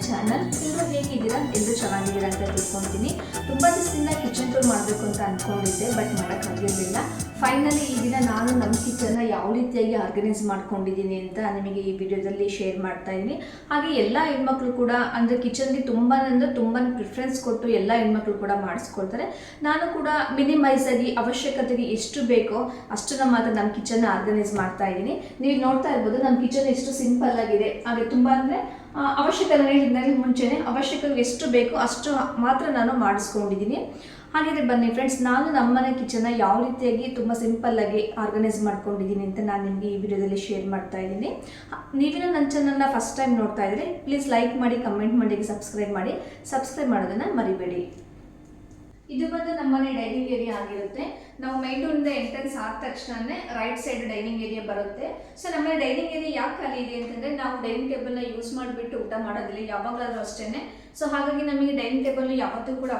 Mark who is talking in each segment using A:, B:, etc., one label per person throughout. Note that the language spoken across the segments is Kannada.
A: ಚಾನಲ್. ಎಲ್ಲರೂ ಹೇಗಿದ್ದೀರಾ? ಎಲ್ಲರೂ ಚೆನ್ನಾಗಿದ್ದೀರಾ ಅಂತ ತಿಳ್ಕೊತೀನಿ. ತುಂಬ ದಿವಸದಿಂದ ಕಿಚನ್ ಟೂರ್ ಮಾಡಬೇಕು ಅಂತ ಅಂದ್ಕೊಂಡಿದ್ದೆ, ಬಟ್ ಮಾಡೋಕ್ಕಾಗಿರಲಿಲ್ಲ. ಫೈನಲಿ ಈ ದಿನ ನಾನು ನಮ್ಮ ಕಿಚನ್ನ ಯಾವ ರೀತಿಯಾಗಿ ಆರ್ಗನೈಸ್ ಮಾಡ್ಕೊಂಡಿದ್ದೀನಿ ಅಂತ ನಿಮಗೆ ಈ ವಿಡಿಯೋದಲ್ಲಿ ಶೇರ್ ಮಾಡ್ತಾ ಇದ್ದೀನಿ. ಹಾಗೆ ಎಲ್ಲ ಹೆಣ್ಮಕ್ಳು ಕೂಡ ಅಂದರೆ ಕಿಚನ್ಗೆ ತುಂಬಾ ಪ್ರಿಫರೆನ್ಸ್ ಕೊಟ್ಟು ಎಲ್ಲ ಹೆಣ್ಮಕ್ಳು ಕೂಡ ಮಾಡಿಸ್ಕೊಳ್ತಾರೆ. ನಾನು ಕೂಡ ಮಿನಿಮೈಸ್ ಆಗಿ ಅವಶ್ಯಕತೆಗೆ ಎಷ್ಟು ಬೇಕೋ ಅಷ್ಟನ್ನ ಮಾತ್ರ ನಮ್ಮ ಕಿಚನ್ನ ಆರ್ಗನೈಸ್ ಮಾಡ್ತಾ ಇದ್ದೀನಿ. ನೀವು ನೋಡ್ತಾ ಇರ್ಬೋದು ನಮ್ಮ ಕಿಚನ್ ಎಷ್ಟು ಸಿಂಪಲ್ ಆಗಿದೆ. ಹಾಗೆ ತುಂಬ ಅಂದರೆ ಅವಶ್ಯಕತೆ ಹೇಳಿದ್ಮೇಲೆ ಮುಂಚೆನೇ ಅವಶ್ಯಕತೆ ಎಷ್ಟು ಬೇಕೋ ಅಷ್ಟು ಮಾತ್ರ ನಾನು ಮಾಡಿಸ್ಕೊಂಡಿದ್ದೀನಿ. ಹಾಗಿದ್ರೆ ಬನ್ನಿ ಫ್ರೆಂಡ್ಸ್, ನಾನು ನಮ್ಮನೆ ಕಿಚನ್ನ ಯಾವ ರೀತಿಯಾಗಿ ತುಂಬ ಸಿಂಪಲ್ಲಾಗಿ ಆರ್ಗನೈಸ್ ಮಾಡ್ಕೊಂಡಿದ್ದೀನಿ ಅಂತ ನಾನು ನಿಮಗೆ ಈ ವಿಡಿಯೋದಲ್ಲಿ ಶೇರ್ ಮಾಡ್ತಾ ಇದ್ದೀನಿ. ನೀವೇನೋ ನನ್ನ ಚಾನಲ್ನ ಫಸ್ಟ್ ಟೈಮ್ ನೋಡ್ತಾ ಇದ್ದರೆ ಪ್ಲೀಸ್ ಲೈಕ್ ಮಾಡಿ, ಕಮೆಂಟ್ ಮಾಡಿ, ಸಬ್ಸ್ಕ್ರೈಬ್ ಮಾಡೋದನ್ನು ಮರಿಬೇಡಿ. ಇದು ಬಂದು ನಮ್ಮನೆ ಡೈನಿಂಗ್ ಏರಿಯಾ ಆಗಿರುತ್ತೆ. ನಾವು ಮೈನ್ ಡೋರಿಂದ ಎಂಟ್ರೆನ್ಸ್ ಆದ ತಕ್ಷಣನೇ ರೈಟ್ ಸೈಡ್ ಡೈನಿಂಗ್ ಏರಿಯಾ ಬರುತ್ತೆ. ಸೊ ನಮ್ಮನೆ ಡೈನಿಂಗ್ ಏರಿಯಾ ಯಾಕೆ ಖಾಲಿ ಇದೆ ಅಂತಂದರೆ ನಾವು ಡೈನಿಂಗ್ ಟೇಬಲ್ನ ಯೂಸ್ ಮಾಡಿಬಿಟ್ಟು ಊಟ ಮಾಡೋದಿಲ್ಲ ಯಾವಾಗಲಾದ್ರೂ ಅಷ್ಟೇ. ಸೊ ಹಾಗಾಗಿ ನಮಗೆ ಡೈನಿಂಗ್ ಟೇಬಲ್ ಯಾವತ್ತೂ ಕೂಡ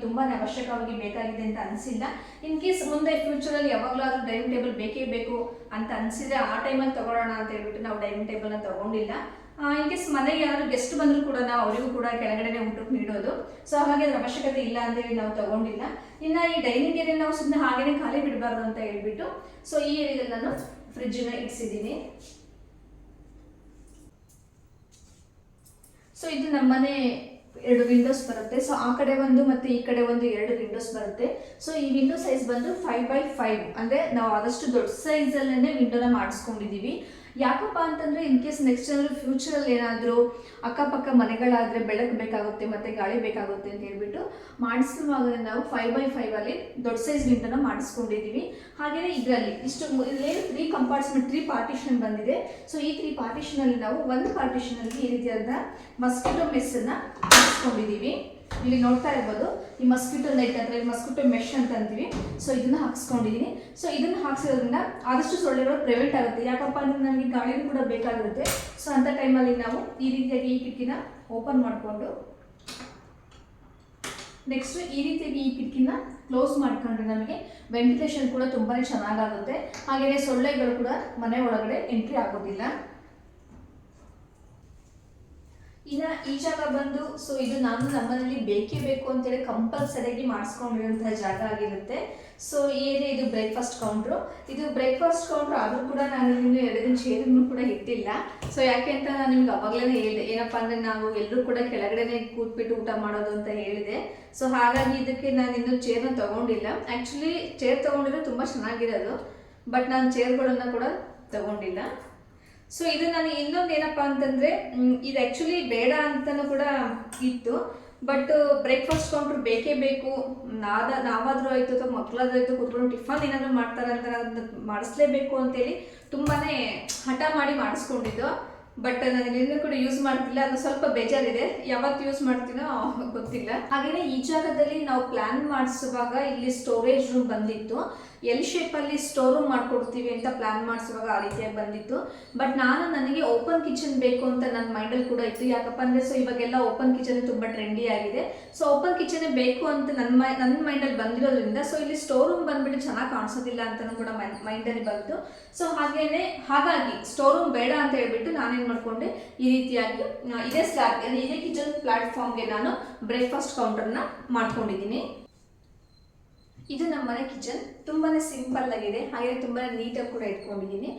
A: ತುಂಬಾ ಅವಶ್ಯಕವಾಗಿ ಬೇಕಾಗಿದೆ ಅಂತ ಅನಿಸಿಲ್ಲ. ಇನ್ ಕೇಸ್ ಮುಂದೆ ಫ್ಯೂಚರಲ್ಲಿ ಯಾವಾಗಲಾದ್ರೂ ಡೈನಿಂಗ್ ಟೇಬಲ್ ಬೇಕೇ ಬೇಕು ಅಂತ ಅನಿಸಿದ್ರೆ ಆ ಟೈಮಲ್ಲಿ ತಗೊಳ್ಳೋಣ ಅಂತ ಹೇಳ್ಬಿಟ್ಟು ನಾವು ಡೈನಿಂಗ್ ಟೇಬಲ್ನ ತಗೊಂಡಿಲ್ಲ. ಇನ್ ಕೇಸ್ ಮನೆಗೆ ಯಾರು ಗೆಸ್ಟ್ ಬಂದರೂ ಕೂಡ ನಾವು ಅವರಿಗೂ ಕೂಡ ಕೆಳಗಡೆನೆ ಊಟಕ್ಕೆ ನೀಡೋದು. ಸೊ ಹಾಗೆ ಅದ್ರ ಅವಶ್ಯಕತೆ ಇಲ್ಲ ಅಂತೇಳಿ ನಾವು ತಗೊಂಡಿಲ್ಲ. ಇನ್ನು ಈ ಡೈನಿಂಗ್ ಏರಿಯಾ ನಾವು ಸುಮ್ಮನೆ ಹಾಗೇನೆ ಖಾಲಿ ಬಿಡಬಾರ್ದು ಅಂತ ಹೇಳ್ಬಿಟ್ಟು ಸೊ ಈ ಏರಿಯಾದಲ್ಲಿ ನಾನು ಫ್ರಿಡ್ಜನ್ನ ಇಡಿಸಿದ್ದೀನಿ. ಸೊ ಇದು ನಮ್ಮನೆ 2 ವಿಂಡೋಸ್ ಬರುತ್ತೆ. ಸೊ ಆ ಕಡೆ ಒಂದು ಮತ್ತು ಈ ಕಡೆ ಒಂದು 2 ವಿಂಡೋಸ್ ಬರುತ್ತೆ. ಸೊ ಈ ವಿಂಡೋ ಸೈಜ್ ಬಂದು 5x5 ಅಂದರೆ ನಾವು ಆದಷ್ಟು ದೊಡ್ಡ ಸೈಜಲ್ಲೇ ವಿಂಡೋನ ಮಾಡಿಸ್ಕೊಂಡಿದ್ದೀವಿ. ಯಾಕಪ್ಪ ಅಂತಂದರೆ ಇನ್ ಕೇಸ್ ನೆಕ್ಸ್ಟ್ ಏನಾದರೂ ಫ್ಯೂಚರಲ್ಲಿ ಏನಾದರೂ ಅಕ್ಕಪಕ್ಕ ಮನೆಗಳಾದರೆ ಬೆಳಕು ಬೇಕಾಗುತ್ತೆ ಮತ್ತು ಗಾಳಿ ಬೇಕಾಗುತ್ತೆ ಅಂತ ಹೇಳ್ಬಿಟ್ಟು ಮಾಡಿಸುವಾಗ ನಾವು 5x5 ದೊಡ್ಡ ಸೈಜ್ ವಿಂಡೋನ ಮಾಡಿಸ್ಕೊಂಡಿದ್ದೀವಿ. ಹಾಗೆಯೇ ಇದರಲ್ಲಿ ಇಲ್ಲೇ 3 ಕಂಪಾರ್ಟ್ಮೆಂಟ್ 3 ಪಾರ್ಟಿಷನ್ ಬಂದಿದೆ. ಸೊ ಈ 3 ಪಾರ್ಟಿಷನಲ್ಲಿ ನಾವು ಒಂದು ಪಾರ್ಟಿಷನಲ್ಲಿ ಈ ರೀತಿಯಾದ ಮಸ್ಕಿಟೋ ಮೆಸ್ಸನ್ನು ಹಾಕ್ಸ್ಕೊಂಡಿದ್ದೀವಿ. ಇಲ್ಲಿ ನೋಡ್ತಾ ಇರ್ಬೋದು, ಈ ಮಸ್ಕಿಟೋ ನೆಟ್ ಅಂದರೆ ಮಸ್ಕಿಟೋ ಮೆಶ್ ಅಂತ ಅಂತೀವಿ. ಸೊ ಇದನ್ನು ಹಾಕ್ಸ್ಕೊಂಡಿದ್ದೀನಿ. ಸೊ ಇದನ್ನು ಹಾಕ್ಸಿರೋದ್ರಿಂದ ಆದಷ್ಟು ಸೊಳ್ಳೆಗಳು ಪ್ರಿವೆಂಟ್ ಆಗುತ್ತೆ. ಯಾಕಪ್ಪ ಅಂದರೆ ನಮಗೆ ಗಾಳಿನೂ ಕೂಡ ಬೇಕಾಗಿರುತ್ತೆ. ಸೊ ಅಂಥ ಟೈಮಲ್ಲಿ ನಾವು ಈ ರೀತಿಯಾಗಿ ಈ ಕಿಟಕಿನ ಓಪನ್ ಮಾಡಿಕೊಂಡು ನೆಕ್ಸ್ಟ್ ಈ ರೀತಿಯಾಗಿ ಈ ಕಿಟಕಿನ ಕ್ಲೋಸ್ ಮಾಡ್ಕೊಂಡ್ರೆ ನಮಗೆ ವೆಂಟಿಲೇಷನ್ ಕೂಡ ತುಂಬಾ ಚೆನ್ನಾಗಾಗುತ್ತೆ. ಹಾಗೆಯೇ ಸೊಳ್ಳೆಗಳು ಕೂಡ ಮನೆ ಒಳಗಡೆ ಎಂಟ್ರಿ ಆಗೋದಿಲ್ಲ. ಇನ್ನು ಈ ಜಾಗ ಬಂದು ಸೊ ಇದು ನಾನು ನಮ್ಮನೇಲಿ ಬೇಕೇ ಬೇಕು ಅಂತೇಳಿ ಕಂಪಲ್ಸರಿಯಾಗಿ ಮಾಡಿಸ್ಕೊಂಡಿರುವಂತಹ ಜಾಗ ಆಗಿರುತ್ತೆ. ಸೊ ಈ ಏರಿಯಾ ಇದು ಬ್ರೇಕ್ಫಾಸ್ಟ್ ಕೌಂಟ್ರು. ಇದು ಬ್ರೇಕ್ಫಾಸ್ಟ್ ಕೌಂಟ್ರು ಆದರೂ ಕೂಡ ನಾನು ಇನ್ನು 2 ಚೇರನ್ನು ಕೂಡ ಇಟ್ಟಿಲ್ಲ. ಸೊ ಯಾಕೆ ಅಂತ ನಾನು ನಿಮ್ಗೆ ಅವಾಗಲೇ ಹೇಳಿದೆ, ಏನಪ್ಪ ಅಂದರೆ ನಾವು ಎಲ್ಲರೂ ಕೂಡ ಕೆಳಗಡೆನೆ ಕೂತ್ಬಿಟ್ಟು ಊಟ ಮಾಡೋದು ಅಂತ ಹೇಳಿದೆ. ಸೊ ಹಾಗಾಗಿ ಇದಕ್ಕೆ ನಾನು ಇನ್ನೂ ಚೇರ್ನ ತೊಗೊಂಡಿಲ್ಲ. ಆ್ಯಕ್ಚುಲಿ ಚೇರ್ ತೊಗೊಂಡಿದ್ರೆ ತುಂಬ ಚೆನ್ನಾಗಿರೋದು, ಬಟ್ ನಾನು ಚೇರ್ಗಳನ್ನು ಕೂಡ ತೊಗೊಂಡಿಲ್ಲ. ಸೊ ಇದು ನಾನು ಇನ್ನೊಂದು ಏನಪ್ಪ ಅಂತಂದರೆ ಇದು ಆ್ಯಕ್ಚುಲಿ ಬೇಡ ಅಂತಲೂ ಕೂಡ ಇತ್ತು, ಬಟ್ ಬ್ರೇಕ್ಫಾಸ್ಟ್ ಕೌಂಟ್ರ್ ಬೇಕೇ ಬೇಕು, ನಾವಾದರೂ ಆಯಿತು ಅಥವಾ ಮಕ್ಕಳಾದ್ರೂ ಆಯಿತು ಕೂತ್ಕೊಂಡು ಟಿಫನ್ ಏನಾದರೂ ಮಾಡ್ತಾರೆ ಅಂತ ಅದನ್ನು ಮಾಡಿಸ್ಲೇಬೇಕು ಅಂತೇಳಿ ತುಂಬಾ ಹಠ ಮಾಡಿ ಮಾಡಿಸ್ಕೊಂಡಿದ್ದು. ಬಟ್ ನಾನು ಇನ್ನೂ ಕೂಡ ಯೂಸ್ ಮಾಡ್ತಿಲ್ಲ, ಅದು ಸ್ವಲ್ಪ ಬೇಜಾರಿದೆ. ಯಾವತ್ತು ಯೂಸ್ ಮಾಡ್ತೀನೋ ಗೊತ್ತಿಲ್ಲ. ಹಾಗೆಯೇ ಈ ಜಾಗದಲ್ಲಿ ನಾವು ಪ್ಲ್ಯಾನ್ ಮಾಡಿಸುವಾಗ ಇಲ್ಲಿ ಸ್ಟೋರೇಜ್ ರೂಮ್ ಬಂದಿತ್ತು. ಎಲ್ ಶೇಪಲ್ಲಿ ಸ್ಟೋರ್ ರೂಮ್ ಮಾಡ್ಕೊಡ್ತೀವಿ ಅಂತ ಪ್ಲ್ಯಾನ್ ಮಾಡಿಸುವಾಗ ಆ ರೀತಿಯಾಗಿ ಬಂದಿತ್ತು. ಬಟ್ ನನಗೆ ಓಪನ್ ಕಿಚನ್ ಬೇಕು ಅಂತ ನನ್ನ ಮೈಂಡಲ್ಲಿ ಕೂಡ ಇತ್ತು. ಯಾಕಪ್ಪ ಅಂದರೆ ಸೊ ಇವಾಗೆಲ್ಲ ಓಪನ್ ಕಿಚನ್ ತುಂಬ ಟ್ರೆಂಡಿ ಆಗಿದೆ. ಸೊ ಓಪನ್ ಕಿಚನ್ ಬೇಕು ಅಂತ ನನ್ನ ಮೈಂಡಲ್ಲಿ ಬಂದಿರೋದ್ರಿಂದ ಸೊ ಇಲ್ಲಿ ಸ್ಟೋರ್ ರೂಮ್ ಬಂದುಬಿಟ್ಟು ಚೆನ್ನಾಗಿ ಕಾಣಿಸೋದಿಲ್ಲ ಅಂತಲೂ ಕೂಡ ಮೈಂಡಲ್ಲಿ ಬಂತು. ಸೊ ಹಾಗಾಗಿ ಸ್ಟೋರ್ ರೂಮ್ ಬೇಡ ಅಂತ ಹೇಳ್ಬಿಟ್ಟು ನಾನೇನು ಮಾಡಿಕೊಂಡೆ, ಈ ರೀತಿಯಾಗಿ ಇದೇ ಕಿಚನ್ ಪ್ಲಾಟ್ಫಾರ್ಮ್ಗೆ ನಾನು ಬ್ರೇಕ್ಫಾಸ್ಟ್ ಕೌಂಟರ್ನ ಮಾಡ್ಕೊಂಡಿದ್ದೀನಿ. ಇದು ನಮ್ಮನೆ ಕಿಚನ್ ತುಂಬಾ ಸಿಂಪಲ್ ಆಗಿದೆ, ಹಾಗೆ ತುಂಬಾ ನೀಟಾಗಿ ಕೂಡ ಇಟ್ಕೊಂಡಿದ್ದೀನಿ.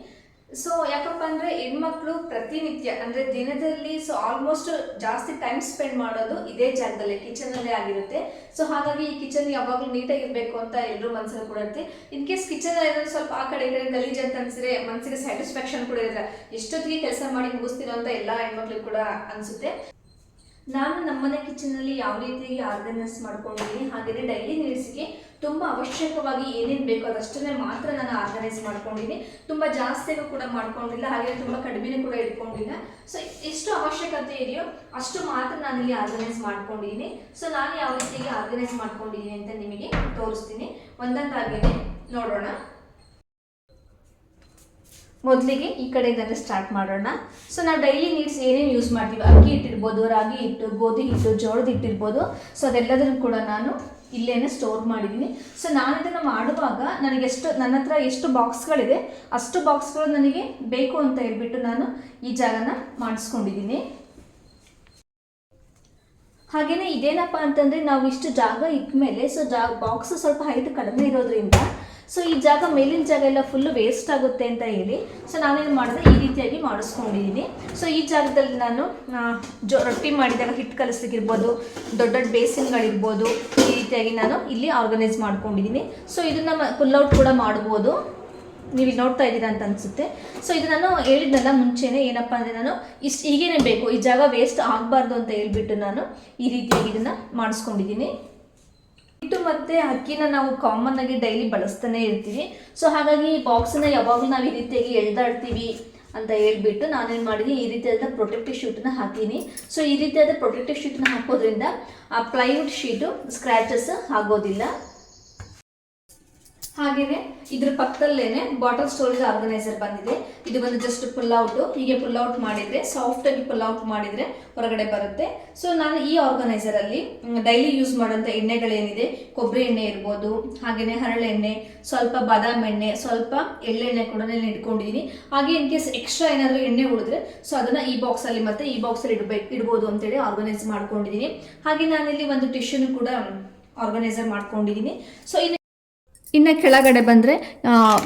A: ಸೊ ಯಾಕಪ್ಪ ಅಂದರೆ ಹೆಣ್ಮಕ್ಳು ಪ್ರತಿನಿತ್ಯ ಅಂದರೆ ದಿನದಲ್ಲಿ ಸೊ ಆಲ್ಮೋಸ್ಟ್ ಜಾಸ್ತಿ ಟೈಮ್ ಸ್ಪೆಂಡ್ ಮಾಡೋದು ಇದೇ ಜಾಗದಲ್ಲೇ ಕಿಚನಲ್ಲೇ ಆಗಿರುತ್ತೆ. ಸೊ ಹಾಗಾಗಿ ಈ ಕಿಚನ್ ಯಾವಾಗಲೂ ನೀಟಾಗಿರಬೇಕು ಅಂತ ಎಲ್ಲರೂ ಮನಸ್ಸಲ್ಲಿ ಕೂಡ ಇರುತ್ತೆ. ಇನ್ ಕೇಸ್ ಕಿಚನಲ್ಲಿ ಏನಾದರೂ ಸ್ವಲ್ಪ ಆ ಕಡೆ ಈ ಕಡೆ ಗಲೀಜ್ ಅಂತ ಅನಿಸಿದ್ರೆ ಮನಸ್ಸಿಗೆ ಸ್ಯಾಟಿಸ್ಫ್ಯಾಕ್ಷನ್ ಕೂಡ ಇರುತ್ತೆ. ಎಷ್ಟೊತ್ತಿಗೆ ಕೆಲಸ ಮಾಡಿ ಮುಗಿಸ್ತೀರೋ ಅಂತ ಎಲ್ಲ ಹೆಣ್ಮಕ್ಳಿಗೆ ಕೂಡ ಅನಿಸುತ್ತೆ. ನಾನು ನಮ್ಮನೆ ಕಿಚನಲ್ಲಿ ಯಾವ ರೀತಿಯಾಗಿ ಆರ್ಗನೈಸ್ ಮಾಡ್ಕೊಂಡಿದ್ದೀನಿ, ಹಾಗೆಯೇ ಡೈಲಿ ನೀಡ್ಸ್ಗೆ ತುಂಬ ಅವಶ್ಯಕವಾಗಿ ಏನೇನು ಬೇಕೋ ಅದಷ್ಟನ್ನೇ ಮಾತ್ರ ನಾನು ಆರ್ಗನೈಸ್ ಮಾಡ್ಕೊಂಡಿದ್ದೀನಿ. ತುಂಬ ಜಾಸ್ತಿನೂ ಕೂಡ ಮಾಡ್ಕೊಂಡಿಲ್ಲ, ಹಾಗೆ ತುಂಬ ಕಡಿಮೆನೂ ಕೂಡ ಇಟ್ಕೊಂಡಿಲ್ಲ. ಸೊ ಎಷ್ಟು ಅವಶ್ಯಕತೆ ಇದೆಯೋ ಅಷ್ಟು ಮಾತ್ರ ನಾನಿಲ್ಲಿ ಆರ್ಗನೈಸ್ ಮಾಡ್ಕೊಂಡಿದ್ದೀನಿ. ಸೊ ನಾನು ಯಾವ ರೀತಿಯಾಗಿ ಆರ್ಗನೈಸ್ ಮಾಡ್ಕೊಂಡಿದ್ದೀನಿ ಅಂತ ನಿಮಗೆ ತೋರಿಸ್ತೀನಿ. ಒಂದೊಂದಾಗೇ ನೋಡೋಣ. ಮೊದಲಿಗೆ ಈ ಕಡೆಯಿಂದಲೇ ಸ್ಟಾರ್ಟ್ ಮಾಡೋಣ. ಸೊ ನಾವು ಡೈಲಿ ನೀಡ್ಸ್ ಏನೇನು ಯೂಸ್ ಮಾಡ್ತೀವಿ, ಅಕ್ಕಿ ಹಿಟ್ಟಿರ್ಬೋದು, ರಾಗಿ ಹಿಟ್ಟು, ಗೋಧಿ ಹಿಟ್ಟು, ಜೋಳದ ಹಿಟ್ಟಿರ್ಬೋದು. ಸೊ ಅದೆಲ್ಲದನ್ನು ಕೂಡ ನಾನು ಇಲ್ಲೇನೆ ಸ್ಟೋರ್ ಮಾಡಿದ್ದೀನಿ. ಸೊ ನಾನು ಇದನ್ನು ಮಾಡುವಾಗ ನನ್ನ ಹತ್ರ ಎಷ್ಟು ಬಾಕ್ಸ್ಗಳಿದೆ ಅಷ್ಟು ಬಾಕ್ಸ್ಗಳು ನನಗೆ ಬೇಕು ಅಂತ ಹೇಳ್ಬಿಟ್ಟು ನಾನು ಈ ಜಾಗನ ಮಾಡಿಸ್ಕೊಂಡಿದ್ದೀನಿ. ಹಾಗೆಯೇ ಇದೇನಪ್ಪ ಅಂತಂದರೆ ನಾವು ಇಷ್ಟು ಜಾಗ ಇಟ್ಮೇಲೆ ಸೊ ಬಾಕ್ಸ್ ಸ್ವಲ್ಪ ಹೈಟ್ ಕಡಿಮೆ ಇರೋದ್ರಿಂದ ಸೊ ಈ ಜಾಗ ಮೇಲಿನ ಜಾಗ ಎಲ್ಲ ಫುಲ್ಲು ವೇಸ್ಟ್ ಆಗುತ್ತೆ ಅಂತ ಹೇಳಿ ಸೊ ನಾನೇನು ಮಾಡಿದೆ ಈ ರೀತಿಯಾಗಿ ಮಾಡಿಸ್ಕೊಂಡಿದ್ದೀನಿ. ಸೊ ಈ ಜಾಗದಲ್ಲಿ ನಾನು ರೊಟ್ಟಿ ಮಾಡಿದಾಗ ಹಿಟ್ಟು ಕಲಿಸ್ಲಿಕ್ಕಿರ್ಬೋದು, ದೊಡ್ಡ ದೊಡ್ಡ ಬೇಸಿನ್ಗಳಿರ್ಬೋದು, ಈ ರೀತಿಯಾಗಿ ನಾನು ಇಲ್ಲಿ ಆರ್ಗನೈಸ್ ಮಾಡ್ಕೊಂಡಿದ್ದೀನಿ. ಸೊ ಇದನ್ನು ಪುಲ್ಔಟ್ ಕೂಡ ಮಾಡ್ಬೋದು, ನೀವು ಇಲ್ಲಿ ನೋಡ್ತಾ ಇದ್ದೀರಾ ಅಂತ ಅನಿಸುತ್ತೆ. ಸೊ ಇದು ನಾನು ಹೇಳಿದ್ನಲ್ಲ ಮುಂಚೆನೇ, ಏನಪ್ಪ ಅಂದರೆ ನಾನು ಹೀಗೇನೆ ಬೇಕು, ಈ ಜಾಗ ವೇಸ್ಟ್ ಆಗಬಾರ್ದು ಅಂತ ಹೇಳ್ಬಿಟ್ಟು ನಾನು ಈ ರೀತಿಯಾಗಿ ಇದನ್ನು ಮಾಡಿಸ್ಕೊಂಡಿದ್ದೀನಿ. ಹಿಟ್ಟು ಮತ್ತು ಅಕ್ಕಿನ ನಾವು ಕಾಮನ್ ಆಗಿ ಡೈಲಿ ಬಳಸ್ತಾನೆ ಇರ್ತೀವಿ. ಸೊ ಹಾಗಾಗಿ ಈ ಬಾಕ್ಸನ್ನ ಯಾವಾಗಲೂ ನಾವು ಈ ರೀತಿಯಾಗಿ ಎಳ್ದಾಡ್ತೀವಿ ಅಂತ ಹೇಳ್ಬಿಟ್ಟು ನಾನೇನು ಮಾಡಿದ್ದೀನಿ, ಈ ರೀತಿಯಾದ ಪ್ರೊಟೆಕ್ಟಿವ್ ಶೀಟನ್ನ ಹಾಕೀನಿ. ಸೊ ಈ ರೀತಿಯಾದ ಪ್ರೊಟೆಕ್ಟಿವ್ ಶೀಟನ್ನ ಹಾಕೋದ್ರಿಂದ ಆ ಪ್ಲೈವುಡ್ ಶೀಟು ಸ್ಕ್ರ್ಯಾಚಸ್ ಆಗೋದಿಲ್ಲ. ಹಾಗೆಯೇ ಇದ್ರ ಪಕ್ಕದಲ್ಲೇನೆ ಬಾಟಲ್ ಸ್ಟೋರೇಜ್ ಆರ್ಗನೈಸರ್ ಬಂದಿದೆ. ಇದು ಬಂದು ಜಸ್ಟ್ ಪುಲ್ಔಟು, ಹೀಗೆ ಪುಲ್ಔಟ್ ಮಾಡಿದರೆ ಸಾಫ್ಟಾಗಿ ಪುಲ್ಔಟ್ ಮಾಡಿದರೆ ಹೊರಗಡೆ ಬರುತ್ತೆ. ಸೊ ನಾನು ಈ ಆರ್ಗನೈಸರಲ್ಲಿ ಡೈಲಿ ಯೂಸ್ ಮಾಡೋಂಥ ಎಣ್ಣೆಗಳೇನಿದೆ, ಕೊಬ್ಬರಿ ಎಣ್ಣೆ ಇರ್ಬೋದು, ಹಾಗೆಯೇ ಹರಳೆಣ್ಣೆ, ಸ್ವಲ್ಪ ಬಾದಾಮ್ ಎಣ್ಣೆ, ಸ್ವಲ್ಪ ಎಳ್ಳೆಣ್ಣೆ ಕೂಡ ನಾನು ಇಟ್ಕೊಂಡಿದ್ದೀನಿ. ಹಾಗೆ ಇನ್ ಕೇಸ್ ಎಕ್ಸ್ಟ್ರಾ ಏನಾದರೂ ಎಣ್ಣೆ ಉಳಿದ್ರೆ ಸೊ ಅದನ್ನು ಈ ಬಾಕ್ಸಲ್ಲಿ ಮತ್ತು ಈ ಬಾಕ್ಸಲ್ಲಿ ಇಡ್ಬೋದು ಅಂತೇಳಿ ಆರ್ಗನೈಸ್ ಮಾಡ್ಕೊಂಡಿದ್ದೀನಿ. ಹಾಗೆ ನಾನಿಲ್ಲಿ ಒಂದು ಟಿಶ್ಯೂನು ಕೂಡ ಆರ್ಗನೈಸರ್ ಮಾಡ್ಕೊಂಡಿದ್ದೀನಿ. ಸೊ ಇನ್ನು ಕೆಳಗಡೆ ಬಂದರೆ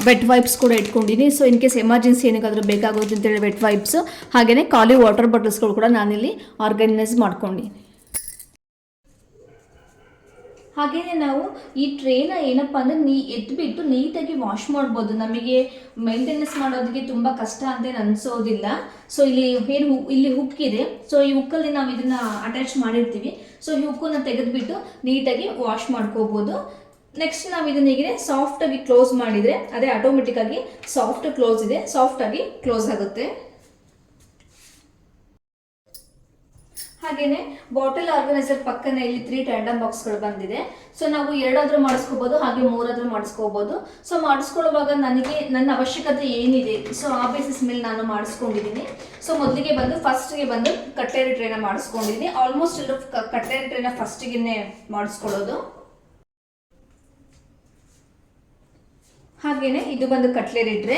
A: ವೆಟ್ ವೈಪ್ಸ್ ಕೂಡ ಇಟ್ಕೊಂಡಿದ್ದೀನಿ. ಸೊ ಇನ್ ಕೇಸ್ ಎಮರ್ಜೆನ್ಸಿ ಏನಾದರೂ ಬೇಕಾಗೋದು ಅಂತೇಳಿ ವೆಟ್ ವೈಪ್ಸು, ಹಾಗೆಯೇ ಖಾಲಿ ವಾಟರ್ ಬಾಟಲ್ಸ್ಗಳು ಕೂಡ ನಾನಿಲ್ಲಿ ಆರ್ಗನೈಸ್ ಮಾಡ್ಕೊಂಡಿದ್ದೀನಿ. ಹಾಗೆಯೇ ನಾವು ಈ ಟ್ರೇನ ಏನಪ್ಪ ಅಂದರೆ ಎತ್ಬಿಟ್ಟು ನೀಟಾಗಿ ವಾಶ್ ಮಾಡ್ಬೋದು. ನಮಗೆ ಮೇಂಟೆನೆನ್ಸ್ ಮಾಡೋದಕ್ಕೆ ತುಂಬ ಕಷ್ಟ ಅಂತೇನು ಅನಿಸೋದಿಲ್ಲ. ಸೊ ಇಲ್ಲಿ ಹುಕ್ ಇದೆ. ಸೊ ಈ ಹುಕ್ಕಲ್ಲಿ ನಾವು ಇದನ್ನು ಅಟ್ಯಾಚ್ ಮಾಡಿರ್ತೀವಿ. ಸೊ ಈ ಹುಕ್ಕನ್ನು ತೆಗೆದುಬಿಟ್ಟು ನೀಟಾಗಿ ವಾಶ್ ಮಾಡ್ಕೋಬೋದು. ನೆಕ್ಸ್ಟ್ ನಾವು ಇದನ್ನ ಹೀಗೆ ಸಾಫ್ಟಾಗಿ ಕ್ಲೋಸ್ ಮಾಡಿದರೆ ಅದೇ ಆಟೋಮೆಟಿಕ್ಕಾಗಿ ಸಾಫ್ಟ್ ಕ್ಲೋಸ್ ಇದೆ, ಸಾಫ್ಟಾಗಿ ಕ್ಲೋಸ್ ಆಗುತ್ತೆ. ಹಾಗೆಯೇ ಬಾಟಲ್ ಆರ್ಗನೈಸರ್ ಪಕ್ಕನೇ ಇಲ್ಲಿ 3 ಟ್ಯಾಂಡಮ್ ಬಾಕ್ಸ್ಗಳು ಬಂದಿದೆ. ಸೊ ನಾವು 2 ಆದರೂ ಮಾಡಿಸ್ಕೋಬೋದು, ಹಾಗೆ 3 ಆದರೂ ಮಾಡಿಸ್ಕೋಬೋದು. ಸೊ ಮಾಡಿಸ್ಕೊಳ್ಳುವಾಗ ನನ್ನ ಅವಶ್ಯಕತೆ ಏನಿದೆ ಸೊ ಆ ಬೇಸಿಸ್ ಮೇಲೆ ನಾನು ಮಾಡಿಸ್ಕೊಂಡಿದ್ದೀನಿ. ಸೊ ಮೊದಲಿಗೆ ಫಸ್ಟ್ಗೆ ಬಂದು ಕಟ್ಲೇರಿ ಟ್ರೇನ ಮಾಡಿಸ್ಕೊಂಡಿದ್ದೀನಿ. ಆಲ್ಮೋಸ್ಟ್ ಎಲ್ಲರೂ ಕಟ್ಲೇರಿ ಟ್ರೇನ ಫಸ್ಟಿಗೆ ಮಾಡಿಸ್ಕೊಳ್ಳೋದು. ಹಾಗೆಯೇ ಇದು ಬಂದು ಕಟ್ಲೇರಿ ಟ್ರೇ.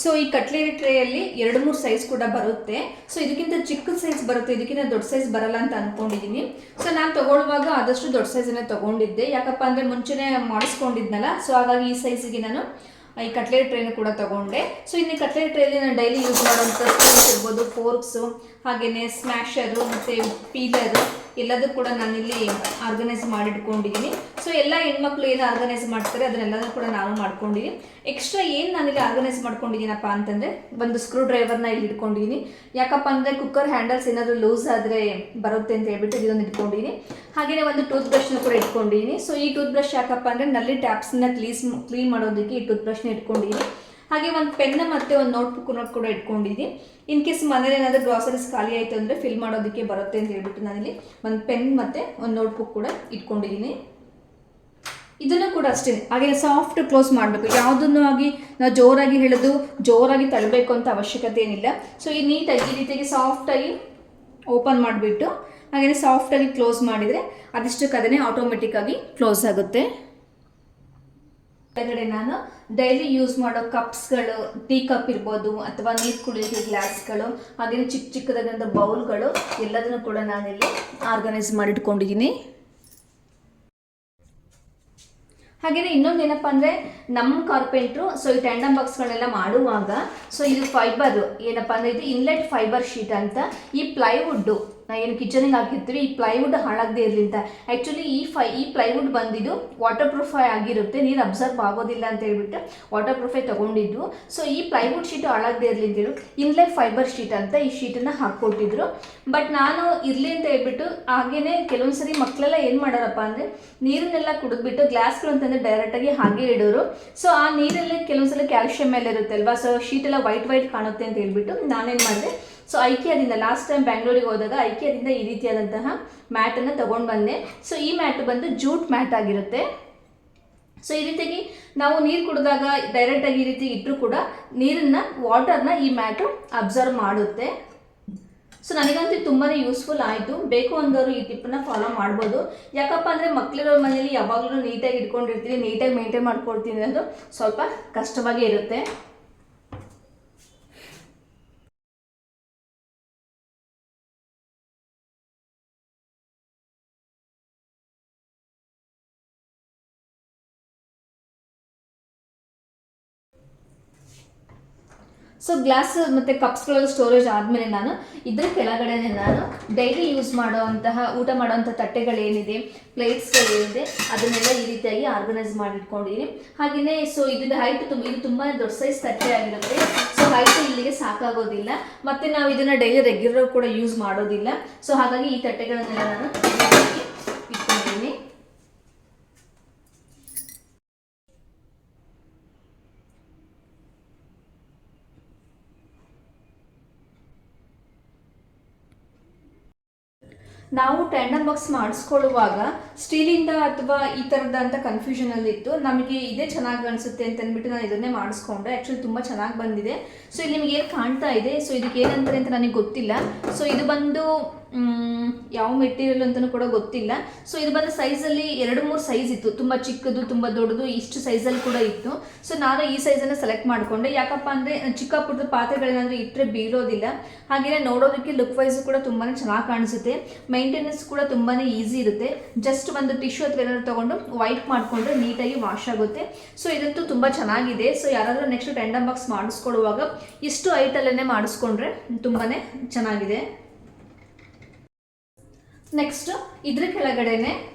A: ಸೊ ಈ ಕಟ್ಲೇರಿ ಟ್ರೇಯಲ್ಲಿ 2-3 ಸೈಜ್ ಕೂಡ ಬರುತ್ತೆ. ಸೊ ಇದಕ್ಕಿಂತ ಚಿಕ್ಕ ಸೈಜ್ ಬರುತ್ತೆ, ಇದಕ್ಕಿಂತ ದೊಡ್ಡ ಸೈಜ್ ಬರಲ್ಲ ಅಂತ ಅಂದ್ಕೊಂಡಿದ್ದೀನಿ. ಸೊ ನಾನು ತೊಗೊಳ್ಳುವಾಗ ಆದಷ್ಟು ದೊಡ್ಡ ಸೈಜನ್ನೇ ತೊಗೊಂಡಿದ್ದೆ, ಯಾಕಪ್ಪ ಅಂದರೆ ಮುಂಚೆನೇ ಮಾಡಿಸ್ಕೊಂಡಿದ್ನಲ್ಲ. ಸೊ ಹಾಗಾಗಿ ಈ ಸೈಜಿಗೆ ನಾನು ಈ ಕಟ್ಲೇರಿ ಟ್ರೇನು ಕೂಡ ತೊಗೊಂಡೆ. ಸೊ ಇನ್ನು ಕಟ್ಲೇರಿ ಟ್ರೇಲಿ ನಾನು ಡೈಲಿ ಯೂಸ್ ಮಾಡೋಂಥ ಸ್ಪೂನ್ಸ್ ಇರ್ಬೋದು, ಫೋರ್ಕ್ಸು, ಹಾಗೆಯೇ ಸ್ಮ್ಯಾಶರು ಮತ್ತು ಪೀಲರು ಎಲ್ಲದೂ ಕೂಡ ನಾನಿಲ್ಲಿ ಆರ್ಗನೈಸ್ ಮಾಡಿಟ್ಕೊಂಡಿದ್ದೀನಿ. ಸೊ ಎಲ್ಲ ಹೆಣ್ಮಕ್ಳು ಏನು ಆರ್ಗನೈಸ್ ಮಾಡ್ತಾರೆ ಅದನ್ನೆಲ್ಲದೂ ಕೂಡ ನಾನು ಮಾಡ್ಕೊಂಡಿದ್ದೀನಿ. ಎಕ್ಸ್ಟ್ರಾ ಏನು ನಾನಿಲ್ಲಿ ಆರ್ಗನೈಸ್ ಮಾಡ್ಕೊಂಡಿದ್ದೀನಪ್ಪ ಅಂತಂದರೆ ಒಂದು ಸ್ಕ್ರೂ ಡ್ರೈವರ್ನ ಇಲ್ಲಿ ಇಟ್ಕೊಂಡಿದ್ದೀನಿ. ಯಾಕಪ್ಪ ಅಂದರೆ ಕುಕ್ಕರ್ ಹ್ಯಾಂಡಲ್ಸ್ ಏನಾದರೂ ಲೂಸ್ ಆದರೆ ಬರುತ್ತೆ ಅಂತ ಹೇಳ್ಬಿಟ್ಟು ಇದೊಂದು ಇಟ್ಕೊಂಡಿದ್ದೀನಿ. ಹಾಗೆಯೇ ಒಂದು ಟೂತ್ ಬ್ರಷ್ನ ಕೂಡ ಇಟ್ಕೊಂಡಿದ್ದೀನಿ. ಸೊ ಈ ಟೂತ್ ಬ್ರಷ್ ಯಾಕಪ್ಪ ಅಂದರೆ ನಲ್ಲಿ ಟ್ಯಾಪ್ಸ್ನ ಕ್ಲೀನ್ ಮಾಡೋದಕ್ಕೆ ಈ ಟೂತ್ ಬ್ರಷ್ನ ಇಟ್ಕೊಂಡಿದ್ದೀನಿ. ಹಾಗೆ ಒಂದು ಪೆನ್ ಮತ್ತು ಒಂದು ನೋಟ್ಬುಕ್ಕನ್ನು ಕೂಡ ಇಟ್ಕೊಂಡಿದ್ದೀನಿ. ಇನ್ ಕೇಸ್ ಮನೇಲಿ ಏನಾದರೂ ಗ್ರಾಸರೀಸ್ ಖಾಲಿ ಆಯಿತು ಅಂದರೆ ಫಿಲ್ ಮಾಡೋದಕ್ಕೆ ಬರುತ್ತೆ ಅಂತ ಹೇಳ್ಬಿಟ್ಟು ನಾನಿಲ್ಲಿ ಒಂದು ಪೆನ್ ಮತ್ತು ಒಂದು ನೋಟ್ಬುಕ್ ಕೂಡ ಇಟ್ಕೊಂಡಿದ್ದೀನಿ. ಇದನ್ನು ಕೂಡ ಅಷ್ಟೇ ಹಾಗೆ ಸಾಫ್ಟ್ ಕ್ಲೋಸ್ ಮಾಡಬೇಕು. ಯಾವುದನ್ನು ಆಗಿ ನಾವು ಜೋರಾಗಿ ಜೋರಾಗಿ ತಳ್ಳಬೇಕು ಅಂತ ಅವಶ್ಯಕತೆ ಏನಿಲ್ಲ. ಸೊ ಈ ನೀಟಾಗಿ ಈ ರೀತಿಯಾಗಿ ಸಾಫ್ಟಾಗಿ ಓಪನ್ ಮಾಡಿಬಿಟ್ಟು ಹಾಗೆಯೇ ಸಾಫ್ಟಾಗಿ ಕ್ಲೋಸ್ ಮಾಡಿದರೆ ಅದಿಷ್ಟಕ್ಕೆ ಅದನ್ನೇ ಆಟೋಮೆಟಿಕ್ಕಾಗಿ ಕ್ಲೋಸ್ ಆಗುತ್ತೆ. ಕೆಳಗಡೆ ನಾನು ಡೈಲಿ ಯೂಸ್ ಮಾಡೋ ಕಪ್ಸ್ಗಳು, ಟೀ ಕಪ್ ಇರ್ಬೋದು ಅಥವಾ ನೀರು ಕುಡಿಯೋಕ್ಕೆ ಗ್ಲಾಸ್ಗಳು, ಹಾಗೆಯೇ ಚಿಕ್ಕದಾದಂಥ ಬೌಲ್ಗಳು ಎಲ್ಲದನ್ನು ಕೂಡ ನಾನಿಲ್ಲಿ ಆರ್ಗನೈಸ್ ಮಾಡಿಟ್ಕೊಂಡಿದ್ದೀನಿ. ಹಾಗೆಯೇ ಇನ್ನೊಂದು ಏನಪ್ಪ ಅಂದರೆ ನಮ್ಮ ಕಾರ್ಪೆಂಟ್ರು ಸೊ ಈ ಟ್ಯಾಂಡಮ್ ಬಾಕ್ಸ್ಗಳೆಲ್ಲ ಮಾಡುವಾಗ ಸೊ ಇದು ಫೈಬರು ಏನಪ್ಪ ಅಂದರೆ ಇದು ಇನ್ಲೆಟ್ ಫೈಬರ್ ಶೀಟ್ ಅಂತ. ಈ ಪ್ಲೈವುಡ್ಡು ಏನು ಕಿಚನಿಗೆ ಹಾಕಿರ್ತೀವಿ ಈ ಪ್ಲೈವುಡ್ ಹಾಳಾಗದೇ ಇರಲಿ ಅಂತ. ಆ್ಯಕ್ಚುಲಿ ಈ ಪ್ಲೈವುಡ್ ಬಂದಿದ್ದು ವಾಟರ್ ಪ್ರೂಫೈ ಆಗಿರುತ್ತೆ, ನೀರು ಅಬ್ಸರ್ವ್ ಆಗೋದಿಲ್ಲ ಅಂತ ಹೇಳ್ಬಿಟ್ಟು ವಾಟರ್ ಪ್ರೂಫೈ ತೊಗೊಂಡಿದ್ದು. ಸೊ ಈ ಪ್ಲೈವುಡ್ ಶೀಟು ಹಾಳಾಗದೇ ಇರಲಿ ಅಂತೇಳಿ ಇನ್ಲೆಟ್ ಫೈಬರ್ ಶೀಟ್ ಅಂತ ಈ ಶೀಟನ್ನು ಹಾಕ್ಕೊಟ್ಟಿದ್ರು. ಬಟ್ ನಾನು ಇರಲಿ ಅಂತ ಹೇಳ್ಬಿಟ್ಟು ಹಾಗೇ ಕೆಲವೊಂದು ಸರಿ ಮಕ್ಕಳೆಲ್ಲ ಏನು ಮಾಡೋರಪ್ಪ ಅಂದರೆ ನೀರನ್ನೆಲ್ಲ ಕುಡಿದ್ಬಿಟ್ಟು ಗ್ಲಾಸ್ಗಳು ಅಂತಂದರೆ ಡೈರೆಕ್ಟಾಗಿ ಹಾಗೆ ಇಡೋರು. ಸೊ ಆ ನೀರಲ್ಲಿ ಕೆಲವೊಂದ್ಸಲ ಕ್ಯಾಲ್ಶಿಯಂ ಎಲ್ಲ ಇರುತ್ತೆ ಅಲ್ವಾ, ಸೊ ಶೀಟೆಲ್ಲ ವೈಟ್ ಕಾಣುತ್ತೆ ಅಂತ ಹೇಳ್ಬಿಟ್ಟು ನಾನೇನು ಮಾಡಿದೆ, ಸೊ ಐಕಿಯಾದಿಂದ ಲಾಸ್ಟ್ ಟೈಮ್ ಬ್ಯಾಂಗ್ಳೂರಿಗೆ ಹೋದಾಗ ಐಕಿಯಾದಿಂದ ಈ ರೀತಿಯಾದಂತಹ ಮ್ಯಾಟನ್ನು ತೊಗೊಂಡು ಬಂದೆ. ಸೊ ಈ ಮ್ಯಾಟ್ ಬಂದು ಜೂಟ್ ಮ್ಯಾಟ್ ಆಗಿರುತ್ತೆ. ಸೊ ಈ ರೀತಿಯಾಗಿ ನಾವು ನೀರು ಕುಡಿದಾಗ ಡೈರೆಕ್ಟಾಗಿ ಈ ರೀತಿ ಇಟ್ಟರೂ ಕೂಡ ವಾಟರ್ನ ಈ ಮ್ಯಾಟು ಅಬ್ಸರ್ವ್ ಮಾಡುತ್ತೆ. ಸೊ ನನಗಂತೂ ತುಂಬಾ ಯೂಸ್ಫುಲ್ ಆಯಿತು. ಬೇಕು ಅಂದವರು ಈ ಟಿಪ್ಪನ್ನ ಫಾಲೋ ಮಾಡ್ಬೋದು. ಯಾಕಪ್ಪ ಅಂದರೆ ಮಕ್ಕಳಿರೋ ಮನೇಲಿ ಯಾವಾಗಲೂ ನೀಟಾಗಿ ಇಟ್ಕೊಂಡಿರ್ತೀವಿ, ನೀಟಾಗಿ ಮೇಂಟೈನ್ ಮಾಡ್ಕೊಳ್ತೀನಿ ಅನ್ನೋದು ಸ್ವಲ್ಪ ಕಷ್ಟವಾಗೇ ಇರುತ್ತೆ. ಸೊ ಗ್ಲಾಸ್ ಮತ್ತು ಕಪ್ಸ್ಗಳಲ್ಲಿ ಸ್ಟೋರೇಜ್ ಆದಮೇಲೆ ನಾನು ಇದ್ರ ಕೆಳಗಡೆ ನಾನು ಡೈಲಿ ಯೂಸ್ ಮಾಡೋವಂತಹ ಊಟ ಮಾಡೋವಂಥ ತಟ್ಟೆಗಳೇನಿದೆ, ಪ್ಲೇಟ್ಸ್ಗಳೇನಿದೆ ಅದನ್ನೆಲ್ಲ ಈ ರೀತಿಯಾಗಿ ಆರ್ಗನೈಸ್ ಮಾಡಿಟ್ಕೊಂಡಿದ್ದೀನಿ. ಹಾಗೆಯೇ ಸೊ ಇದರ ಹೈಟ್ ಇದು ತುಂಬಾ ದೊಡ್ಡ ಸೈಜ್ ತಟ್ಟೆ ಆಗಿರುತ್ತೆ. ಸೊ ಹೈಟ್ ಇಲ್ಲಿಗೆ ಸಾಕಾಗೋದಿಲ್ಲ, ಮತ್ತು ನಾವು ಇದನ್ನು ಡೈಲಿ ರೆಗ್ಯುಲರ್ ಕೂಡ ಯೂಸ್ ಮಾಡೋದಿಲ್ಲ. ಸೊ ಹಾಗಾಗಿ ಈ ತಟ್ಟೆಗಳನ್ನೆಲ್ಲ ನಾನು ಇಟ್ಕೊಂಡಿದ್ದೀನಿ. ನಾವು ಟ್ಯಾಂಡಮ್ ಬಾಕ್ಸ್ ಮಾಡಿಸ್ಕೊಳ್ಳುವಾಗ ಸ್ಟೀಲಿಂದ ಅಥವಾ ಈ ಥರದ ಅಂತ ಕನ್ಫ್ಯೂಷನಲ್ಲಿತ್ತು. ನಮಗೆ ಇದೇ ಚೆನ್ನಾಗಿ ಅನಿಸುತ್ತೆ ಅಂತ ಅಂದ್ಬಿಟ್ಟು ನಾನು ಇದನ್ನೇ ಮಾಡಿಸ್ಕೊಂಡೆ. ಆ್ಯಕ್ಚುಲಿ ತುಂಬ ಚೆನ್ನಾಗಿ ಬಂದಿದೆ. ಸೊ ಇಲ್ಲಿ ನಿಮಗೆ ಏನು ಕಾಣ್ತಾ ಇದೆ, ಸೊ ಇದಕ್ಕೆ ಏನಂತಾರೆ ಅಂತ ನನಗೆ ಗೊತ್ತಿಲ್ಲ. ಸೊ ಇದು ಬಂದು ಯಾವ ಮೆಟೀರಿಯಲ್ ಅಂತಲೂ ಕೂಡ ಗೊತ್ತಿಲ್ಲ. ಸೊ ಇದು ಬಂದ ಸೈಜಲ್ಲಿ 2-3 ಸೈಜ್ ಇತ್ತು, ತುಂಬ ಚಿಕ್ಕದು, ತುಂಬ ದೊಡ್ಡದು, ಇಷ್ಟು ಸೈಜಲ್ಲಿ ಕೂಡ ಇತ್ತು. ಸೊ ನಾನು ಈ ಸೈಜನ್ನು ಸೆಲೆಕ್ಟ್ ಮಾಡಿಕೊಂಡೆ. ಯಾಕಪ್ಪ ಅಂದರೆ ಚಿಕ್ಕ ಪುಟ್ಟ ಪಾತ್ರೆಗಳೇನಾದರೂ ಇಟ್ಟರೆ ಬೀಳೋದಿಲ್ಲ. ಹಾಗೆಯೇ ನೋಡೋದಕ್ಕೆ ಲುಕ್ ವೈಸು ಕೂಡ ತುಂಬಾ ಚೆನ್ನಾಗಿ ಕಾಣಿಸುತ್ತೆ. ಮೇಂಟೆನೆನ್ಸ್ ಕೂಡ ತುಂಬಾ ಈಸಿ ಇರುತ್ತೆ. ಜಸ್ಟ್ ಒಂದು ಟಿಶ್ಯೂ ಅಥವಾ ಏನಾದ್ರು ತೊಗೊಂಡು ವೈಪ್ ಮಾಡಿಕೊಂಡ್ರೆ ನೀಟಾಗಿ ವಾಶ್ ಆಗುತ್ತೆ. ಸೊ ಇದಂತೂ ತುಂಬ ಚೆನ್ನಾಗಿದೆ. ಸೊ ಯಾರಾದರೂ ನೆಕ್ಸ್ಟ್ ಟ್ಯಾಂಡಮ್ ಬಾಕ್ಸ್ ಮಾಡಿಸ್ಕೊಳ್ಳುವಾಗ ಇಷ್ಟು ಐಟಲ್ಲೇ ಮಾಡಿಸ್ಕೊಂಡ್ರೆ ತುಂಬಾ ಚೆನ್ನಾಗಿದೆ. ನೆಕ್ಸ್ಟ್ ಇದ್ರ ಕೆಳಗಡೆನೆ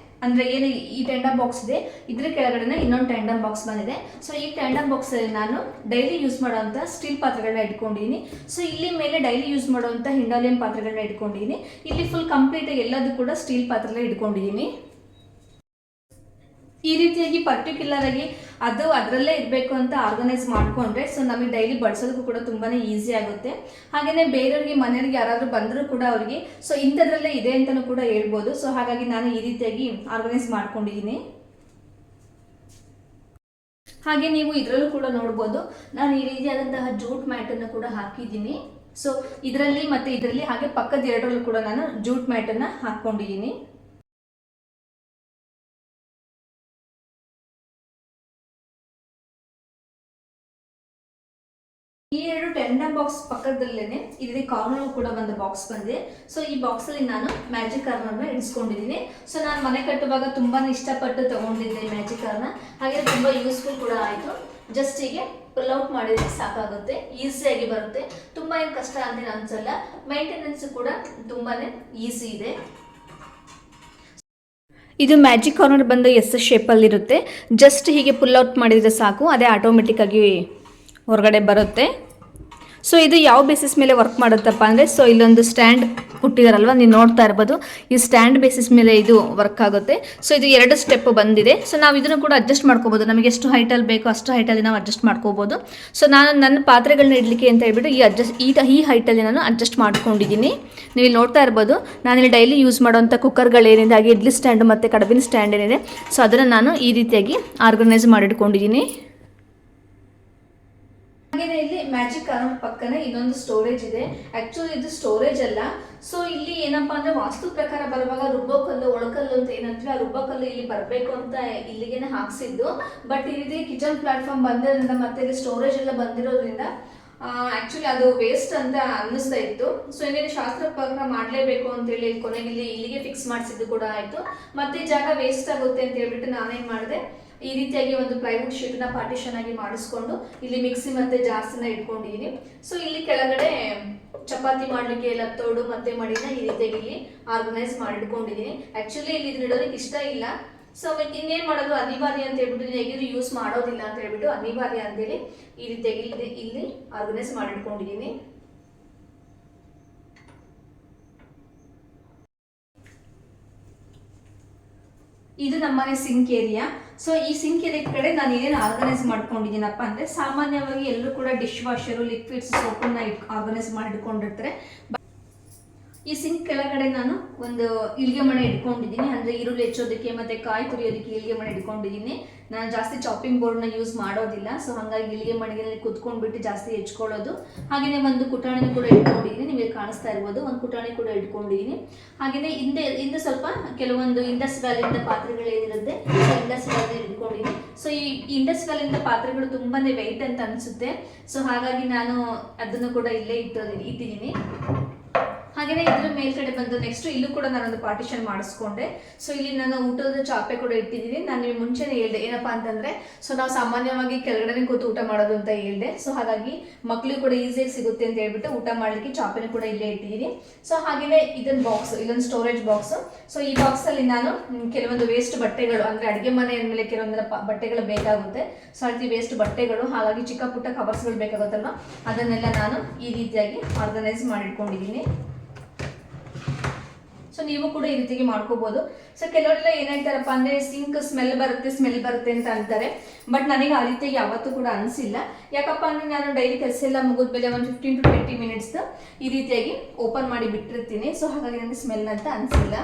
A: ಅಂದರೆ ಏನು ಈ ಟ್ಯಾಂಡಮ್ ಬಾಕ್ಸ್ ಇದೆ, ಇದ್ರ ಕೆಳಗಡೆನೆ ಇನ್ನೊಂದು ಟ್ಯಾಂಡಮ್ ಬಾಕ್ಸ್ ಬಂದಿದೆ. ಸೊ ಈ ಟ್ಯಾಂಡಮ್ ಬಾಕ್ಸಲ್ಲಿ ನಾನು ಡೈಲಿ ಯೂಸ್ ಮಾಡೋವಂಥ ಸ್ಟೀಲ್ ಪಾತ್ರೆಗಳನ್ನ ಇಟ್ಕೊಂಡಿದ್ದೀನಿ. ಸೊ ಇಲ್ಲಿ ಮೇಲೆ ಡೈಲಿ ಯೂಸ್ ಮಾಡುವಂಥ ಹಿಂಡಾಲಿಯಂ ಪಾತ್ರೆಗಳನ್ನ ಇಟ್ಕೊಂಡಿದ್ದೀನಿ. ಇಲ್ಲಿ ಫುಲ್ ಕಂಪ್ಲೀಟ್ ಎಲ್ಲದೂ ಕೂಡ ಸ್ಟೀಲ್ ಪಾತ್ರೆಗಳೇ ಇಟ್ಕೊಂಡಿದ್ದೀನಿ. ಈ ರೀತಿಯಾಗಿ ಪರ್ಟಿಕ್ಯುಲರ್ ಆಗಿ ಅದು ಅದರಲ್ಲೇ ಇರಬೇಕು ಅಂತ ಆರ್ಗನೈಸ್ ಮಾಡಿಕೊಂಡ್ರೆ ಸೊ ನಮಗೆ ಡೈಲಿ ಬಳಸೋದಕ್ಕೂ ಕೂಡ ತುಂಬಾ ಈಸಿ ಆಗುತ್ತೆ. ಹಾಗೆಯೇ ಬೇರೆಯವ್ರಿಗೆ ಮನೆಯವರಿಗೆ ಯಾರಾದರೂ ಬಂದರೂ ಕೂಡ ಅವರಿಗೆ ಸೊ ಇಂಥದ್ರಲ್ಲೇ ಇದೆ ಅಂತಲೂ ಕೂಡ ಹೇಳ್ಬೋದು. ಸೊ ಹಾಗಾಗಿ ನಾನು ಈ ರೀತಿಯಾಗಿ ಆರ್ಗನೈಸ್ ಮಾಡ್ಕೊಂಡಿದ್ದೀನಿ. ಹಾಗೆ ನೀವು ಇದರಲ್ಲೂ ಕೂಡ ನೋಡ್ಬೋದು, ನಾನು ಈ ರೀತಿಯಾದಂತಹ ಜೂಟ್ ಮ್ಯಾಟನ್ನು ಕೂಡ ಹಾಕಿದ್ದೀನಿ. ಸೊ ಇದರಲ್ಲಿ ಮತ್ತು ಇದರಲ್ಲಿ ಹಾಗೆ ಪಕ್ಕದ ಎರಡರಲ್ಲೂ ಕೂಡ ನಾನು ಜೂಟ್ ಮ್ಯಾಟನ್ನು ಹಾಕ್ಕೊಂಡಿದ್ದೀನಿ. ಈ ಎರಡು ಟ್ಯಾಂಡಮ್ ಬಾಕ್ಸ್ ಪಕ್ಕದಲ್ಲೇನೆ ಇದರಲ್ಲಿ ಕಾರ್ನರ್ ಕೂಡ ಒಂದು ಬಾಕ್ಸ್ ಬಂದಿದೆ. ಸೊ ಈ ಬಾಕ್ಸಲ್ಲಿ ನಾನು ಮ್ಯಾಜಿಕ್ ಕಾರ್ನರ್ನ ಇಡಿಸ್ಕೊಂಡಿದ್ದೀನಿ. ಸೊ ನಾನು ಮನೆ ಕಟ್ಟುವಾಗ ತುಂಬಾ ಇಷ್ಟಪಟ್ಟು ತಗೊಂಡಿದ್ದೆ ಮ್ಯಾಜಿಕ್ ಕಾರ್ನ. ಹಾಗೆ ತುಂಬ ಯೂಸ್ಫುಲ್ ಕೂಡ ಆಯಿತು. ಜಸ್ಟ್ ಹೀಗೆ ಪುಲ್ ಔಟ್ ಮಾಡಿದ್ರೆ ಸಾಕಾಗುತ್ತೆ, ಈಸಿಯಾಗಿ ಬರುತ್ತೆ. ತುಂಬ ಏನು ಕಷ್ಟ ಅಂತ ಅನ್ಸಲ್ಲ. ಮೇಂಟೆನೆನ್ಸ್ ಕೂಡ ತುಂಬಾ ಈಸಿ ಇದೆ. ಇದು ಮ್ಯಾಜಿಕ್ ಕಾರ್ನರ್ ಬಂದು ಎಸ್ ಶೇಪಲ್ಲಿರುತ್ತೆ. ಜಸ್ಟ್ ಹೀಗೆ ಪುಲ್ ಔಟ್ ಮಾಡಿದರೆ ಸಾಕು, ಅದೇ ಆಟೋಮೆಟಿಕ್ಕಾಗಿ ಹೊರಗಡೆ ಬರುತ್ತೆ. ಸೊ ಇದು ಯಾವ ಬೇಸಿಸ್ ಮೇಲೆ ವರ್ಕ್ ಮಾಡುತ್ತಪ್ಪ ಅಂದರೆ, ಸೊ ಇಲ್ಲೊಂದು ಸ್ಟ್ಯಾಂಡ್ ಕೊಟ್ಟಿದ್ದಾರಲ್ವ, ನೀವು ನೋಡ್ತಾ ಇರ್ಬೋದು. ಈ ಸ್ಟ್ಯಾಂಡ್ ಬೇಸಿಸ್ ಮೇಲೆ ಇದು ವರ್ಕ್ ಆಗುತ್ತೆ. ಸೊ ಇದು 2 ಸ್ಟೆಪ್ ಬಂದಿದೆ. ಸೊ ನಾವು ಇದನ್ನು ಕೂಡ ಅಡ್ಜಸ್ಟ್ ಮಾಡ್ಕೋಬೋದು. ನಮಗೆ ಎಷ್ಟು ಹೈಟಲ್ಲಿ ಬೇಕೋ ಅಷ್ಟು ಹೈಟಲ್ಲಿ ನಾವು ಅಡ್ಜಸ್ಟ್ ಮಾಡ್ಕೋಬೋದು. ಸೊ ನಾನು ನನ್ನ ಪಾತ್ರೆಗಳನ್ನ ಇಡಲಿಕ್ಕೆ ಅಂತ ಹೇಳ್ಬಿಟ್ಟು ಈ ಹೈಟಲ್ಲಿ ನಾನು ಅಡ್ಜಸ್ಟ್ ಮಾಡ್ಕೊಂಡಿದ್ದೀನಿ. ನೀವು ಇಲ್ಲಿ ನೋಡ್ತಾ ಇರ್ಬೋದು. ನಾನಿಲ್ಲಿ ಡೈಲಿ ಯೂಸ್ ಮಾಡೋವಂಥ ಕುಕ್ಕರ್ಗಳೇನಿದೆ, ಹಾಗೆ ಇಡ್ಲಿ ಸ್ಟ್ಯಾಂಡ್ ಮತ್ತು ಕಡಬಿನ ಸ್ಟ್ಯಾಂಡ್ ಏನಿದೆ, ಸೊ ಅದನ್ನು ನಾನು ಈ ರೀತಿಯಾಗಿ ಆರ್ಗನೈಸ್ ಮಾಡಿಟ್ಕೊಂಡಿದ್ದೀನಿ. ಹಾಗೇನೆ ಇಲ್ಲಿ ಮ್ಯಾಜಿಕ್ ಕಾರ್ನರ್ ಪಕ್ಕನೆ ಇನ್ನೊಂದು ಸ್ಟೋರೇಜ್ ಇದೆ. ಆಕ್ಚುಲಿ ಇದು ಸ್ಟೋರೇಜ್ ಅಲ್ಲ. ಸೊ ಇಲ್ಲಿ ಏನಪ್ಪಾ ಅಂದ್ರೆ ವಾಸ್ತು ಪ್ರಕಾರ ಬರುವಾಗ ರುಬ್ಬಕಲ್ಲು, ಒಳಕಲ್ಲು ಅಂತ ಏನಂತೀವಿ, ಆ ರುಬ್ಬಕಲ್ಲು ಇಲ್ಲಿ ಬರಬೇಕು ಅಂತ ಇಲ್ಲಿಗೆನೆ ಹಾಕ್ಸಿದ್ದು. ಬಟ್ ಇಲ್ಲಿ ಕಿಚನ್ ಪ್ಲಾಟ್ಫಾರ್ಮ್ ಬಂದಿರೋದ್ರಿಂದ ಮತ್ತೆ ಇಲ್ಲಿ ಸ್ಟೋರೇಜ್ ಎಲ್ಲ ಬಂದಿರೋದ್ರಿಂದ ಆಕ್ಚುಲಿ ಅದು ವೇಸ್ಟ್ ಅಂತ ಅನ್ನಿಸ್ತಾ ಇತ್ತು. ಸೊ ಏನೇನು ಶಾಸ್ತ್ರ ಪ್ರಕಾರ ಮಾಡಲೇಬೇಕು ಅಂತೇಳಿ ಕೊನೆಗೆ ಇಲ್ಲಿಗೆ ಫಿಕ್ಸ್ ಮಾಡಿಸಿದ್ದು ಕೂಡ ಆಯಿತು. ಮತ್ತೆ ಜಾಗ ವೇಸ್ಟ್ ಆಗುತ್ತೆ ಅಂತ ಹೇಳ್ಬಿಟ್ಟು ನಾನೇನು ಮಾಡಿದೆ, ಈ ರೀತಿಯಾಗಿ ಒಂದು ಪ್ಲೈವುಡ್ ಶೀಟ್ನ ಪಾರ್ಟಿಷನ್ ಆಗಿ ಮಾಡಿಸ್ಕೊಂಡು ಇಲ್ಲಿ ಮಿಕ್ಸಿ ಮತ್ತೆ ಜಾರ್ಸ್ನ ಇಟ್ಕೊಂಡಿದ್ದೀನಿ. ಸೊ ಇಲ್ಲಿ ಕೆಳಗಡೆ ಚಪಾತಿ ಮಾಡಲಿಕ್ಕೆ ಲತ್ತೋಡು ಮತ್ತೆ ಮಡಿನ ಈ ರೀತಿಯಾಗಿ ಇಲ್ಲಿ ಆರ್ಗನೈಸ್ ಮಾಡಿಟ್ಕೊಂಡಿದ್ದೀನಿ. ಆ್ಯಕ್ಚುಲಿ ಇಲ್ಲಿ ಇಡೋದಕ್ಕೆ ಇಷ್ಟ ಇಲ್ಲ. ಸೊ ಇನ್ನೇನು ಮಾಡೋದು, ಅನಿವಾರ್ಯ ಅಂತ ಹೇಳ್ಬಿಟ್ಟು ಹೇಗಿದ್ರು ಯೂಸ್ ಮಾಡೋದಿಲ್ಲ ಅಂತ ಹೇಳ್ಬಿಟ್ಟು ಅನಿವಾರ್ಯ ಅಂತೇಳಿ ಈ ರೀತಿಯಾಗಿ ಇಲ್ಲಿ ಆರ್ಗನೈಸ್ ಮಾಡಿಟ್ಕೊಂಡಿದ್ದೀನಿ. ಇದು ನಮ್ಮನೆ ಸಿಂಕ್ ಏರಿಯಾ. ಸೊ ಈ ಸಿಂಕ್ ಏರಿಯಾ ಕಡೆ ನಾನು ಏನೇನು ಆರ್ಗನೈಸ್ ಮಾಡ್ಕೊಂಡಿದ್ದೀನಪ್ಪ ಅಂದರೆ, ಸಾಮಾನ್ಯವಾಗಿ ಎಲ್ಲರೂ ಕೂಡ ಡಿಶ್ ವಾಷರು, ಲಿಕ್ವಿಡ್ಸ್, ಸೋಪನ್ನ ಆರ್ಗನೈಸ್ ಮಾಡಿಟ್ಕೊಂಡಿರ್ತಾರೆ. ಈ ಸಿಂಕ್ ಕೆಳಗಡೆ ನಾನು ಒಂದು ಇಳಿಗೆ ಮಣೆ ಇಟ್ಕೊಂಡಿದ್ದೀನಿ. ಅಂದರೆ ಈರುಳ್ಳಿ ಹೆಚ್ಚೋದಕ್ಕೆ ಮತ್ತು ಕಾಯಿ ತುರಿಯೋದಕ್ಕೆ ಇಳಿಗೆ ಮಣೆ ಇಟ್ಕೊಂಡಿದ್ದೀನಿ. ನಾನು ಜಾಸ್ತಿ ಚಾಪಿಂಗ್ ಬೋರ್ಡ್ನ ಯೂಸ್ ಮಾಡೋದಿಲ್ಲ. ಸೊ ಹಾಗಾಗಿ ಇಳಿಗೆ ಮಣೆಯಲ್ಲಿ ಕುತ್ಕೊಂಡ್ಬಿಟ್ಟು ಜಾಸ್ತಿ ಹೆಚ್ಕೊಳ್ಳೋದು. ಹಾಗೆಯೇ ಒಂದು ಕುಟಾಣಿ ಕೂಡ ಇಟ್ಕೊಂಡಿದ್ದೀನಿ. ನಿಮಗೆ ಕಾಣಿಸ್ತಾ ಇರ್ಬೋದು, ಒಂದು ಕುಟಾಣಿ ಕೂಡ ಇಟ್ಕೊಂಡಿದ್ದೀನಿ. ಹಾಗೆಯೇ ಹಿಂದೆ ಸ್ವಲ್ಪ ಕೆಲವೊಂದು ಇಂಡಸ್ ವ್ಯಾಲಿಯಿಂದ ಪಾತ್ರೆಗಳೇನಿರುತ್ತೆ, ಇಂಡಸ್ ವ್ಯಾಲಿ ಇಟ್ಕೊಂಡಿದ್ದೀನಿ. ಸೊ ಈ ಇಂಡಸ್ ವ್ಯಾಲಿಯಿಂದ ಪಾತ್ರೆಗಳು ತುಂಬಾ ವೆಯ್ಟ್ ಅಂತ ಅನಿಸುತ್ತೆ. ಸೊ ಹಾಗಾಗಿ ನಾನು ಅದನ್ನು ಕೂಡ ಇಲ್ಲೇ ಇಟ್ಟಿದ್ದೀನಿ. ಹಾಗೆ ಹಾಗೆಯೇ ಇದ್ರ ಮೇಲ್ಗಡೆ ಬಂದು ನೆಕ್ಸ್ಟ್ ಇಲ್ಲೂ ಕೂಡ ನಾನೊಂದು ಪಾರ್ಟಿಷನ್ ಮಾಡಿಸ್ಕೊಂಡೆ. ಸೊ ಇಲ್ಲಿ ನಾನು ಊಟದ ಚಾಪೆ ಕೂಡ ಇಟ್ಟಿದ್ದೀನಿ. ನಾನು ನಿಮಗೆ ಮುಂಚೆನೇ ಹೇಳಿದೆ ಏನಪ್ಪಾ ಅಂತಂದ್ರೆ, ಸೊ ನಾವು ಸಾಮಾನ್ಯವಾಗಿ ಕೆಳಗಡೆ ಕೂತು ಊಟ ಮಾಡೋದು ಅಂತ ಹೇಳಿದೆ. ಸೊ ಹಾಗಾಗಿ ಮಕ್ಳಿಗೆ ಕೂಡ ಈಸಿಯಾಗಿ ಸಿಗುತ್ತೆ ಅಂತ ಹೇಳ್ಬಿಟ್ಟು ಊಟ ಮಾಡ್ಲಿಕ್ಕೆ ಚಾಪೆನೂ ಕೂಡ ಇಲ್ಲೇ ಇಟ್ಟಿದ್ದೀನಿ. ಸೊ ಹಾಗೆಯೇ ಇದೊಂದು ಬಾಕ್ಸ್, ಇದೊಂದು ಸ್ಟೋರೇಜ್ ಬಾಕ್ಸ್. ಸೊ ಈ ಬಾಕ್ಸ್ ಅಲ್ಲಿ ನಾನು ಕೆಲವೊಂದು ವೇಸ್ಟ್ ಬಟ್ಟೆಗಳು, ಅಂದ್ರೆ ಅಡುಗೆ ಮನೆ ಮೇಲೆ ಕೆಲವೊಂದರ ಬಟ್ಟೆಗಳು ಬೇಕಾಗುತ್ತೆ. ಸೊ ಅಲ್ಲಿ ವೇಸ್ಟ್ ಬಟ್ಟೆಗಳು, ಹಾಗಾಗಿ ಚಿಕ್ಕ ಪುಟ್ಟ ಕವರ್ಸ್ಗಳು ಬೇಕಾಗುತ್ತಲ್ವ, ಅದನ್ನೆಲ್ಲ ನಾನು ಈ ರೀತಿಯಾಗಿ ಆರ್ಗನೈಸ್ ಮಾಡಿಟ್ಕೊಂಡಿದ್ದೀನಿ. ಸೊ ನೀವು ಕೂಡ ಈ ರೀತಿಗೆ ಮಾಡ್ಕೋಬಹುದು. ಸೊ ಕೆಲವರೆಲ್ಲ ಏನ್ ಹೇಳ್ತಾರಪ್ಪ ಅಂದ್ರೆ ಸಿಂಕ್ ಸ್ಮೆಲ್ ಬರುತ್ತೆ ಅಂತ ಅಂತಾರೆ. ಬಟ್ ನನಗೆ ಆ ರೀತಿಯಾಗಿ ಯಾವತ್ತೂ ಕೂಡ ಅನಿಸಿಲ್ಲ. ಯಾಕಪ್ಪ ಅಂದ್ರೆ ನಾನು ಡೈಲಿ ಕೆಲಸ ಎಲ್ಲ ಮುಗಿದ್ಮೇಲೆ ಒಂದು 15 to 20 ಮಿನಿಟ್ಸ್ ಈ ರೀತಿಯಾಗಿ ಓಪನ್ ಮಾಡಿ ಬಿಟ್ಟಿರ್ತೀನಿ. ಸೊ ಹಾಗಾಗಿ ನನಗೆ ಸ್ಮೆಲ್ ಅಂತ ಅನಿಸಿಲ್ಲ.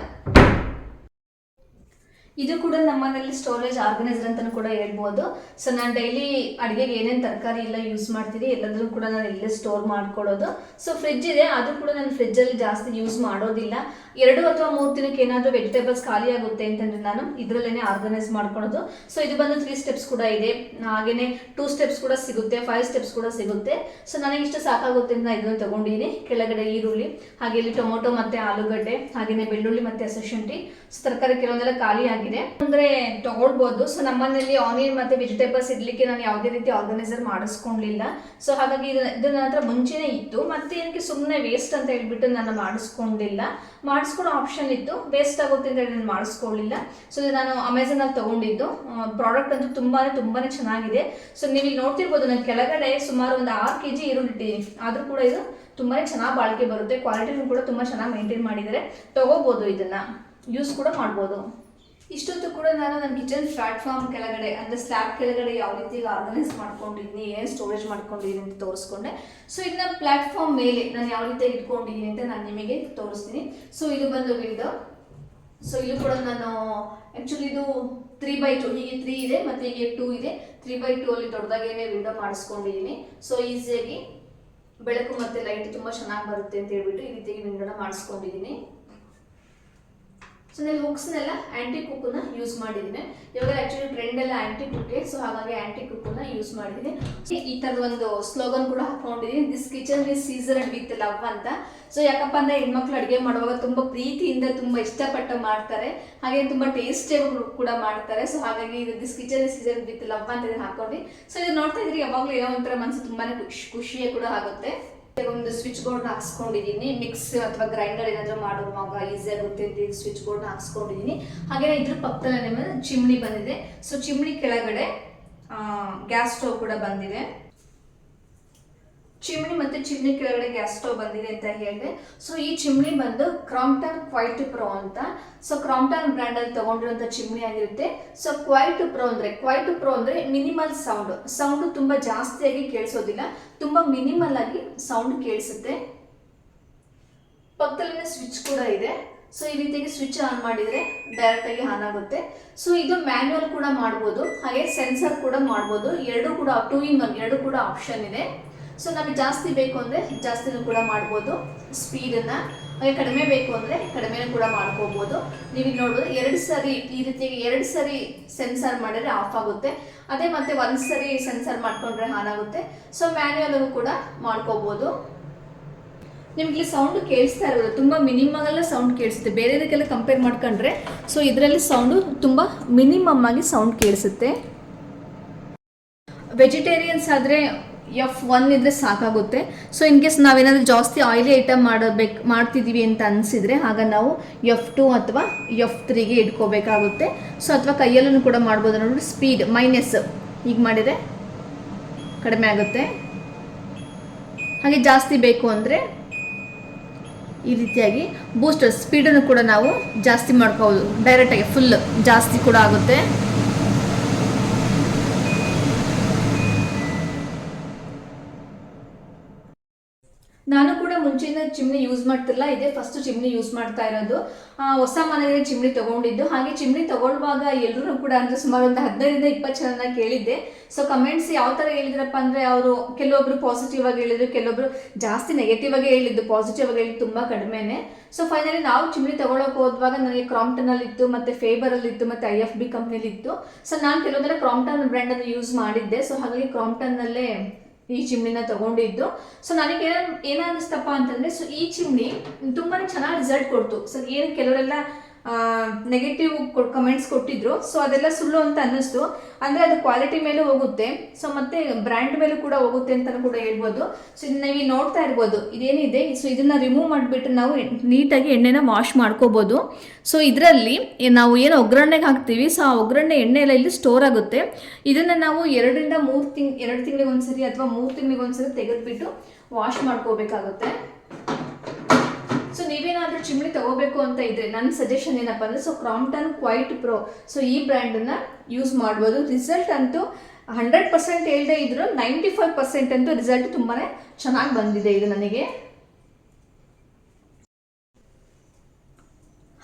A: ಇದು ಕೂಡ ನಮ್ಮನೇಲಿ ಸ್ಟೋರೇಜ್ ಆರ್ಗನೈಸರ್ ಅಂತಾನು ಕೂಡ ಹೇಳ್ಬೋದು. ಸೊ ನಾನು ಡೈಲಿ ಅಡುಗೆಗೆ ಏನೇನು ತರಕಾರಿ ಎಲ್ಲ ಯೂಸ್ ಮಾಡ್ತೀನಿ ಎಲ್ಲದನ್ನು ಕೂಡ ನಾನು ಇಲ್ಲೇ ಸ್ಟೋರ್ ಮಾಡ್ಕೊಳ್ಳೋದು. ಸೊ ಫ್ರಿಡ್ಜ್ ಇದೆ, ಅದು ಕೂಡ ನಾನು ಫ್ರಿಡ್ಜಲ್ಲಿ ಜಾಸ್ತಿ ಯೂಸ್ ಮಾಡೋದಿಲ್ಲ. 2 ಅಥವಾ 3 ದಿನಕ್ಕೆ ಏನಾದರೂ ವೆಜಿಟೇಬಲ್ಸ್ ಖಾಲಿ ಆಗುತ್ತೆ ಅಂತಂದ್ರೆ ನಾನು ಇದರಲ್ಲೇನೆ ಆರ್ಗನೈಸ್ ಮಾಡ್ಕೊಳ್ಳೋದು. ಸೊ ಇದು ಬಂದು 3 ಸ್ಟೆಪ್ಸ್ ಕೂಡ ಇದೆ, ಹಾಗೇನೆ 2 ಸ್ಟೆಪ್ಸ್ ಕೂಡ ಸಿಗುತ್ತೆ, 5 ಸ್ಟೆಪ್ಸ್ ಕೂಡ ಸಿಗುತ್ತೆ. ಸೊ ನನಗೆ ಇಷ್ಟು ಸಾಕಾಗುತ್ತೆ ಅಂತ ಇದನ್ನು ತಗೊಂಡಿದ್ದೀನಿ. ಕೆಳಗಡೆ ಈರುಳ್ಳಿ, ಹಾಗೆ ಇಲ್ಲಿ ಟೊಮೊಟೊ ಮತ್ತೆ ಆಲೂಗಡ್ಡೆ, ಹಾಗೇನೆ ಬೆಳ್ಳುಳ್ಳಿ ಮತ್ತೆ ಹಸಿಶುಂಠಿ. ಸೊ ತರಕಾರಿ ಕೆಲವೊಂದೆಲ್ಲ ಖಾಲಿ ಆಗಿದೆ ಅಂದ್ರೆ ತಗೊಳ್ಬಹುದು. ಸೊ ನಮ್ಮನೇಲಿ ಆನಿಯನ್ ಮತ್ತೆ ವೆಜಿಟೇಬಲ್ಸ್ ಇಡ್ಲಿಕ್ಕೆ ನಾನು ಯಾವುದೇ ರೀತಿ ಆರ್ಗನೈಸರ್ ಮಾಡಿಸ್ಕೊಂಡಿಲ್ಲ. ಸೊ ಹಾಗಾಗಿ ಇದು ನನ್ನ ಹತ್ರ ಮುಂಚೆನೇ ಇತ್ತು, ಮತ್ತೆ ಏನಕ್ಕೆ ಸುಮ್ಮನೆ ವೇಸ್ಟ್ ಅಂತ ಹೇಳ್ಬಿಟ್ಟು ನಾನು ಮಾಡಿಸ್ಕೊಂಡಿಲ್ಲ. ಮಾಡಿಸ್ಕೊಳೋ ಆಪ್ಷನ್ ಇತ್ತು, ವೇಸ್ಟ್ ಆಗುತ್ತೆ ಅಂತ ಹೇಳಿ ನಾನು ಮಾಡಿಸ್ಕೊಳ್ಳಿಲ್ಲ. ಸೊ ಇದು ನಾನು ಅಮೆಝಾನ್ ಅಲ್ಲಿ ತಗೊಂಡಿದ್ದು. ಪ್ರಾಡಕ್ಟ್ ಅಂತೂ ತುಂಬಾನೇ ಚೆನ್ನಾಗಿದೆ. ಸೊ ನೀವು ಇಲ್ಲಿ ನೋಡ್ತಿರ್ಬೋದು, ನಾನು ಕೆಳಗಡೆ ಸುಮಾರು ಒಂದು 6 kg ಈರುಳ್ಳಿ ಇಟ್ಟಿದ್ದೀನಿ. ಆದ್ರೂ ಕೂಡ ಇದು ತುಂಬಾನೇ ಚೆನ್ನಾಗಿ ಬಾಳಿಕೆ ಬರುತ್ತೆ. ಕ್ವಾಲಿಟಿನೂ ಕೂಡ ತುಂಬಾ ಚೆನ್ನಾಗಿ ಮೇಂಟೈನ್ ಮಾಡಿದ್ದಾರೆ. ತಗೋಬಹುದು, ಇದನ್ನ ಯೂಸ್ ಕೂಡ ಮಾಡ್ಬೋದು. ಇಷ್ಟೊತ್ತು ಕೂಡ ನಾನು ನನ್ನ ಕಿಚನ್ ಪ್ಲಾಟ್ಫಾರ್ಮ್ ಕೆಳಗಡೆ ಅಂದ್ರೆ ಸ್ಲ್ಯಾಬ್ ಕೆಳಗಡೆ ಯಾವ ರೀತಿ ಆರ್ಗನೈಸ್ ಮಾಡ್ಕೊಂಡಿದ್ದೀನಿ, ಏನು ಸ್ಟೋರೇಜ್ ಮಾಡ್ಕೊಂಡಿದ್ದೀನಿ ಅಂತ ತೋರಿಸ್ಕೊಂಡೆ. ಸೊ ಇದನ್ನ ಪ್ಲಾಟ್ಫಾರ್ಮ್ ಮೇಲೆ ನಾನು ಯಾವ ರೀತಿ ಇಟ್ಕೊಂಡಿದ್ದೀನಿ ಅಂತ ನಾನು ನಿಮಗೆ ತೋರಿಸ್ತೀನಿ. ಸೊ ಇದು ಬಂದು ವಿಂಡೋ. ಸೊ ಇದು ಕೂಡ ನಾನು ಆಕ್ಚುಲಿ ಇದು 3x2, ಹೀಗೆ 3 ಇದೆ ಮತ್ತೆ ಹೀಗೆ 2 ಇದೆ. 3x2 ಅಲ್ಲಿ ದೊಡ್ಡದಾಗೇನೆ ವಿಂಡೋ ಮಾಡಿಸ್ಕೊಂಡಿದ್ದೀನಿ. ಸೊ ಈಸಿಯಾಗಿ ಬೆಳಕು ಮತ್ತೆ ಲೈಟ್ ತುಂಬಾ ಚೆನ್ನಾಗಿ ಬರುತ್ತೆ ಅಂತ ಹೇಳ್ಬಿಟ್ಟು ಈ ರೀತಿಯಾಗಿ ವಿಂಡೋನ ಮಾಡಿಸ್ಕೊಂಡಿದ್ದೀನಿ. ಸೊ ನಾನು ಹುಕ್ಸ್ನೆಲ್ಲ ಆಂಟಿಕ್ ಹುಕ್ಕನ್ನ ಯೂಸ್ ಮಾಡಿದ್ದೀನಿ. ಇವಾಗ ಆಕ್ಚುಲಿ ಟ್ರೆಂಡ್ ಎಲ್ಲ ಆಂಟಿಕ್ ಹುಕ್ಕೆ, ಸೊ ಹಾಗಾಗಿ ಆಂಟಿಕ್ ಹುಕ್ಕನ್ನ ಯೂಸ್ ಮಾಡಿದ್ದೀನಿ. ಈ ತರದ ಒಂದು ಸ್ಲೋಗನ್ ಕೂಡ ಹಾಕೊಂಡಿದ್ದೀನಿ, this kitchen is seasoned with love ಅಂತ. ಸೊ ಯಾಕಪ್ಪ ಅಂದ್ರೆ ಹೆಣ್ಮಕ್ಳು ಅಡುಗೆ ಮಾಡುವಾಗ ತುಂಬಾ ಪ್ರೀತಿಯಿಂದ ತುಂಬಾ ಇಷ್ಟಪಟ್ಟು ಮಾಡ್ತಾರೆ, ಹಾಗೆ ತುಂಬಾ ಟೇಸ್ಟಿಯಾಗಿ ಕೂಡ ಮಾಡ್ತಾರೆ. ಸೊ ಹಾಗಾಗಿ ಇದು this kitchen is seasoned with love ಅಂತ ಹಾಕೊಂಡು, ಸೊ ಇದು ನೋಡ್ತಾ ಇದ್ರಿ ಯಾವಾಗಲೂ ಏನೋ ಒಂಥರ ಮನಸ್ಸು ತುಂಬಾನೇ ಖುಷಿಯೇ ಕೂಡ ಆಗುತ್ತೆ. ಒಂದು ಸ್ವಿಚ್ ಬೋರ್ಡ್ ಹಾಕ್ಸ್ಕೊಂಡಿದ್ದೀನಿ. ಮಿಕ್ಸ್ ಅಥವಾ ಗ್ರೈಂಡರ್ ಏನಾದರೂ ಮಾಡುವಾಗ ಈಸಿ ಆಗುತ್ತೆ ಅಂತ ಸ್ವಿಚ್ ಬೋರ್ಡ್ ಹಾಕ್ಸ್ಕೊಂಡಿದ್ದೀನಿ. ಹಾಗೆ ಇದ್ರ ಪಕ್ಕದಲ್ಲಿ ಚಿಮ್ನಿ ಬಂದಿದೆ. ಸೊ ಚಿಮ್ನಿ ಕೆಳಗಡೆ ಗ್ಯಾಸ್ ಸ್ಟವ್ ಕೂಡ ಬಂದಿದೆ. ಚಿಮ್ನಿ ಮತ್ತೆ ಚಿಮ್ನಿ ಕೆಳಗಡೆ ಗ್ಯಾಸ್ ಸ್ಟವ್ ಬಂದಿದೆ ಅಂತ ಹೇಳಿದೆ. ಸೊ ಈ ಚಿಮ್ನಿ ಬಂದು ಕ್ರಾಂಪ್ಟನ್ ಕ್ವೈಟ್ ಪ್ರೋ ಅಂತ. ಸೊ ಕ್ರಾಂಪ್ಟನ್ ಬ್ರ್ಯಾಂಡ್ ಅಲ್ಲಿ ತಗೊಂಡಿರುವಂತ ಚಿಮ್ನಿ ಆಗಿರುತ್ತೆ. ಸೊ ಕ್ವೈಟ್ ಪ್ರೋ ಅಂದ್ರೆ ಮಿನಿಮಲ್ ಸೌಂಡ್ ತುಂಬಾ ಜಾಸ್ತಿಯಾಗಿ ಕೇಳಿಸೋದಿಲ್ಲ, ತುಂಬಾ ಮಿನಿಮಲ್ ಆಗಿ ಸೌಂಡ್ ಕೇಳಿಸುತ್ತೆ. ಪಕ್ಕದಲ್ಲಿನ ಸ್ವಿಚ್ ಕೂಡ ಇದೆ. ಸೊ ಈ ರೀತಿಯಾಗಿ ಸ್ವಿಚ್ ಆನ್ ಮಾಡಿದ್ರೆ ಡೈರೆಕ್ಟ್ ಆಗಿ ಆನ್ ಆಗುತ್ತೆ. ಸೊ ಇದು ಮ್ಯಾನ್ಯುವಲ್ ಕೂಡ ಮಾಡ್ಬೋದು, ಹಾಗೆ ಸೆನ್ಸರ್ ಕೂಡ ಮಾಡ್ಬೋದು. ಎರಡು ಕೂಡ 2 in 1 ಎರಡು ಕೂಡ ಆಪ್ಷನ್ ಇದೆ. ಸೊ ನಮಗೆ ಜಾಸ್ತಿ ಬೇಕು ಅಂದರೆ ಜಾಸ್ತಿನೂ ಕೂಡ ಮಾಡ್ಬೋದು ಸ್ಪೀಡನ್ನು, ಹಾಗೆ ಕಡಿಮೆ ಬೇಕು ಅಂದರೆ ಕಡಿಮೆನೂ ಕೂಡ ಮಾಡ್ಕೋಬೋದು. ನೀವು ಇಲ್ಲಿ ನೋಡ್ಬೋದು 2 ಸರಿ ಈ ರೀತಿಯಾಗಿ 2 ಸರಿ ಸೆನ್ಸರ್ ಮಾಡಿದ್ರೆ ಆಫ್ ಆಗುತ್ತೆ, ಅದೇ ಮತ್ತೆ 1 ಸರಿ ಸೆನ್ಸರ್ ಮಾಡ್ಕೊಂಡ್ರೆ ಆನ್ ಆಗುತ್ತೆ. ಸೊ ಮ್ಯಾನ್ಯುವಲ್ ಕೂಡ ಮಾಡ್ಕೋಬೋದು. ನಿಮಗೆ ಸೌಂಡ್ ಕೇಳಿಸ್ತಾ ಇರೋದು ತುಂಬ ಮಿನಿಮಲ್ ಸೌಂಡ್ ಕೇಳಿಸುತ್ತೆ, ಬೇರೆದಕ್ಕೆಲ್ಲ ಕಂಪೇರ್ ಮಾಡ್ಕೊಂಡ್ರೆ. ಸೊ ಇದರಲ್ಲಿ ಸೌಂಡು ತುಂಬ ಮಿನಿಮಮ್ ಆಗಿ ಸೌಂಡ್ ಕೇಳಿಸುತ್ತೆ. ವೆಜಿಟೇರಿಯನ್ಸ್ ಆದರೆ F1 ಇದ್ರೆ ಸಾಕಾಗುತ್ತೆ. ಸೊ ಇನ್ ಕೇಸ್ ನಾವೇನಾದರೂ ಜಾಸ್ತಿ ಆಯಿಲಿ ಐಟಮ್ ಮಾಡ್ತಿದ್ದೀವಿ ಅಂತ ಅನಿಸಿದ್ರೆ ಆಗ ನಾವು F2 ಅಥವಾ F3ಗೆ ಇಟ್ಕೋಬೇಕಾಗುತ್ತೆ. ಸೊ ಅಥವಾ ಕೈಯಲ್ಲೂ ಕೂಡ ಮಾಡ್ಬೋದು. ನೋಡಿ ಸ್ಪೀಡ್ ಮೈನಸ್ ಈಗ ಮಾಡಿದರೆ ಕಡಿಮೆ ಆಗುತ್ತೆ, ಹಾಗೆ ಜಾಸ್ತಿ ಬೇಕು ಅಂದರೆ ಈ ರೀತಿಯಾಗಿ ಬೂಸ್ಟರ್ ಸ್ಪೀಡನ್ನು ಕೂಡ ನಾವು ಜಾಸ್ತಿ ಮಾಡ್ಕೋಬೋದು, ಡೈರೆಕ್ಟಾಗಿ ಫುಲ್ ಜಾಸ್ತಿ ಕೂಡ ಆಗುತ್ತೆ. ನಾನು ಕೂಡ ಮುಂಚೆಯಿಂದ ಚಿಮ್ನಿ ಯೂಸ್ ಮಾಡ್ತಿಲ್ಲ, ಇದೇ ಫಸ್ಟ್ ಚಿಮ್ನಿ ಯೂಸ್ ಮಾಡ್ತಾ ಇರೋದು. ಹೊಸ ಮನೆಗೆ ಚಿಮ್ನಿ ತಗೊಂಡಿದ್ದು. ಹಾಗೆ ಚಿಮ್ನಿ ತಗೊಳ್ಳುವಾಗ ಎಲ್ಲರೂ ಕೂಡ ಅಂದರೆ ಸುಮಾರು ಒಂದು 15-20 ಜನ ಕೇಳಿದ್ದೆ. ಸೊ ಕಮೆಂಟ್ಸ್ ಯಾವ ಥರ ಹೇಳಿದ್ರಪ್ಪ ಅಂದರೆ ಅವರು ಕೆಲವೊಬ್ರು ಪಾಸಿಟಿವ್ ಆಗಿ ಹೇಳಿದ್ರು, ಕೆಲವೊಬ್ರು ಜಾಸ್ತಿ ನೆಗೆಟಿವ್ ಆಗಿ ಹೇಳಿದ್ದು, ಪಾಸಿಟಿವ್ ಆಗಿ ಹೇಳಿದ್ದು ತುಂಬ ಕಡಿಮೆನೆ. ಸೊ ಫೈನಲಿ ನಾವು ಚಿಮ್ನಿ ತಗೊಳ್ಳೋಕೆ ಹೋದ್ವಾಗ ನನಗೆ ಕ್ರಾಂಪ್ಟನಲ್ಲಿ ಇತ್ತು, ಮತ್ತು ಫೇಬರಲ್ಲಿ ಇತ್ತು, ಮತ್ತು IFB ಕಂಪ್ನಿಲಿ ಇತ್ತು. ಸೊ ನಾನು ಕೆಲವೊಂದೆಲ್ಲ ಕ್ರಾಂಪ್ಟನ್ ಬ್ರ್ಯಾಂಡನ್ನು ಯೂಸ್ ಮಾಡಿದ್ದೆ. ಸೊ ಹಾಗಾಗಿ ಕ್ರಾಂಪ್ಟನ್ನಲ್ಲೇ ಈ ಚಿಮ್ನಿನ ತಗೊಂಡಿದ್ದು. ಸೊ ನನಗೆ ಏನಿಸ್ತಪ್ಪ ಅಂತಂದ್ರೆ, ಸೊ ಈ ಚಿಮ್ನಿ ತುಂಬಾನೇ ಚೆನ್ನಾಗಿ ರಿಸಲ್ಟ್ ಕೊಡ್ತು. ಸೊ ಏನು ಕೆಲವರೆಲ್ಲ ನೆಗೆಟಿವ್ ಕಮೆಂಟ್ಸ್ ಕೊಟ್ಟಿದ್ರು, ಸೊ ಅದೆಲ್ಲ ಸುಳ್ಳು ಅಂತ ಅನ್ನಿಸ್ತು. ಅಂದರೆ ಅದು ಕ್ವಾಲಿಟಿ ಮೇಲೂ ಹೋಗುತ್ತೆ, ಸೊ ಮತ್ತೆ ಬ್ರ್ಯಾಂಡ್ ಮೇಲೂ ಕೂಡ ಹೋಗುತ್ತೆ ಅಂತ ಕೂಡ ಹೇಳ್ಬೋದು. ಸೊ ಇದನ್ನ ನೀವು ನೋಡ್ತಾ ಇರ್ಬೋದು, ಇದೇನಿದೆ, ಸೊ ಇದನ್ನ ರಿಮೂವ್ ಮಾಡಿಬಿಟ್ಟು ನಾವು ನೀಟಾಗಿ ಎಣ್ಣೆನ ವಾಶ್ ಮಾಡ್ಕೋಬೋದು. ಸೊ ಇದರಲ್ಲಿ ನಾವು ಏನು ಒಗ್ಗರಣೆಗೆ ಹಾಕ್ತೀವಿ, ಸೊ ಆ ಒಗ್ಗರಣೆ ಎಣ್ಣೆ ಎಲ್ಲ ಇಲ್ಲಿ ಸ್ಟೋರ್ ಆಗುತ್ತೆ. ಇದನ್ನು ನಾವು 2 ತಿಂಗಳಿಗೆ ಒಂದ್ಸರಿ ಅಥವಾ 3 ತಿಂಗಳಿಗೆ ಒಂದ್ಸರಿ ತೆಗೆದುಬಿಟ್ಟು ವಾಶ್ ಮಾಡ್ಕೋಬೇಕಾಗುತ್ತೆ. ಸೊ ನೀವೇನಾದ್ರೂ ಚಿಮ್ನಿ ತಗೋಬೇಕು ಅಂತ ಇದ್ರೆ ನನ್ನ ಸಜೆಷನ್ ಏನಪ್ಪ ಅಂದ್ರೆ, so Crompton quite pro, so ಈ ಬ್ರ್ಯಾಂಡನ್ನು ಯೂಸ್ ಮಾಡ್ಬೋದು. ರಿಸಲ್ಟ್ ಅಂತೂ 100% ಹೇಳ್ದೆ ಇದ್ರು 95% ಅಂತೂ ರಿಸಲ್ಟ್ ತುಂಬಾ ಚೆನ್ನಾಗಿ ಬಂದಿದೆ ಇದು ನನಗೆ.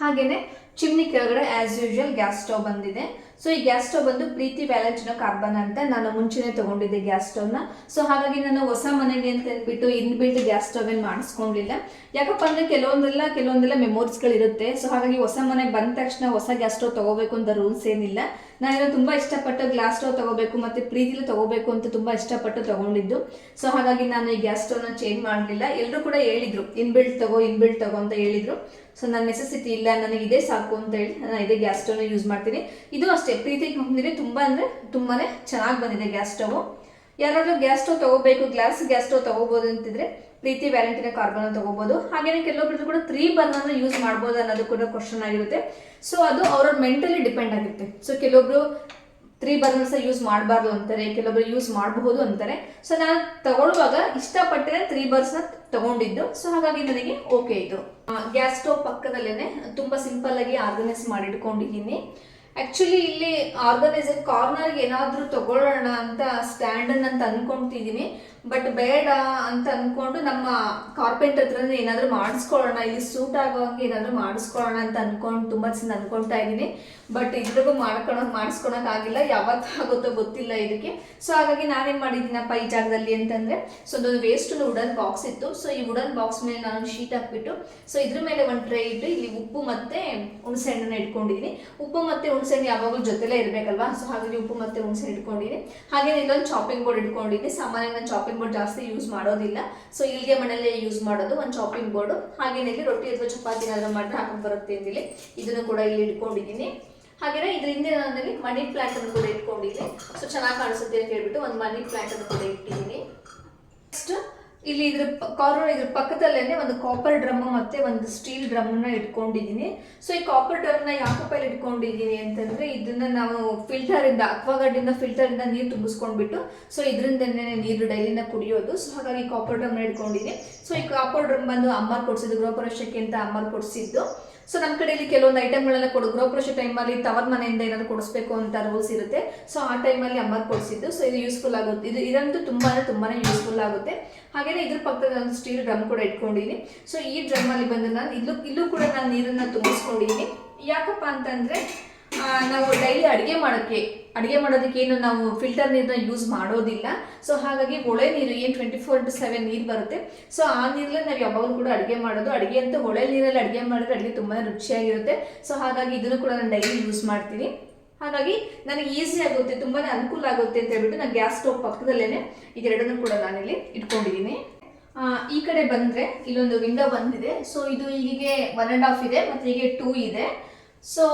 A: ಹಾಗೆಯೇ ಚಿಮ್ನಿ ಕೆಳಗಡೆ ಆ್ಯಸ್ ಯೂಶುವಲ್ ಗ್ಯಾಸ್ ಸ್ಟವ್ ಬಂದಿದೆ. ಸೊ ಈ ಗ್ಯಾಸ್ ಸ್ಟವ್ ಬಂದು ಪ್ರೀತಿ ವ್ಯಾಲೆಂಟಿನೋ ಕಾರ್ಬನ್ ಅಂತ ನಾನು ಮುಂಚೆನೇ ತೊಗೊಂಡಿದ್ದೆ ಗ್ಯಾಸ್ ಸ್ಟವ್ನ. ಸೊ ಹಾಗಾಗಿ ನಾನು ಹೊಸ ಮನೆಗೆ ಅಂತ ಅಂದ್ಬಿಟ್ಟು ಇನ್ಬಿಲ್ಟ್ ಗ್ಯಾಸ್ ಸ್ಟವ್ ಏನು ಮಾಡಿಸ್ಕೊಂಡಿಲ್ಲ. ಯಾಕಪ್ಪ ಅಂದರೆ ಕೆಲವೊಂದೆಲ್ಲ ಮೆಮೊರೀಸ್ಗಳಿರುತ್ತೆ. ಸೊ ಹಾಗಾಗಿ ಹೊಸ ಮನೆ ಬಂದ ತಕ್ಷಣ ಹೊಸ ಗ್ಯಾಸ್ ಸ್ಟವ್ ತೊಗೋಬೇಕು ಅಂತ ರೂಲ್ಸ್ ಏನಿಲ್ಲ. ನಾನೇನೋ ತುಂಬ ಇಷ್ಟಪಟ್ಟು ಗ್ಲಾಸ್ ಸ್ಟವ್ ತೊಗೋಬೇಕು ಮತ್ತು ಪ್ರೀತಿಲಿ ತೊಗೋಬೇಕು ಅಂತ ತುಂಬ ಇಷ್ಟಪಟ್ಟು ತೊಗೊಂಡಿದ್ದು. ಸೊ ಹಾಗಾಗಿ ನಾನು ಈ ಗ್ಯಾಸ್ ಸ್ಟವ್ನ ಚೇಂಜ್ ಮಾಡಲಿಲ್ಲ. ಎಲ್ಲರೂ ಕೂಡ ಹೇಳಿದರು ಇನ್ಬಿಲ್ಟ್ ತಗೋ ಅಂತ ಹೇಳಿದರು. ಸೊ ನನ್ನ ನೆಸೆಸಿಟಿ ಇಲ್ಲ, ನನಗೆ ಇದೇ ಸಾಕು ಅಂತ ಹೇಳಿ ನಾನು ಇದೇ ಗ್ಯಾಸ್ ಸ್ಟವ್ನ ಯೂಸ್ ಮಾಡ್ತೀನಿ. ಇದು ಅಷ್ಟೇ, ಪ್ರೀತಿ ಕಂಪ್ನಿಲಿ ತುಂಬಾ ಚೆನ್ನಾಗಿ ಬಂದಿದೆ ಗ್ಯಾಸ್ ಸ್ಟವ್. ಯಾರಾದ್ರೂ ಗ್ಯಾಸ್ ಸ್ಟವ್ ತಗೋಬೇಕು, ಗ್ಯಾಸ್ ಸ್ಟವ್ ತಗೋಬಹುದು ಅಂತಿದ್ರೆ ಪ್ರೀತಿ ವ್ಯಾಲೆಂಟಿನೋ ಕಾರ್ಬನ್ ತಗೋಬಹುದು. ಹಾಗೇನೆ ಕೆಲವೊಬ್ರು ಕೂಡ 3 ಬರ್ನರ್ನ ಯೂಸ್ ಮಾಡ್ಬೋದು ಅನ್ನೋದು ಕೂಡ ಕ್ವಶನ್ ಆಗಿರುತ್ತೆ. ಸೊ ಅದು ಅವ್ರ ಮೆಂಟಲಿ ಡಿಪೆಂಡ್ ಆಗಿರುತ್ತೆ. ಸೊ ಕೆಲವೊಬ್ರು 3 ಬರ್ನರ್ಸ್ ಯೂಸ್ ಮಾಡಬಾರ್ದು ಅಂತಾರೆ, ಕೆಲವೊಬ್ರು ಯೂಸ್ ಮಾಡಬಹುದು ಅಂತಾರೆ. ಸೊ ನಾನು ತಗೊಳ್ಳುವಾಗ ಇಷ್ಟಪಟ್ಟರೆ 3 ಬರ್ನರ್ಸ್ನ ತಗೊಂಡಿದ್ದು. ಸೊ ಹಾಗಾಗಿ ನನಗೆ ಓಕೆ ಇದು. ಗ್ಯಾಸ್ ಸ್ಟವ್ ಪಕ್ಕದಲ್ಲೇನೆ ತುಂಬಾ ಸಿಂಪಲ್ ಆಗಿ ಆರ್ಗನೈಸ್ ಮಾಡಿ ಇಟ್ಕೊಂಡಿದ್ದೀನಿ. ಆಕ್ಚುಲಿ ಇಲ್ಲಿ ಆರ್ಗನೈಸರ್ ಕಾರ್ನರ್ಗೆ ಏನಾದರೂ ತಗೊಳ್ಳೋಣ ಅಂತ ಸ್ಟ್ಯಾಂಡ್ ಅಂತ ಅನ್ಕೊಂತಿದ್ದೀನಿ. ಬಟ್ ಬೇಡ ಅಂತ ಅನ್ಕೊಂಡು ನಮ್ಮ ಕಾರ್ಪೆಂಟರ್ ಹತ್ರನೇ ಏನಾದರೂ ಮಾಡಿಸ್ಕೊಳ್ಳೋಣ, ಇಲ್ಲಿ ಸೂಟ್ ಆಗೋಂಗೆ ಏನಾದರೂ ಮಾಡಿಸ್ಕೊಳ್ಳೋಣ ಅಂತ ಅನ್ಕೊಂಡು ತುಂಬ ದಿನ ಅನ್ಕೊಳ್ತಾ ಇದ್ದೀನಿ. ಬಟ್ ಇದ್ರಿಗೂ ಮಾಡಿಸ್ಕೊಳಕ್ಕಾಗಿಲ್ಲ, ಯಾವತ್ತಾಗುತ್ತೋ ಗೊತ್ತಿಲ್ಲ ಇದಕ್ಕೆ. ಸೊ ಹಾಗಾಗಿ ನಾನೇನು ಮಾಡಿದ್ದೀನಪ್ಪ ಈ ಜಾಗದಲ್ಲಿ ಅಂತಂದರೆ, ಸೊ ಒಂದು ವೇಸ್ಟ್ ವುಡನ್ ಬಾಕ್ಸ್ ಇತ್ತು. ಸೊ ಈ ವುಡನ್ ಬಾಕ್ಸ್ ಮೇಲೆ ನಾನು ಶೀಟ್ ಹಾಕ್ಬಿಟ್ಟು, ಸೊ ಇದ್ರ ಮೇಲೆ ಒಂದು ಟ್ರೇ ಇಟ್ಟು ಇಲ್ಲಿ ಉಪ್ಪು ಮತ್ತು ಹುಣಸೆ ಹಣ್ಣನ್ನು ಇಟ್ಕೊಂಡಿದ್ದೀನಿ. ಉಪ್ಪು ಮತ್ತು ಹುಣಸೆ ಹಣ್ಣು ಯಾವಾಗಲೂ ಜೊತೆಲೇ ಇರಬೇಕಲ್ವಾ. ಸೊ ಹಾಗಾಗಿ ಉಪ್ಪು ಮತ್ತು ಹುಣಸೆ ಹಣ್ಣು ಇಟ್ಕೊಂಡಿದ್ದೀನಿ. ಹಾಗೆ ಇಲ್ಲೊಂದು ಚಾಪಿಂಗ್ ಬೋರ್ಡ್ ಇಟ್ಕೊಂಡಿದ್ದೀನಿ. ಸಾಮಾನ್ಯ ನಾನು ಚಾಪಿಂಗ್ ಬೋರ್ಡ್ ಜಾಸ್ತಿ ಯೂಸ್ ಮಾಡೋದಿಲ್ಲ. ಸೊ ಇಲ್ಲಿಗೆ ಮನೆಯಲ್ಲೇ ಯೂಸ್ ಮಾಡೋದು ಒಂದು ಚಾಪಿಂಗ್ ಬೋರ್ಡು. ಹಾಗೇನೆ ಇಲ್ಲಿ ರೊಟ್ಟಿ ಅಥವಾ ಚಪಾತಿ ಏನಾದರೂ ಮಾಡಿದ್ರೆ ಹಾಕೊಂಡು ಬರುತ್ತೆ ಇಲ್ಲಿ. ಇದನ್ನು ಕೂಡ ಇಲ್ಲಿ ಇಟ್ಕೊಂಡಿದ್ದೀನಿ. ಹಾಗೆಯೇ ಇದ್ರ ಹಿಂದೆ ನಾನಲ್ಲಿ ಮನಿ ಪ್ಲಾಂಟ್ ಅನ್ನು ಕೂಡ ಇಟ್ಕೊಂಡಿದ್ದೀನಿ. ಸೊ ಚೆನ್ನಾಗಿ ಕಾಣಿಸುತ್ತೆ ಅಂತ ಹೇಳ್ಬಿಟ್ಟು ಒಂದು ಮನಿ ಪ್ಲಾಂಟ್ ಅನ್ನು ಕೂಡ ಇಟ್ಟಿದ್ದೀನಿ. ನೆಕ್ಸ್ಟ್ ಇಲ್ಲಿ ಇದ್ರ ಪಕ್ಕದಲ್ಲೇನೆ ಒಂದು ಕಾಪರ್ ಡ್ರಮ್ ಮತ್ತೆ ಒಂದು ಸ್ಟೀಲ್ ಡ್ರಮ್ ನ ಇಟ್ಕೊಂಡಿದ್ದೀನಿ. ಸೊ ಈ ಕಾಪರ್ ಡ್ರಮ್ ನ ಯಾಕಪ್ಪ ಇಲ್ಲಿ ಇಟ್ಕೊಂಡಿದ್ದೀನಿ ಅಂತಂದ್ರೆ, ಇದನ್ನ ನಾವು ಫಿಲ್ಟರ್ ಇಂದ ಅಕ್ವಾಗಾರ್ಡ್ ಇಂದ ಫಿಲ್ಟರ್ ಇಂದ ನೀರು ತುಂಬಿಸ್ಕೊಂಡ್ಬಿಟ್ಟು, ಸೊ ಇದರಿಂದನೇ ನೀರು ಡೈಲಿನ ಕುಡಿಯೋದು. ಸೊ ಹಾಗಾಗಿ ಕಾಪರ್ ಡ್ರಮ್ ನ ಇಟ್ಕೊಂಡಿದ್ದೀನಿ. ಸೊ ಈ ಕಾಪರ್ ಡ್ರಮ್ ಬಂದು ಅಮ್ಮ ಕೊಡ್ಸಿದ್ದು, ಗೃಹ ಪ್ರವೇಶಕ್ಕೆ ಅಂತ ಅಮ್ಮ ಕೊಡ್ಸಿದ್ದು. ಸೊ ನಮ್ಮ ಕಡೆಯಲ್ಲಿ ಕೆಲವೊಂದು ಐಟಮ್ಗಳೆಲ್ಲ ಗೃಹ ಪ್ರವೇಶ ಟೈಮಲ್ಲಿ ತವರ್ ಮನೆಯಿಂದ ಏನಾದ್ರು ಕೊಡಿಸ್ಬೇಕು ಅಂತ ರೂಲ್ಸ್ ಇರುತ್ತೆ. ಸೊ ಆ ಟೈಮಲ್ಲಿ ಅಮ್ಮ ಕೊಡಿಸಿದ್ದು. ಸೊ ಇದು ಯೂಸ್ಫುಲ್ ಆಗುತ್ತೆ, ಇದಂತೂ ತುಂಬಾನೇ ಯೂಸ್ಫುಲ್ ಆಗುತ್ತೆ. ಹಾಗೇನೆ ಇದ್ರ ಪಕ್ಕದಲ್ಲಿ ಒಂದು ಸ್ಟೀಲ್ ಡ್ರಮ್ ಕೂಡ ಇಟ್ಕೊಂಡಿದ್ದೀನಿ. ಸೊ ಈ ಡ್ರಮ್ ಅಲ್ಲಿ ಬಂದು ನಾನು ಇಲ್ಲೂ ಕೂಡ ನಾನು ನೀರನ್ನ ತುಂಬಿಸ್ಕೊಂಡಿದ್ದೀನಿ. ಯಾಕಪ್ಪ ಅಂತಂದ್ರೆ, ನಾವು ಡೈಲಿ ಅಡುಗೆ ಮಾಡೋದಕ್ಕೆ ಏನು ನಾವು ಫಿಲ್ಟರ್ ನೀರನ್ನ ಯೂಸ್ ಮಾಡೋದಿಲ್ಲ. ಸೊ ಹಾಗಾಗಿ ಹೊಳೆ ನೀರು ಏನು 24/7 ನೀರು ಬರುತ್ತೆ. ಸೊ ಆ ನೀರಲ್ಲೇ ನಾವು ಯಾವಾಗಲೂ ಕೂಡ ಅಡುಗೆ ಮಾಡೋದು. ಅಡುಗೆ ಅಂತ ಹೊಳೆ ನೀರಲ್ಲಿ ಅಡುಗೆ ಮಾಡಿದ್ರೆ ಅಡುಗೆ ತುಂಬಾ ರುಚಿಯಾಗಿರುತ್ತೆ. ಸೊ ಹಾಗಾಗಿ ಇದನ್ನು ಕೂಡ ನಾನು ಡೈಲಿ ಯೂಸ್ ಮಾಡ್ತೀನಿ. ಹಾಗಾಗಿ ನನಗೆ ಈಸಿ ಆಗುತ್ತೆ, ತುಂಬಾ ಅನುಕೂಲ ಆಗುತ್ತೆ ಅಂತ ಹೇಳ್ಬಿಟ್ಟು ನಾನು ಗ್ಯಾಸ್ ಸ್ಟವ್ ಪಕ್ಕದಲ್ಲೇನೆ ಇದೆರಡನ್ನು ಕೂಡ ನಾನಿಲ್ಲಿ ಇಟ್ಕೊಂಡಿದ್ದೀನಿ. ಈ ಕಡೆ ಬಂದರೆ ಇಲ್ಲೊಂದು ವಿಂಡೋ ಬಂದಿದೆ. ಸೊ ಇದು ಹೀಗೆ 1.5 ಇದೆ ಮತ್ತು ಹೀಗೆ 2 ಇದೆ. ಸೊ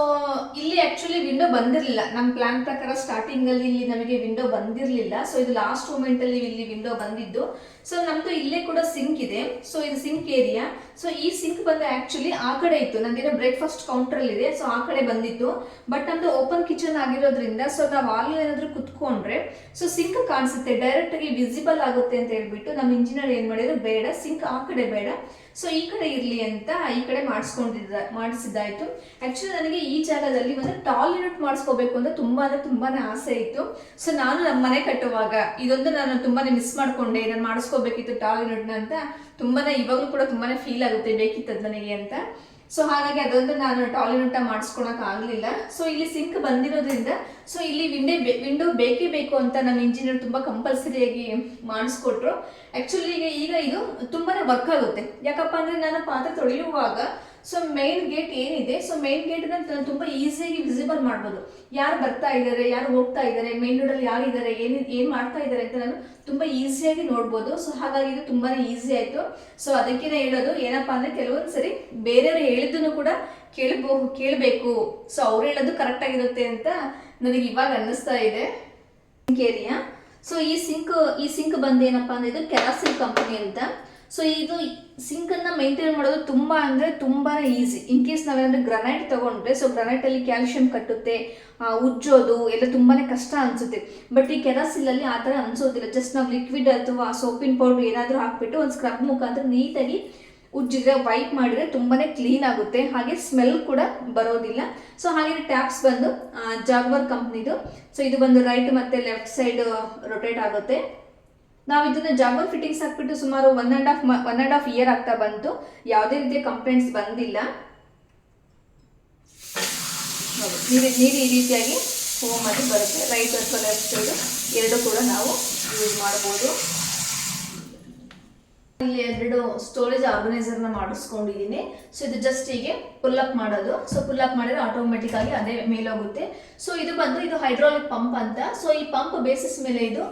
A: ಇಲ್ಲಿ ಆಕ್ಚುಲಿ ವಿಂಡೋ ಬಂದಿರಲಿಲ್ಲ ನಮ್ಮ ಪ್ಲಾನ್ ಪ್ರಕಾರ. ಸ್ಟಾರ್ಟಿಂಗಲ್ಲಿ ಇಲ್ಲಿ ನಮಗೆ ವಿಂಡೋ ಬಂದಿರಲಿಲ್ಲ. ಸೊ ಇದು ಲಾಸ್ಟ್ ಮೂಮೆಂಟಲ್ಲಿ ಇಲ್ಲಿ ವಿಂಡೋ ಬಂದಿದ್ದು. ಸೊ ನಮ್ಮದು ಇಲ್ಲೇ ಕೂಡ ಸಿಂಕ್ ಇದೆ. ಸೊ ಇದು ಸಿಂಕ್ ಏರಿಯಾ. ಸೊ ಈ ಸಿಂಕ್ ಬಂದು ಆಕ್ಚುಲಿ ಆ ಕಡೆ ಇತ್ತು, ನಂದೇನೋ ಬ್ರೇಕ್ಫಾಸ್ಟ್ ಕೌಂಟ್ರಲ್ಲಿ ಇದೆ. ಸೊ ಆ ಕಡೆ ಬಂದಿತ್ತು. ಬಟ್ ನಮ್ಮದು ಓಪನ್ ಕಿಚನ್ ಆಗಿರೋದ್ರಿಂದ ಸೊ ನಾವು ಅಲ್ಲಿ ಏನಾದರೂ ಕುತ್ಕೊಂಡ್ರೆ ಸೊ ಸಿಂಕ್ ಕಾಣಿಸುತ್ತೆ, ಡೈರೆಕ್ಟಾಗಿ ವಿಸಿಬಲ್ ಆಗುತ್ತೆ ಅಂತ ಹೇಳ್ಬಿಟ್ಟು ನಮ್ಮ ಇಂಜಿನಿಯರ್ ಏನು ಮಾಡಿದ್ರು, ಬೇಡ ಸಿಂಕ್ ಆ ಕಡೆ ಬೇಡ, ಸೊ ಈ ಕಡೆ ಇರಲಿ ಅಂತ ಈ ಕಡೆ ಮಾಡಿಸಿದ್ದಾಯಿತು. ಆ್ಯಕ್ಚುಲಿ ನನಗೆ ಈ ಜಾಗದಲ್ಲಿ ಒಂದು ಟಾಯ್ಲೆಟ್ ಮಾಡಿಸ್ಕೋಬೇಕು ಅಂತ ತುಂಬಾನೇ ಆಸೆ ಇತ್ತು. ಸೊ ನಾನು ನಮ್ಮ ಮನೆ ಕಟ್ಟುವಾಗ ಇದೊಂದು ನಾನು ತುಂಬಾನೇ ಮಿಸ್ ಮಾಡ್ಕೊಂಡೆ, ನಾನು ಮಾಡಿಸ್ಕೋಬೇಕಿತ್ತು ಟಾಯ್ಲೆಟ್ನ ಅಂತ. ಇವಾಗಲೂ ಕೂಡ ತುಂಬಾನೇ ಫೀಲ್ ಆಗುತ್ತೆ, ಬೇಕಿತ್ತು ನನಗೆ ಅಂತ. ಸೊ ಹಾಗಾಗಿ ಅದೊಂದು ನಾನು ಟಾಯ್ಲೆಟ್ ಮಾಡಿಸ್ಕೊಳಕ್ ಆಗಲಿಲ್ಲ. ಸೊ ಇಲ್ಲಿ ಸಿಂಕ್ ಬಂದಿರೋದ್ರಿಂದ ಸೊ ಇಲ್ಲಿ ವಿಂಡೋ ಬೇಕೇ ಬೇಕು ಅಂತ ನಮ್ಮ ಇಂಜಿನಿಯರ್ ತುಂಬ ಕಂಪಲ್ಸರಿಯಾಗಿ ಮಾಡಿಸ್ಕೊಟ್ರು. ಆ್ಯಕ್ಚುಲಿ ಈಗ ಇದು ತುಂಬಾನೇ ವರ್ಕ್ ಆಗುತ್ತೆ. ಯಾಕಪ್ಪ ಅಂದರೆ ನಾನು ಪಾತ್ರೆ ತೊಳೆಯುವಾಗ ಸೊ ಮೇನ್ ಗೇಟ್ ಏನಿದೆ, ಸೊ ಮೇನ್ ಗೇಟನ್ನ ತುಂಬ ಈಸಿಯಾಗಿ ವಿಸಿಬಲ್ ಮಾಡ್ಬೋದು. ಯಾರು ಬರ್ತಾ ಇದ್ದಾರೆ, ಯಾರು ಹೋಗ್ತಾ ಇದ್ದಾರೆ, ಮೇನ್ ರೋಡಲ್ಲಿ ಯಾರು ಇದ್ದಾರೆ, ಏನು ಮಾಡ್ತಾ ಇದ್ದಾರೆ ಅಂತ ನಾನು ತುಂಬ ಈಸಿಯಾಗಿ ನೋಡ್ಬೋದು. ಸೊ ಹಾಗಾಗಿ ಇದು ತುಂಬಾ ಈಸಿ ಆಯಿತು. ಸೊ ಅದಕ್ಕೆ ಹೇಳೋದು ಏನಪ್ಪ ಅಂದರೆ, ಕೆಲವೊಂದು ಸರಿ ಬೇರೆಯವರು ಹೇಳಿದ್ದನ್ನು ಕೂಡ ಕೇಳಬೇಕು. ಸೊ ಅವ್ರು ಹೇಳೋದು ಕರೆಕ್ಟಾಗಿರುತ್ತೆ ಅಂತ ನನಗೆ ಇವಾಗ ಅನ್ನಿಸ್ತಾ ಇದೆ. Sink area. ಸೊ ಈ ಸಿಂಕ್ ಬಂದು ಏನಪ್ಪ ಅಂದರೆ, ಇದು ಕೆರಾಸಿನ್ ಕಂಪನಿ ಅಂತ. ಸೊ ಇದು ಸಿಂಕನ್ನು ಮೇಂಟೈನ್ ಮಾಡೋದು ತುಂಬ ಅಂದರೆ ತುಂಬಾ ಈಸಿ. ಇನ್ ಕೇಸ್ ನಾವೇನಾದರೂ ಗ್ರನೈಟ್ ತೊಗೊಂಡ್ರೆ, ಸೊ ಗ್ರನೈಟಲ್ಲಿ ಕ್ಯಾಲ್ಶಿಯಂ ಕಟ್ಟುತ್ತೆ, ಉಜ್ಜೋದು ಎಲ್ಲ ತುಂಬಾ ಕಷ್ಟ ಅನಿಸುತ್ತೆ. ಬಟ್ ಈ ಕೆರಾಸಿನಲ್ಲಿ ಆ ಥರ ಅನಿಸೋದಿಲ್ಲ. ಜಸ್ಟ್ ನಾವು ಲಿಕ್ವಿಡ್ ಅಥವಾ ಸೋಪಿನ ಪೌಡ್ರ್ ಏನಾದರೂ ಹಾಕ್ಬಿಟ್ಟು ಒಂದು ಸ್ಕ್ರಬ್ ಮುಖಾಂತರ ನೀಟಾಗಿ ಉಜ್ಜಿದ್ರೆ, ವೈಪ್ ಮಾಡಿದ್ರೆ ತುಂಬಾ ಕ್ಲೀನ್ ಆಗುತ್ತೆ. ಹಾಗೆ ಸ್ಮೆಲ್ ಕೂಡ ಬರೋದಿಲ್ಲ. ಸೊ ಹಾಗೆ ಟ್ಯಾಪ್ಸ್ ಬಂದು ಜಾಗ್ವರ್ ಕಂಪ್ನಿದು. ಸೊ ಇದು ಬಂದು ರೈಟ್ ಮತ್ತು ಲೆಫ್ಟ್ ಸೈಡ್ ರೊಟೇಟ್ ಆಗುತ್ತೆ. ನಾವು ಇದನ್ನ ಜಾಗ್ವರ್ ಫಿಟ್ಟಿಂಗ್ಸ್ ಹಾಕ್ಬಿಟ್ಟು ಸುಮಾರು ಒನ್ ಆ್ಯಂಡ್ ಹಾಫ್ ಇಯರ್ ಆಗ್ತಾ ಬಂತು. ಯಾವುದೇ ರೀತಿಯ ಕಂಪ್ಲೇಂಟ್ಸ್ ಬಂದಿಲ್ಲ. ನೀರು ಈ ರೀತಿಯಾಗಿ ಫೋಮ್ ಆಗಿ ಬರುತ್ತೆ. ರೈಟ್ ಅಥವಾ ಲೆಫ್ಟ್ ಸೈಡ್ ಎರಡು ಕೂಡ ನಾವು ಯೂಸ್ ಮಾಡ್ಬೋದು. ಇಲ್ಲಿ 2 ಸ್ಟೋರೇಜ್ ಆರ್ಗನೈಸರ್ನ ಮಾಡಿಸ್ಕೊಂಡಿದ್ದೀನಿ. ಸೊ ಇದು ಜಸ್ಟ್ ಹೀಗೆ ಪುಲ್ ಅಪ್ ಮಾಡೋದು. ಸೊ ಪುಲ್ ಅಪ್ ಮಾಡಿದ್ರೆ ಆಟೋಮೆಟಿಕ್ ಆಗಿ ಅದೇ ಮೇಲೋಗುತ್ತೆ. ಸೊ ಇದು ಹೈಡ್ರಾಲಿಕ್ ಪಂಪ್ ಅಂತ. ಸೊ ಈ ಪಂಪ್ ಬೇಸಿಸ್ ಮೇಲೆ ಇದು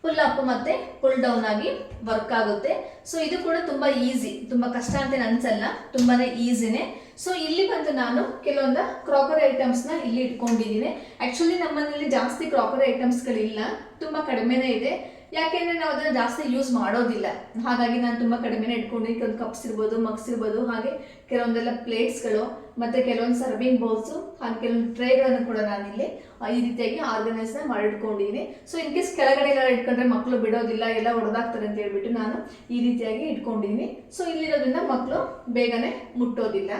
A: ಪುಲ್ ಅಪ್ ಮತ್ತೆ ಪುಲ್ ಡೌನ್ ಆಗಿ ವರ್ಕ್ ಆಗುತ್ತೆ. ಸೊ ಇದು ಕೂಡ ತುಂಬಾ ಈಸಿ, ತುಂಬಾ ಕಷ್ಟ ಅಂತ ಅನ್ಸಲ್ಲ, ತುಂಬಾನೇ ಈಸಿನೇ. ಸೊ ಇಲ್ಲಿ ಬಂದು ನಾನು ಕೆಲವೊಂದು ಕ್ರಾಕರಿ ಐಟಮ್ಸ್ನ ಇಲ್ಲಿ ಇಟ್ಕೊಂಡಿದ್ದೀನಿ. ಆಕ್ಚುಲಿ ನಮ್ಮನೇಲಿ ಜಾಸ್ತಿ ಕ್ರಾಕರಿ ಐಟಮ್ಸ್ಗಳಿಲ್ಲ, ತುಂಬಾ ಕಡಿಮೆನೇ ಇದೆ. ಯಾಕೆಂದ್ರೆ ನಾವು ಅದನ್ನ ಜಾಸ್ತಿ ಯೂಸ್ ಮಾಡೋದಿಲ್ಲ. ಹಾಗಾಗಿ ನಾನು ತುಂಬಾ ಕಡಿಮೆನೇ ಇಟ್ಕೊಂಡಿದ್ದೀನಿ. ಕೆಲವೊಂದು ಕಪ್ಸ್ ಇರ್ಬೋದು, ಮಗ್ಸ್ ಇರ್ಬೋದು, ಹಾಗೆ ಕೆಲವೊಂದೆಲ್ಲ ಪ್ಲೇಟ್ಸ್ಗಳು, ಮತ್ತೆ ಕೆಲವೊಂದು ಸರ್ವಿಂಗ್ ಬೌಲ್ಸು, ಹಾಗೆ ಕೆಲವೊಂದು ಟ್ರೇಗಳನ್ನು ಕೂಡ ನಾನಿಲ್ಲಿ ಈ ರೀತಿಯಾಗಿ ಆರ್ಗನೈಸ್ನ ಮಾಡಿಟ್ಕೊಂಡಿದ್ದೀನಿ. ಸೊ ಇನ್ ಕೇಸ್ ಕೆಳಗಡೆ ಎಲ್ಲ ಇಟ್ಕೊಂಡ್ರೆ ಮಕ್ಕಳು ಬಿಡೋದಿಲ್ಲ, ಎಲ್ಲ ಹೊಡೆದಾಗ್ತಾರೆ ಅಂತ ಹೇಳ್ಬಿಟ್ಟು ನಾನು ಈ ರೀತಿಯಾಗಿ ಇಟ್ಕೊಂಡಿದ್ದೀನಿ. ಸೊ ಇಲ್ಲಿರೋದ್ರಿಂದ ಮಕ್ಕಳು ಬೇಗನೆ ಮುಟ್ಟೋದಿಲ್ಲ.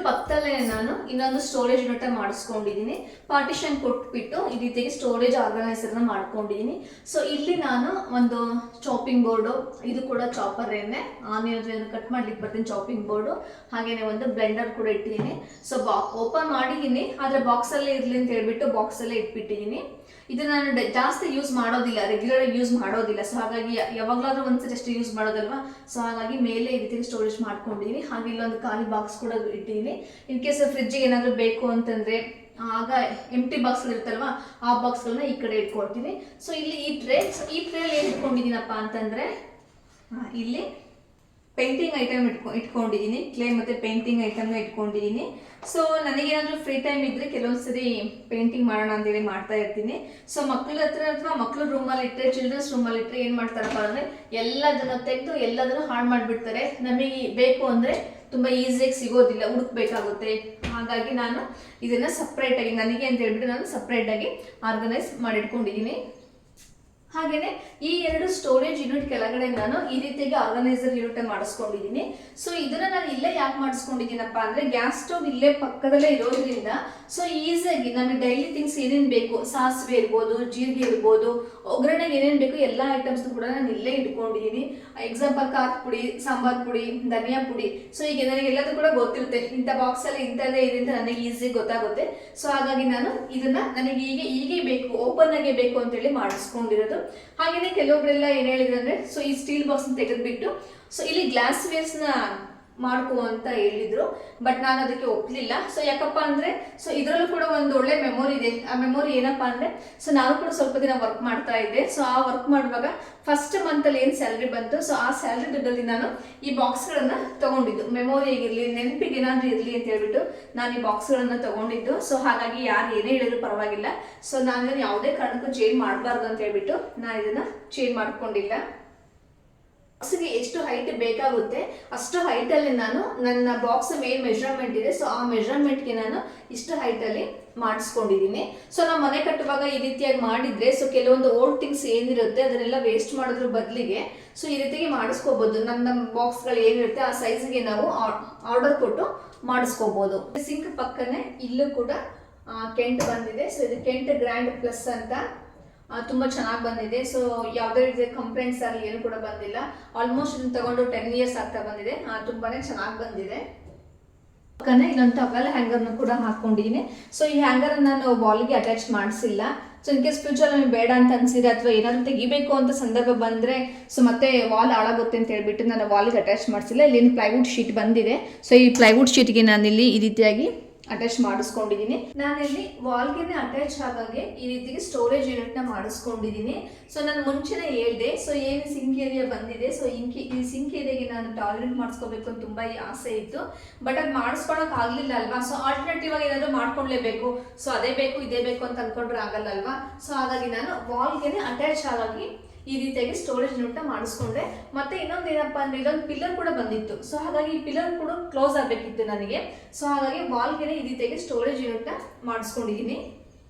A: ಪಕ್ಕದಲ್ಲೇ ನಾನು ಇನ್ನೊಂದು ಸ್ಟೋರೇಜ್ ಯೂನಿಟ್ ಮಾಡಿಸ್ಕೊಂಡಿದ್ದೀನಿ. ಪಾರ್ಟಿಷನ್ ಕೊಟ್ಬಿಟ್ಟು ಈ ರೀತಿಯಾಗಿ ಸ್ಟೋರೇಜ್ ಆರ್ಗನೈಸರ್ನ ಮಾಡ್ಕೊಂಡಿದ್ದೀನಿ. ಸೊ ಇಲ್ಲಿ ನಾನು ಒಂದು ಚಾಪಿಂಗ್ ಬೋರ್ಡು, ಇದು ಕೂಡ ಚಾಪರ್ ಏನೇ, ಆನಿಯನ್ ಕಟ್ ಮಾಡ್ಲಿಕ್ಕೆ ಬರ್ತೀನಿ, ಚಾಪಿಂಗ್ ಬೋರ್ಡು, ಹಾಗೇನೆ ಒಂದು ಬ್ಲೆಂಡರ್ ಕೂಡ ಇಟ್ಟಿದ್ದೀನಿ. ಸೊ ಓಪನ್ ಮಾಡಿದ್ದೀನಿ, ಆದರೆ ಬಾಕ್ಸಲ್ಲೇ ಇರಲಿ ಅಂತ ಹೇಳ್ಬಿಟ್ಟು ಬಾಕ್ಸಲ್ಲೇ ಇಟ್ಬಿಟ್ಟಿದ್ದೀನಿ. ಇದು ನಾನು ಜಾಸ್ತಿ ಯೂಸ್ ಮಾಡೋದಿಲ್ಲ, ರೆಗ್ಯುಲರ್ ಯೂಸ್ ಮಾಡೋದಿಲ್ಲ. ಸೊ ಹಾಗಾಗಿ ಯಾವಾಗಲಾದ್ರೂ ಒಂದ್ಸರಿ ಅಷ್ಟು ಯೂಸ್ ಮಾಡೋದಲ್ವಾ. ಸೊ ಹಾಗಾಗಿ ಮೇಲೆ ಈ ರೀತಿ ಸ್ಟೋರೇಜ್ ಮಾಡ್ಕೊಂಡಿದ್ದೀನಿ. ಹಾಗೆ ಇಲ್ಲೊಂದು ಖಾಲಿ ಬಾಕ್ಸ್ ಕೂಡ ಇಟ್ಟಿದ್ದೀನಿ. ಇನ್ ಕೇಸ್ ಫ್ರಿಡ್ಜಿಗೆ ಏನಾದರೂ ಬೇಕು ಅಂತಂದರೆ ಆಗ ಎಂಟಿ ಬಾಕ್ಸ್ಗಳು ಇರ್ತಲ್ವಾ, ಆ ಬಾಕ್ಸ್ಗಳನ್ನ ಈ ಕಡೆ ಇಟ್ಕೊಳ್ತೀನಿ. ಸೊ ಇಲ್ಲಿ ಈ ಟ್ರೇಲಿ ಏನು ಇಟ್ಕೊಂಡಿದ್ದೀನಪ್ಪ ಅಂತಂದರೆ, ಇಲ್ಲಿ ಪೇಂಟಿಂಗ್ ಐಟಮ್ ಇಟ್ಕೊಂಡಿದ್ದೀನಿ, ಕ್ಲೇ ಮತ್ತು ಪೇಂಟಿಂಗ್ ಐಟಮ್ನ ಇಟ್ಕೊಂಡಿದ್ದೀನಿ. ಸೊ ನನಗೇನಾದರೂ ಫ್ರೀ ಟೈಮ್ ಇದ್ದರೆ ಕೆಲವೊಂದ್ಸರಿ ಪೇಂಟಿಂಗ್ ಮಾಡೋಣ ಅಂತೇಳಿ ಮಾಡ್ತಾ ಇರ್ತೀನಿ. ಸೊ ಮಕ್ಕಳ ಹತ್ರ ಅಥವಾ ಮಕ್ಕಳು ರೂಮಲ್ಲಿ ಇಟ್ಟರೆ, ಚಿಲ್ಡ್ರನ್ಸ್ ರೂಮಲ್ಲಿ ಇಟ್ಟರೆ ಏನು ಮಾಡ್ತಾರಪ್ಪ ಅಂದರೆ ಎಲ್ಲದನ್ನು ತೆಗೆದು ಎಲ್ಲದನ್ನು ಹಾಳು ಮಾಡಿಬಿಡ್ತಾರೆ. ನಮಗೆ ಬೇಕು ಅಂದರೆ ತುಂಬ ಈಸಿಯಾಗಿ ಸಿಗೋದಿಲ್ಲ, ಹುಡುಕ್ಬೇಕಾಗುತ್ತೆ. ಹಾಗಾಗಿ ನಾನು ಇದನ್ನು ಸಪ್ರೇಟಾಗಿ ನನಗೆ ಅಂತ ಹೇಳ್ಬಿಟ್ಟು ನಾನು ಸಪ್ರೇಟಾಗಿ ಆರ್ಗನೈಸ್ ಮಾಡಿಟ್ಕೊಂಡಿದ್ದೀನಿ. ಹಾಗೇನೆ ಈ 2 ಸ್ಟೋರೇಜ್ ಯೂನಿಟ್ ಕೆಳಗಡೆ ನಾನು ಈ ರೀತಿಯಾಗಿ ಆರ್ಗನೈಸರ್ ಯೂನಿಟ್ ಮಾಡಿಸ್ಕೊಂಡಿದ್ದೀನಿ. ಸೊ ಇದನ್ನ ನಾನು ಇಲ್ಲೇ ಯಾಕೆ ಮಾಡಿಸ್ಕೊಂಡಿದ್ದೀನಪ್ಪ ಅಂದ್ರೆ, ಗ್ಯಾಸ್ ಸ್ಟವ್ ಇಲ್ಲೇ ಪಕ್ಕದಲ್ಲೇ ಇರೋದ್ರಿಂದ ಸೊ ಈಸಿಯಾಗಿ ನಮಗೆ ಡೈಲಿ ಥಿಂಗ್ಸ್ ಏನೇನು ಬೇಕು, ಸಾಸಿವೆ ಇರ್ಬೋದು, ಜೀರಿಗೆ ಇರ್ಬೋದು, ಒಗ್ಗರಣೆಗೆ ಏನೇನು ಬೇಕು ಎಲ್ಲ ಐಟಮ್ಸ್ ಕೂಡ ನಾನು ಇಲ್ಲೇ ಇಟ್ಕೊಂಡಿದ್ದೀನಿ. ಎಕ್ಸಾಂಪಲ್ ಖಾರದ ಪುಡಿ, ಸಾಂಬಾರ್ ಪುಡಿ, ಧನಿಯಾ ಪುಡಿ. ಸೊ ಈಗ ನನಗೆಲ್ಲದೂ ಕೂಡ ಗೊತ್ತಿರುತ್ತೆ, ಇಂಥ ಬಾಕ್ಸಲ್ಲಿ ಇಂಥದ್ದೇ ಇದೆ ಅಂತ ನನಗೆ ಈಸಿಯಾಗಿ ಗೊತ್ತಾಗುತ್ತೆ. ಸೊ ಹಾಗಾಗಿ ನಾನು ಇದನ್ನ ನನಗೆ ಹೀಗೆ ಬೇಕು, ಓಪನ್ ಆಗಿ ಬೇಕು ಅಂತೇಳಿ ಮಾಡಿಸ್ಕೊಂಡಿರೋದು. ಹಾಗೇನೆ ಕೆಲವೊಬ್ಬರೆಲ್ಲ ಏನ್ ಹೇಳಿದ್ರು ಅಂದ್ರೆ, ಸೊ ಈ ಸ್ಟೀಲ್ ಬಾಕ್ಸ್ ತೆಗೆದ್ಬಿಟ್ಟು ಸೊ ಇಲ್ಲಿ ಗ್ಲಾಸ್ ವೇರ್ಸ್ನ ಮಾಡ್ಕೋ ಅಂತ ಹೇಳಿದ್ರು. ಬಟ್ ನಾನು ಅದಕ್ಕೆ ಒಪ್ಪಲಿಲ್ಲ. ಸೊ ಯಾಕಪ್ಪ ಅಂದ್ರೆ, ಸೊ ಇದರಲ್ಲೂ ಕೂಡ ಒಂದು ಒಳ್ಳೆ ಮೆಮೊರಿ ಇದೆ. ಆ ಮೆಮೊರಿ ಏನಪ್ಪಾ ಅಂದ್ರೆ, ಸೊ ನಾನು ಕೂಡ ಸ್ವಲ್ಪ ದಿನ ವರ್ಕ್ ಮಾಡ್ತಾ ಇದ್ದೆ. ಸೊ ಆ ವರ್ಕ್ ಮಾಡುವಾಗ ಫಸ್ಟ್ ಮಂತಲ್ಲಿ ಏನು ಸ್ಯಾಲ್ರಿ ಬಂತು, ಸೊ ಆ ಸ್ಯಾಲ್ರಿ ದುಡ್ಡಲ್ಲಿ ನಾನು ಈ ಬಾಕ್ಸ್ಗಳನ್ನು ತಗೊಂಡಿದ್ದು, ಮೆಮೊರಿಯಾಗಿರಲಿ, ನೆನಪಿಗೆ ಏನಾದರೂ ಇರಲಿ ಅಂತ ಹೇಳ್ಬಿಟ್ಟು ನಾನು ಈ ಬಾಕ್ಸ್ಗಳನ್ನು ತಗೊಂಡಿದ್ದು. ಸೊ ಹಾಗಾಗಿ ಯಾರು ಏನೇ ಹೇಳಿದ್ರು ಪರವಾಗಿಲ್ಲ. ಸೊ ನಾನು ಇದನ್ನು ಯಾವುದೇ ಕಾರಣಕ್ಕೂ ಚೇಂಜ್ ಮಾಡಬಾರ್ದು ಅಂತ ಹೇಳ್ಬಿಟ್ಟು ನಾನು ಇದನ್ನು ಚೇಂಜ್ ಮಾಡ್ಕೊಂಡಿಲ್ಲ. ಬಾಕ್ಸ್ಗೆ ಎಷ್ಟು ಹೈಟ್ ಬೇಕಾಗುತ್ತೆ ಅಷ್ಟು ಹೈಟಲ್ಲಿ ನಾನು ನನ್ನ ಬಾಕ್ಸ್ ಮೇನ್ ಮೆಜರ್ಮೆಂಟ್ ಇದೆ. ಸೊ ಆ ಮೆಜರ್ಮೆಂಟ್ಗೆ ನಾನು ಇಷ್ಟು ಹೈಟಲ್ಲಿ ಮಾಡಿಸ್ಕೊಂಡಿದ್ದೀನಿ. ಸೊ ನಾವು ಮನೆ ಕಟ್ಟುವಾಗ ಈ ರೀತಿಯಾಗಿ ಮಾಡಿದ್ರೆ, ಸೊ ಕೆಲವೊಂದು ಓಲ್ಡ್ ಥಿಂಗ್ಸ್ ಏನಿರುತ್ತೆ ಅದನ್ನೆಲ್ಲ ವೇಸ್ಟ್ ಮಾಡೋದ್ರ ಬದಲಿಗೆ ಸೊ ಈ ರೀತಿಯಾಗಿ ಮಾಡಿಸ್ಕೋಬಹುದು. ನಮ್ಮ ಬಾಕ್ಸ್ಗಳು ಏನಿರುತ್ತೆ ಆ ಸೈಜ್ಗೆ ನಾವು ಆರ್ಡರ್ ಕೊಟ್ಟು ಮಾಡಿಸ್ಕೋಬಹುದು. ಸಿಂಕ್ ಪಕ್ಕನೆ ಇಲ್ಲೂ ಕೂಡ ಕೆಂಟ್ ಬಂದಿದೆ. ಸೊ ಇದು ಕೆಂಟ್ ಗ್ರ್ಯಾಂಡ್ ಪ್ಲಸ್ ಅಂತ ತುಂಬ ಚೆನ್ನಾಗಿ ಬಂದಿದೆ. ಸೊ ಯಾವುದೇ ರೀತಿಯ ಕಂಪ್ಲೇಂಟ್ಸ್ ಆಗಲಿ ಏನು ಕೂಡ ಬಂದಿಲ್ಲ. ಆಲ್ಮೋಸ್ಟ್ ಇದನ್ನು ತಗೊಂಡು 10 years ಆಗ್ತಾ ಬಂದಿದೆ. ತುಂಬಾನೇ ಚೆನ್ನಾಗಿ ಬಂದಿದೆ. ಪಕ್ಕನೆ ಇಲ್ಲೊಂದು ಟವಲ್ ಹ್ಯಾಂಗರ್ನ ಕೂಡ ಹಾಕೊಂಡಿದ್ದೀನಿ. ಸೊ ಈ ಹ್ಯಾಂಗರ್ ನಾನು ವಾಲ್ಗೆ ಅಟ್ಯಾಚ್ ಮಾಡಿಸಿಲ್ಲ. ಸೊ ಇನ್ ಕೇಸ್ ಫ್ಯೂಚರ್ ನಮಗೆ ಬೇಡ ಅಂತ ಅನ್ಸಿದ್ರೆ ಅಥವಾ ಏನಾದರೂ ತೆಗಿಬೇಕು ಅಂತ ಸಂದರ್ಭ ಬಂದರೆ ಸೊ ಮತ್ತೆ ವಾಲ್ ಹಾಳಾಗುತ್ತೆ ಅಂತ ಹೇಳ್ಬಿಟ್ಟು ನಾನು ವಾಲ್ಗೆ ಅಟ್ಯಾಚ್ ಮಾಡಿಸಿಲ್ಲ. ಇಲ್ಲೇನು ಪ್ಲೈವುಡ್ ಶೀಟ್ ಬಂದಿದೆ. ಸೊ ಈ ಪ್ಲೈವುಡ್ ಶೀಟ್ಗೆ ನಾನಿಲ್ಲಿ ಈ ರೀತಿಯಾಗಿ ಅಟ್ಯಾಚ್ ಮಾಡಿಸ್ಕೊಂಡಿದ್ದೀನಿ. ನಾನಿಲ್ಲಿ ವಾಲ್ಗೆ ಅಟ್ಯಾಚ್ ಆಗಾಗೆ ಈ ರೀತಿಗೆ ಸ್ಟೋರೇಜ್ ಯೂನಿಟ್ನ ಮಾಡಿಸ್ಕೊಂಡಿದ್ದೀನಿ. ಸೊ ನಾನು ಮುಂಚೆನೇ ಹೇಳಿದೆ, ಸೊ ಏನು ಸಿಂಕ್ ಏರಿಯಾ ಬಂದಿದೆ, ಸೊ ಈ ಸಿಂಕ್ ಏರಿಯಾಗೆ ನಾನು ಟಾಯ್ಲೆಟ್ ಮಾಡಿಸ್ಕೋಬೇಕು ಅಂತ ತುಂಬ ಆಸೆ ಇತ್ತು. ಬಟ್ ಅದು ಮಾಡಿಸ್ಕೊಳಕ್ ಆಗಲಿಲ್ಲ ಅಲ್ವಾ. ಸೊ ಆಲ್ಟರ್ನೇಟಿವ್ ಆಗಿ ಏನಾದರೂ ಮಾಡ್ಕೊಳ್ಳೇಬೇಕು. ಸೊ ಅದೇ ಬೇಕು ಇದೇ ಬೇಕು ಅಂತ ಅನ್ಕೊಂಡ್ರೆ ಆಗಲ್ಲ ಅಲ್ವಾ. ಸೊ ಹಾಗಾಗಿ ನಾನು ವಾಲ್ಗೆ ಅಟ್ಯಾಚ್ ಆಗಿ ಈ ರೀತಿಯಾಗಿ ಸ್ಟೋರೇಜ್ ಯೂನಿಟ್ನ ಮಾಡಿಸ್ಕೊಂಡೆ. ಮತ್ತೆ ಇನ್ನೊಂದು ಏನಪ್ಪ ಅಂದ್ರೆ ಇದೊಂದು ಪಿಲ್ಲರ್ ಕೂಡ ಬಂದಿತ್ತು. ಸೊ ಹಾಗಾಗಿ ಈ ಪಿಲ್ಲರ್ ಕೂಡ ಕ್ಲೋಸ್ ಆಗಬೇಕಿತ್ತು ನನಗೆ. ಸೊ ಹಾಗಾಗಿ ವಾಲ್ಗೆ ಈ ರೀತಿಯಾಗಿ ಸ್ಟೋರೇಜ್ ಯೂನಿಟ್ನ ಮಾಡಿಸ್ಕೊಂಡಿದ್ದೀನಿ.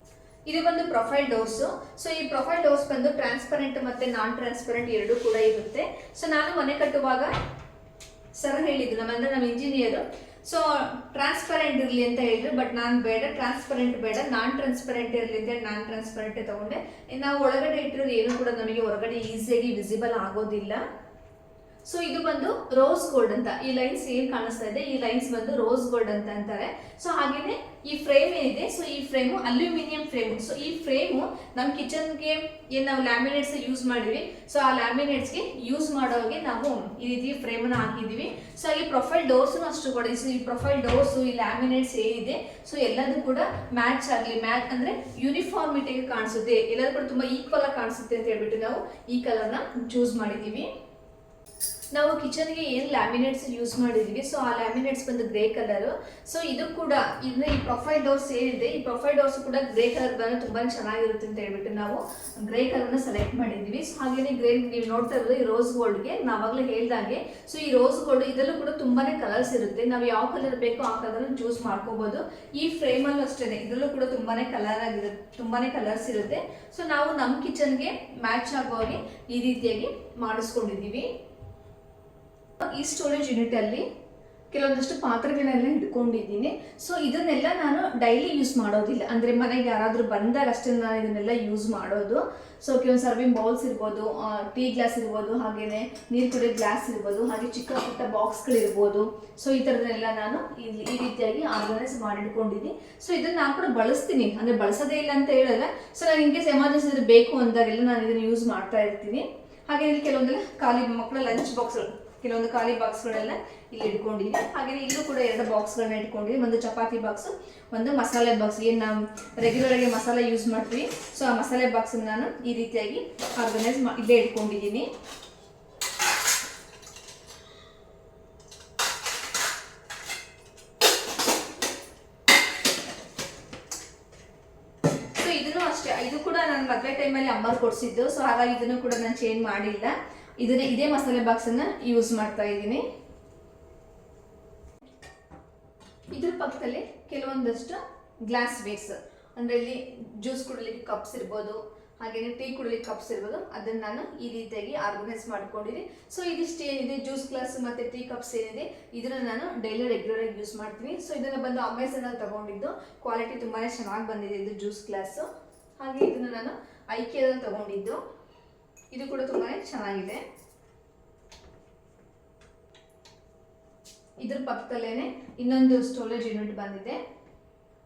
A: ಇದು ಬಂದು ಪ್ರೊಫೈಲ್ ಡೋರ್ಸು. ಸೊ ಈ ಪ್ರೊಫೈಲ್ ಡೋರ್ಸ್ ಬಂದು ಟ್ರಾನ್ಸ್ಪರೆಂಟ್ ಮತ್ತೆ ನಾನ್ ಟ್ರಾನ್ಸ್ಪರೆಂಟ್ ಎರಡೂ ಕೂಡ ಇರುತ್ತೆ. ಸೊ ನಾನು ಮನೆ ಕಟ್ಟುವಾಗ ಸರ್ ಹೇಳಿದ್ರು ನಮ್ಮ ಇಂಜಿನಿಯರು, ಸೊ ಟ್ರಾನ್ಸ್ಪರೆಂಟ್ ಇರಲಿ ಅಂತ ಹೇಳಿದ್ರು. ಬಟ್ ನಾನು ಬೇಡ, ಟ್ರಾನ್ಸ್ಪರೆಂಟ್ ಬೇಡ, ನಾನ್ ಟ್ರಾನ್ಸ್ಪರೆಂಟ್ ಇರಲಿ ಅಂತ ನಾನ್ ಟ್ರಾನ್ಸ್ಪರೆಂಟ್ ತಗೊಂಡೆ. ನಾವು ಒಳಗಡೆ ಇಟ್ಟಿರೋದು ಏನು ಕೂಡ ನಮಗೆ ಹೊರಗಡೆ ಈಸಿಯಾಗಿ ವಿಸಿಬಲ್ ಆಗೋದಿಲ್ಲ. ಸೊ ಇದು ಬಂದು ರೋಸ್ ಗೋಲ್ಡ್ ಅಂತ, ಈ ಲೈನ್ಸ್ ಏನ್ ಕಾಣಿಸ್ತಾ ಇದೆ ಈ ಲೈನ್ಸ್ ಬಂದು ರೋಸ್ ಗೋಲ್ಡ್ ಅಂತ ಅಂತಾರೆ. ಸೊ ಹಾಗೇನೆ ಈ ಫ್ರೇಮ್ ಏನಿದೆ, ಸೊ ಈ ಫ್ರೇಮು ಅಲ್ಯೂಮಿನಿಯಂ ಫ್ರೇಮು. ಸೊ ಈ ಫ್ರೇಮು ನಮ್ಮ ಕಿಚನ್ಗೆ ಏನು ನಾವು ಲ್ಯಾಮಿನೇಟ್ಸ್ ಯೂಸ್ ಮಾಡಿದ್ವಿ, ಸೊ ಆ ಲ್ಯಾಮಿನೇಟ್ಸ್ಗೆ ಯೂಸ್ ಮಾಡೋಗೆ ನಾವು ಈ ರೀತಿ ಫ್ರೇಮನ್ನು ಹಾಕಿದ್ದೀವಿ. ಸೊ ಈ ಪ್ರೊಫೈಲ್ ಡೋರ್ಸ್ನು ಅಷ್ಟು ಕೂಡ, ಈ ಪ್ರೊಫೈಲ್ ಡೋರ್ಸು ಈ ಲ್ಯಾಮಿನೇಟ್ಸ್ ಏನಿದೆ ಸೊ ಎಲ್ಲದೂ ಕೂಡ ಮ್ಯಾಚ್ ಆಗಲಿ, ಮ್ಯಾಚ್ ಅಂದರೆ ಯೂನಿಫಾರ್ಮಿಟಿಗೆ ಕಾಣಿಸುತ್ತೆ, ಎಲ್ಲದೂ ಕೂಡ ತುಂಬ ಈಕ್ವಲ್ ಆಗಿ ಕಾಣಿಸುತ್ತೆ ಅಂತ ಹೇಳ್ಬಿಟ್ಟು ನಾವು ಈ ಕಲರ್ನ ಚೂಸ್ ಮಾಡಿದ್ದೀವಿ. ನಾವು ಕಿಚನ್ಗೆ ಏನು ಲ್ಯಾಮಿನೇಟ್ಸ್ ಯೂಸ್ ಮಾಡಿದ್ವಿ, ಸೊ ಆ ಲ್ಯಾಮಿನೇಟ್ಸ್ ಬಂದು ಗ್ರೇ ಕಲರ್. ಸೊ ಇದು ಕೂಡ ಇನ್ನು ಈ ಪ್ರೊಫೈಲ್ ಡೋರ್ಸ್ ಏನಿದೆ, ಈ ಪ್ರೊಫೈಲ್ ಡೋರ್ಸ್ ಕೂಡ ಗ್ರೇ ಕಲರ್ ಬಂದು ತುಂಬಾ ಚೆನ್ನಾಗಿರುತ್ತೆ ಅಂತ ಹೇಳ್ಬಿಟ್ಟು ನಾವು ಗ್ರೇ ಕಲರ್ನ ಸೆಲೆಕ್ಟ್ ಮಾಡಿದ್ವಿ. ಸೊ ಹಾಗೇನೆ ಗ್ರೇ ನೀವು ನೋಡ್ತಾ ಇರೋದು ಈ ರೋಸ್ ಗೋಲ್ಡ್ಗೆ ನಾವಾಗಲೇ ಹೇಳ್ದಾಗೆ, ಸೊ ಈ ರೋಸ್ ಗೋಲ್ಡ್ ಇದರಲ್ಲೂ ಕೂಡ ತುಂಬಾನೇ ಕಲರ್ಸ್ ಇರುತ್ತೆ. ನಾವು ಯಾವ ಕಲರ್ ಬೇಕೋ ಆ ಕಲರ್ ಚೂಸ್ ಮಾಡ್ಕೋಬಹುದು. ಈ ಫ್ರೇಮಲ್ಲೂ ಅಷ್ಟೇ, ಇದರಲ್ಲೂ ಕೂಡ ತುಂಬಾನೇ ಕಲರ್ ಆಗಿರುತ್ತೆ, ತುಂಬಾನೇ ಕಲರ್ಸ್ ಇರುತ್ತೆ. ಸೊ ನಾವು ನಮ್ಮ ಕಿಚನ್ಗೆ ಮ್ಯಾಚ್ ಆಗೋ ಹಾಗೆ ಈ ರೀತಿಯಾಗಿ ಮಾಡಿಸ್ಕೊಂಡಿದ್ದೀವಿ. ಈ ಸ್ಟೋರೇಜ್ ಯೂನಿಟ್ ಅಲ್ಲಿ ಕೆಲವೊಂದಷ್ಟು ಪಾತ್ರೆಗಳನ್ನೆಲ್ಲ ಇಟ್ಕೊಂಡಿದ್ದೀನಿ. ಸೊ ಇದನ್ನೆಲ್ಲ ನಾನು ಡೈಲಿ ಯೂಸ್ ಮಾಡೋದಿಲ್ಲ, ಅಂದ್ರೆ ಮನೆಗೆ ಯಾರಾದರೂ ಬಂದಾಗ ಅಷ್ಟೇ ನಾನು ಇದನ್ನೆಲ್ಲ ಯೂಸ್ ಮಾಡೋದು. ಸೊ ಕೆಲವೊಂದು ಸರ್ವಿಂಗ್ ಬೌಲ್ಸ್ ಇರ್ಬೋದು, ಟೀ ಗ್ಲಾಸ್ ಇರ್ಬೋದು, ಹಾಗೇನೆ ನೀರು ಕುಡಿಯೋ ಗ್ಲಾಸ್ ಇರ್ಬೋದು, ಹಾಗೆ ಚಿಕ್ಕ ಪುಟ್ಟ ಬಾಕ್ಸ್ಗಳಿರ್ಬೋದು. ಸೊ ಈ ಥರದನ್ನೆಲ್ಲ ನಾನು ಈ ರೀತಿಯಾಗಿ ಆರ್ಗನೈಸ್ ಮಾಡಿಟ್ಕೊಂಡಿದ್ದೀನಿ. ಸೊ ಇದನ್ನ ನಾನು ಕೂಡ ಬಳಸ್ತೀನಿ, ಅಂದ್ರೆ ಬಳಸೋದೇ ಇಲ್ಲ ಅಂತ ಹೇಳಲ್ಲ. ಸೊ ನಾನು ಇನ್ ಕೇಸ್ ಎಮರ್ಜೆನ್ಸಿ ಬೇಕು ಅಂದಾಗೆಲ್ಲ ನಾನು ಇದನ್ನು ಯೂಸ್ ಮಾಡ್ತಾ ಇರ್ತೀನಿ. ಹಾಗೆ ಇಲ್ಲಿ ಕೆಲವೊಂದೆಲ್ಲ ಖಾಲಿ ಮಕ್ಕಳ ಲಂಚ್ ಬಾಕ್ಸ್, ಕೆಲವೊಂದು ಖಾಲಿ ಬಾಕ್ಸ್ಗಳೆಲ್ಲ ಇಲ್ಲಿ ಇಟ್ಕೊಂಡಿದ್ದೀನಿ. ಹಾಗೆ ಇಲ್ಲೂ ಕೂಡ 2 ಬಾಕ್ಸ್ಗಳನ್ನ ಇಟ್ಕೊಂಡಿದ್ದೀನಿ. ಒಂದು ಚಪಾತಿ ಬಾಕ್ಸ್, ಒಂದು ಮಸಾಲೆ ಬಾಕ್ಸ್, ಏನು ನಾವು ರೆಗ್ಯುಲರ್ ಆಗಿ ಮಸಾಲೆ ಯೂಸ್ ಮಾಡ್ತೀವಿ. ಸೊ ಆ ಮಸಾಲೆ ಬಾಕ್ಸ್ ನಾನು ಈ ರೀತಿಯಾಗಿ ಆರ್ಗನೈಸ್ ಇಲ್ಲೇ ಇಟ್ಕೊಂಡಿದ್ದೀನಿ. ಸೊ ಇದನ್ನು ಅಷ್ಟೇ, ಇದು ಕೂಡ ನಾನು ಮದುವೆ ಟೈಮಲ್ಲಿ ಅಮ್ಮ ಕೊಡಿಸಿದ್ದು. ಸೊ ಹಾಗಾಗಿ ಇದನ್ನು ಕೂಡ ನಾನು ಚೇಂಜ್ ಮಾಡಿಲ್ಲ, ಇದೇ ಮಸಾಲೆ ಬಾಕ್ಸ್ ಅನ್ನ ಯೂಸ್ ಮಾಡ್ತಾ ಇದ್ದೀನಿ. ಇದ್ರ ಪಕ್ಕದಲ್ಲಿ ಕೆಲವೊಂದಷ್ಟು ಗ್ಲಾಸ್ ವೇರ್ಸ್, ಅಂದ್ರೆ ಇಲ್ಲಿ ಜ್ಯೂಸ್ ಕುಡಿಲಿಕ್ಕೆ ಕಪ್ಸ್ ಇರ್ಬೋದು, ಹಾಗೇನೆ ಟೀ ಕುಡಿಲಿಕ್ಕೆ ಕಪ್ಸ್ ಇರ್ಬೋದು, ಅದನ್ನ ನಾನು ಈ ರೀತಿಯಾಗಿ ಆರ್ಗನೈಸ್ ಮಾಡ್ಕೊಂಡಿದ್ದೀನಿ. ಸೊ ಇದಿಷ್ಟು ಏನಿದೆ ಜ್ಯೂಸ್ ಗ್ಲಾಸ್ ಮತ್ತೆ ಟೀ ಕಪ್ಸ್ ಏನಿದೆ ಇದನ್ನ ನಾನು ಡೈಲಿ ರೆಗ್ಯುಲರ್ ಆಗಿ ಯೂಸ್ ಮಾಡ್ತೀನಿ. ಸೊ ಇದನ್ನ ಬಂದು ಅಮೆಝಾನ್ ಅಲ್ಲಿ ತಗೊಂಡಿದ್ದು, ಕ್ವಾಲಿಟಿ ತುಂಬಾನೇ ಚೆನ್ನಾಗಿ ಬಂದಿದೆ ಇದು ಜ್ಯೂಸ್ ಗ್ಲಾಸ್. ಹಾಗೆ ಇದನ್ನ ನಾನು ಐಕಿಯಾದಲ್ಲಿ ತಗೊಂಡಿದ್ದು, ಇದು ಕೂಡ ತುಂಬಾನೇ ಚೆನ್ನಾಗಿದೆ. ಇದ್ರ ಪಕ್ಕದಲ್ಲೇನೆ ಇನ್ನೊಂದು ಸ್ಟೋರೇಜ್ ಯೂನಿಟ್ ಬಂದಿದೆ,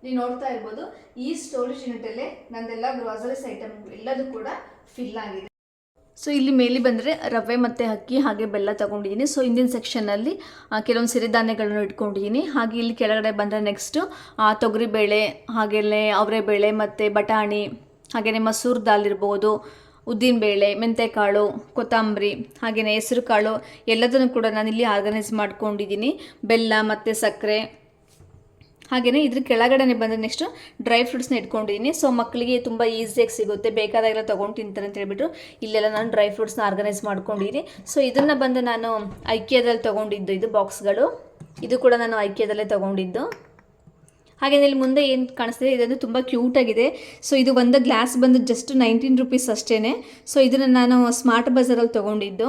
A: ನೀವು ನೋಡ್ತಾ ಇರ್ಬೋದು. ಈ ಸ್ಟೋರೇಜ್ ಯೂನಿಟ್ ಅಲ್ಲೇ ನಂದೆಲ್ಲ ಗ್ರಾಸರೀಸ್ ಐಟಮ್ ಎಲ್ಲದೂ ಕೂಡ ಫಿಲ್ ಆಗಿದೆ. ಸೊ ಇಲ್ಲಿ ಮೇಲೆ ಬಂದರೆ ರವೆ ಮತ್ತು ಅಕ್ಕಿ ಹಾಗೆ ಬೆಲ್ಲ ತಗೊಂಡಿದ್ದೀನಿ. ಸೊ ಇಂದಿನ ಸೆಕ್ಷನಲ್ಲಿ ಕೆಲವೊಂದು ಸಿರಿಧಾನ್ಯಗಳನ್ನು ಇಟ್ಕೊಂಡಿದ್ದೀನಿ. ಹಾಗೆ ಇಲ್ಲಿ ಕೆಳಗಡೆ ಬಂದರೆ ನೆಕ್ಸ್ಟು ತೊಗರಿಬೇಳೆ, ಹಾಗೆಯೇ ಅವರೆಬೇಳೆ ಮತ್ತು ಬಟಾಣಿ, ಹಾಗೆಯೇ ಮಸೂರ್ ದಾಲ್ ಇರ್ಬೋದು, ಉದ್ದಿನಬೇಳೆ, ಮೆಂತೆಕಾಳು, ಕೊತ್ತಂಬರಿ, ಹಾಗೆಯೇ ಹೆಸರು ಕಾಳು ಎಲ್ಲದನ್ನು ಕೂಡ ನಾನಿಲ್ಲಿ ಆರ್ಗನೈಸ್ ಮಾಡ್ಕೊಂಡಿದ್ದೀನಿ. ಬೆಲ್ಲ ಮತ್ತು ಸಕ್ಕರೆ, ಹಾಗೆಯೇ ಇದ್ರ ಕೆಳಗಡೆ ಬಂದರೆ ನೆಕ್ಸ್ಟು ಡ್ರೈ ಫ್ರೂಟ್ಸ್ನ ಇಟ್ಕೊಂಡಿದ್ದೀನಿ. ಸೊ ಮಕ್ಕಳಿಗೆ ತುಂಬ ಈಸಿಯಾಗಿ ಸಿಗುತ್ತೆ, ಬೇಕಾದಾಗೆಲ್ಲ ತೊಗೊಂಡು ತಿಂತಾರೆ ಅಂತ ಹೇಳ್ಬಿಟ್ಟು ಇಲ್ಲೆಲ್ಲ ನಾನು ಡ್ರೈ ಫ್ರೂಟ್ಸ್ನ ಆರ್ಗನೈಸ್ ಮಾಡ್ಕೊಂಡಿದ್ದೀನಿ. ಸೊ ಇದನ್ನು ಬಂದು ನಾನು ಐಕಿಯಾದಲ್ಲಿ ತೊಗೊಂಡಿದ್ದು, ಇದು ಬಾಕ್ಸ್ಗಳು, ಇದು ಕೂಡ ನಾನು ಐಕಿಯಾದಲ್ಲೇ ತೊಗೊಂಡಿದ್ದು. ಹಾಗೆ ಇಲ್ಲಿ ಮುಂದೆ ಏನು ಕಾಣಿಸ್ತಿದೆ ಇದೊಂದು ತುಂಬ ಕ್ಯೂಟಾಗಿದೆ. ಸೊ ಇದು ಒಂದು ಗ್ಲಾಸ್ ಬಂದು ಜಸ್ಟ್ 19 ರೂಪೀಸ್ ಅಷ್ಟೇ. ಸೊ ಇದನ್ನು ನಾನು ಸ್ಮಾರ್ಟ್ ಬಜಾರಲ್ಲಿ ತೊಗೊಂಡಿದ್ದು.